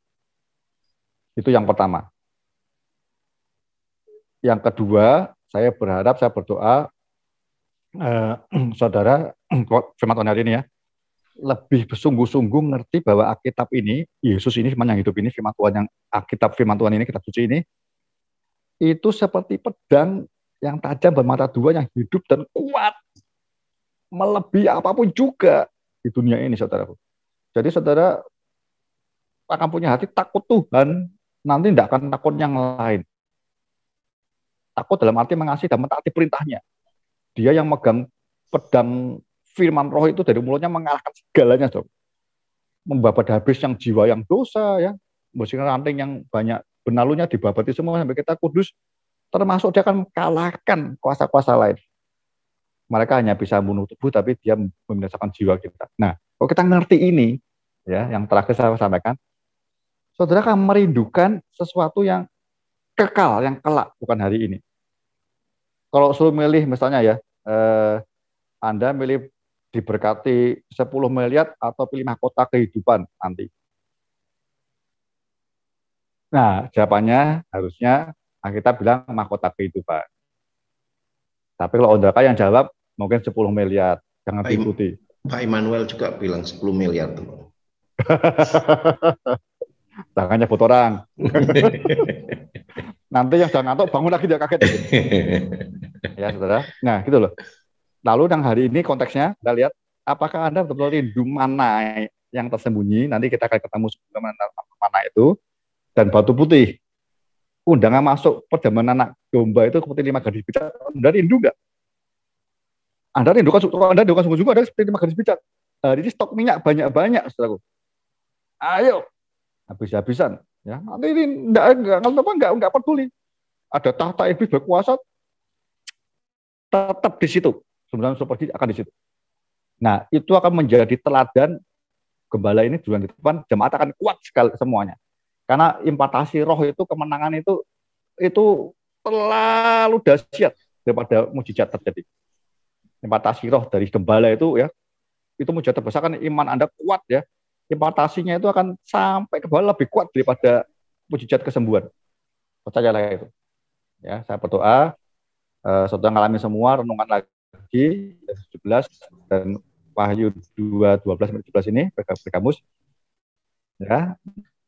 Itu yang pertama. Yang kedua, saya berharap, saya berdoa, saudara, firman Tuhan hari ini ya, lebih bersungguh-sungguh ngerti bahwa Alkitab ini, Yesus ini firman yang hidup ini, firman Tuhan yang Alkitab firman Tuhan ini, kitab suci ini, itu seperti pedang yang tajam bermata dua yang hidup dan kuat, melebihi apapun juga di dunia ini, saudaraku. Jadi saudara akan punya hati takut Tuhan, nanti tidak akan takut yang lain. Takut dalam arti mengasihi dan mentaati perintahnya. Dia yang megang pedang firman roh itu dari mulutnya mengalahkan segalanya, saudara. Membabat habis yang jiwa yang dosa, ya, bersihkan ranting yang banyak benalunya dibabati semua sampai kita kudus, termasuk dia akan mengalahkan kuasa-kuasa lain. Mereka hanya bisa membunuh tubuh, tapi dia membinasakan jiwa kita. Nah, kalau kita ngerti ini, ya, yang terakhir saya sampaikan, saudara akan merindukan sesuatu yang kekal, yang kelak, bukan hari ini. Kalau suruh milih misalnya ya, Anda milih diberkati 10 miliar atau pilih mahkota kehidupan nanti. Nah, jawabannya harusnya kita bilang mahkota kehidupan. Tapi kalau Ondaka yang jawab mungkin 10 miliar, jangan diikuti. Pak Immanuel juga bilang 10 miliar tuh. Jangan nyebut orang. Nanti yang sudah ngantuk bangun lagi dia kaget. Ya, saudara. Nah, gitu loh. Lalu yang hari ini konteksnya, kita lihat apakah Anda betul-betul rindu mana yang tersembunyi. Nanti kita akan ketemu mana itu. Dan batu putih. Undangan masuk perjamuan anak domba itu seperti 5 gadis bijak. Anda rindu nggak? Anda rindukan sungguh-sungguh ada seperti 5 gadis bijak. Hari ini stok minyak banyak-banyak, saudaraku. Ayo, habis-habisan. Ya, nanti ini enggak peduli. Ada tahta iblis berkuasa, tetap di situ. Sebenarnya seperti akan di situ. Nah, itu akan menjadi teladan gembala ini bulan depan, jemaat akan kuat sekali semuanya. Karena impartasi roh itu, kemenangan itu terlalu dahsyat daripada mujizat terjadi. Impartasi roh dari gembala itu ya, itu mujizat terbesar kan iman Anda kuat ya. Impartasinya itu akan sampai ke bawah lebih kuat daripada mujizat kesembuhan. Percayalah itu. Ya, saya berdoa saudara mengalami semua, renungan lagi 17 dan Wahyu 2:12-17 ini berkamus. Ya.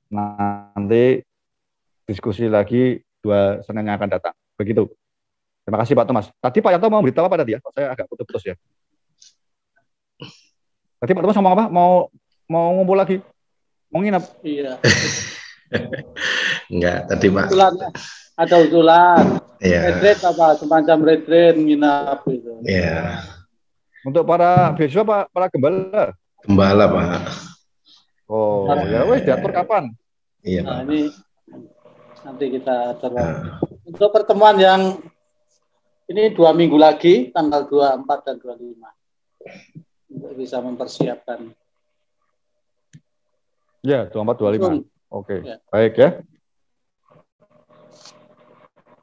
Nanti diskusi lagi 2 Senin yang akan datang. Begitu. Terima kasih Pak Thomas. Tadi Pak Yanto mau beritahu apa tadi ya? Saya agak putus-putus ya. Tadi Pak Thomas ngomong apa? Mau ngumpul lagi? Mau nginep? Iya. Enggak, tadi Pak. Ada usulan. Iya. Retreat apa? Semacam retreat nginap gitu. Iya. Untuk para beasiswa, para gembala? Gembala, Pak. Oh, ya wes diatur kapan? Iya, Pak. Nah, ini nanti kita atur. Untuk pertemuan yang ini 2 minggu lagi, tanggal 24 dan 25. Untuk bisa mempersiapkan. Ya, 24, 25. Oke, Ya. Baik ya.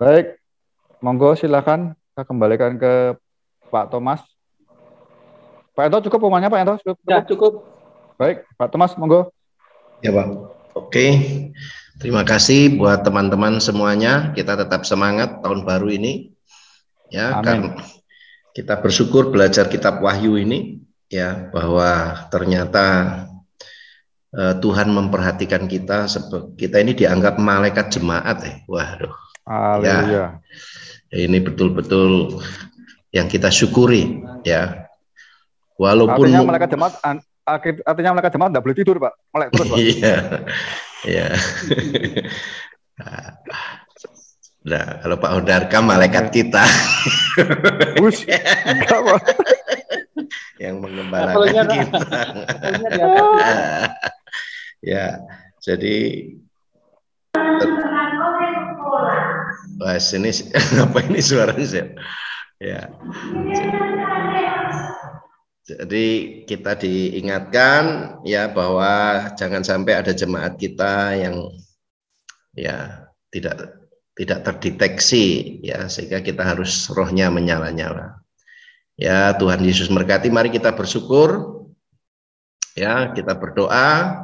Baik, monggo silakan kita kembalikan ke Pak Thomas. Pak Ento cukup umumnya Pak Ento? Ya, cukup. Baik, Pak Thomas, monggo. Ya, Pak. Oke. Terima kasih buat teman-teman semuanya. Kita tetap semangat tahun baru ini. Ya, Amin. karena kita bersyukur belajar kitab Wahyu ini ya, bahwa ternyata Tuhan memperhatikan kita. Kita ini dianggap malaikat jemaat ya. Waduh. Haleluya. Ya, ini betul-betul yang kita syukuri ya. Walaupun artinya malaikat jemaat enggak boleh tidur, Pak. Melek terus, Pak. Iya. Iya. Nah, kalau Pak Ondarka malaikat kita. Yang mengembalakan kita. Ya, jadi wah, ini apa ini suaranya? Ya. Jadi kita diingatkan ya bahwa jangan sampai ada jemaat kita yang ya tidak terdeteksi ya, sehingga kita harus rohnya menyala-nyala. Ya, Tuhan Yesus memberkati. Mari kita bersyukur. Ya, kita berdoa.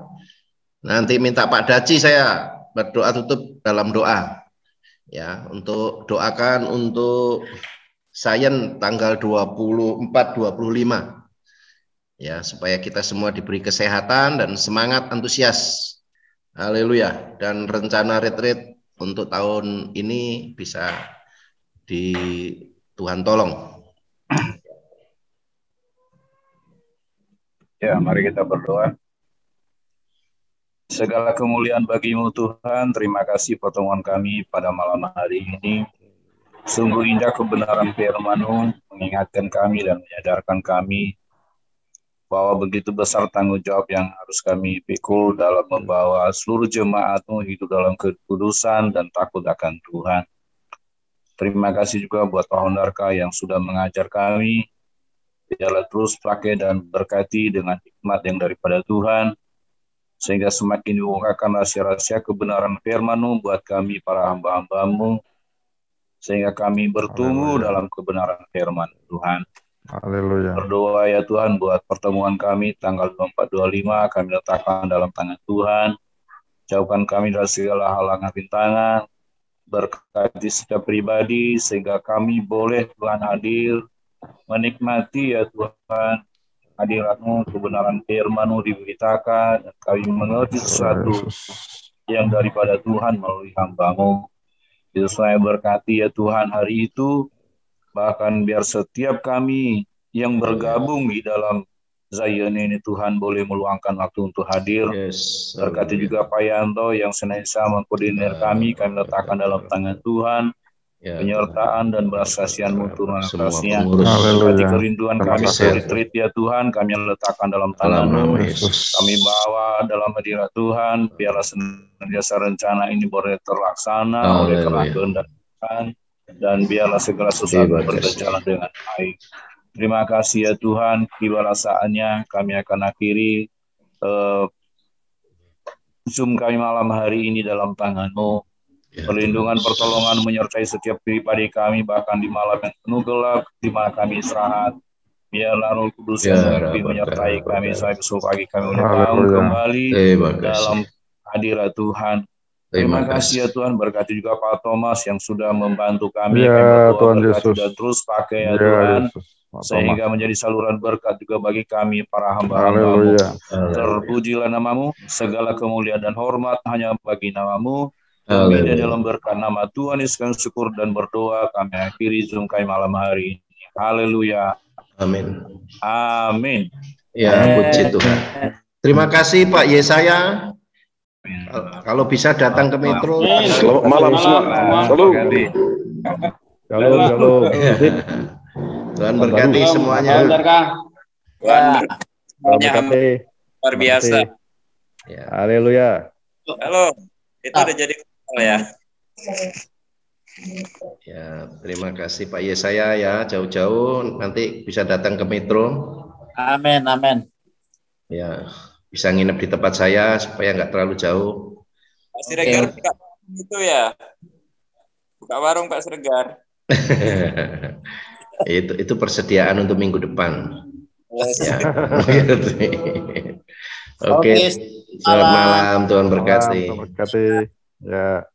Nanti minta Pak Daci saya berdoa tutup dalam doa. Ya, untuk doakan untuk Sayen tanggal 24 25. Ya, supaya kita semua diberi kesehatan dan semangat antusias. Haleluya. Dan rencana retreat untuk tahun ini bisa Tuhan tolong. Ya, mari kita berdoa. Segala kemuliaan bagi-Mu Tuhan, terima kasih pertemuan kami pada malam hari ini. Sungguh indah kebenaran firman-Mu, mengingatkan kami dan menyadarkan kami bahwa begitu besar tanggung jawab yang harus kami pikul dalam membawa seluruh jemaat-Mu hidup dalam kekudusan dan takut akan Tuhan. Terima kasih juga buat Pak Hondarka yang sudah mengajar kami. Biarlah terus pakai dan berkati dengan hikmat yang daripada Tuhan, sehingga semakin diungkapkan rahasia-rahasia kebenaran firman-Mu buat kami para hamba-hamba-Mu, sehingga kami bertumbuh dalam kebenaran firman Tuhan. Haleluya. Berdoa ya Tuhan buat pertemuan kami tanggal 24-25, kami letakkan dalam tangan Tuhan. Jauhkan kami dari segala halangan rintangan, berkati setiap pribadi, sehingga kami boleh Tuhan hadir, menikmati ya Tuhan hadirat-Mu, kebenaran firman-Mu diberitakan, dan kami mengerti sesuatu yang daripada Tuhan melalui hamba-Mu. Yesus, saya berkati ya Tuhan hari itu, bahkan biar setiap kami yang bergabung di dalam Zion ini Tuhan boleh meluangkan waktu untuk hadir. Berkati juga Pak Yanto yang senantiasa mengkoordinir kami letakkan dalam tangan Tuhan. Penyertaan dan belas kasihan-Mu turun atasnya. Berkati kerinduan kami retreat ya Tuhan, kami letakkan dalam tangan-Mu. Kami bawa dalam hadirat Tuhan, biarlah senantiasa rencana ini boleh terlaksana oleh karena kehendak Tuhan, dan biarlah segala sesuatu berjalan dengan baik. Terima kasih ya Tuhan, tibalah saatnya kami akan akhiri Zoom kami malam hari ini dalam tangan-Mu. Perlindungan, pertolongan menyertai setiap pribadi kami, bahkan di malam yang penuh gelap, di mana kami istirahat. Biarlah Roh Kudus yang menyertai kami sampai besok pagi kami boleh bangun kembali dalam hadirat Tuhan. Terima kasih ya Tuhan, berkati juga Pak Thomas yang sudah membantu kami. Ya Tuhan Yesus. Dan terus pakai ya Tuhan, sehingga menjadi saluran berkat juga bagi kami para hamba-hamba-Mu. Terpujilah nama-Mu, segala kemuliaan dan hormat hanya bagi nama-Mu. Kami dalam berkat nama Tuhan Yesus kami syukur dan berdoa, kami akhiri Zoom kami malam hari ini. Haleluya. Amin. Amin. Ya, puji Tuhan. Terima kasih Pak Yesaya. Kalau bisa datang ke Metro. Selamat malam semua. Shalom. Tuhan berkati semuanya. Tuhan luar biasa. Ya. Haleluya. Halo. Itu udah jadi ya. Ya, terima kasih Pak Yesaya ya, jauh-jauh nanti bisa datang ke Metro. Amin, amin. Ya, bisa nginep di tempat saya supaya nggak terlalu jauh. Pak Siregar buka itu ya. Buka warung Pak Siregar. itu persediaan untuk minggu depan. Ya. Oke. Selamat malam, Tuhan berkati. Ya.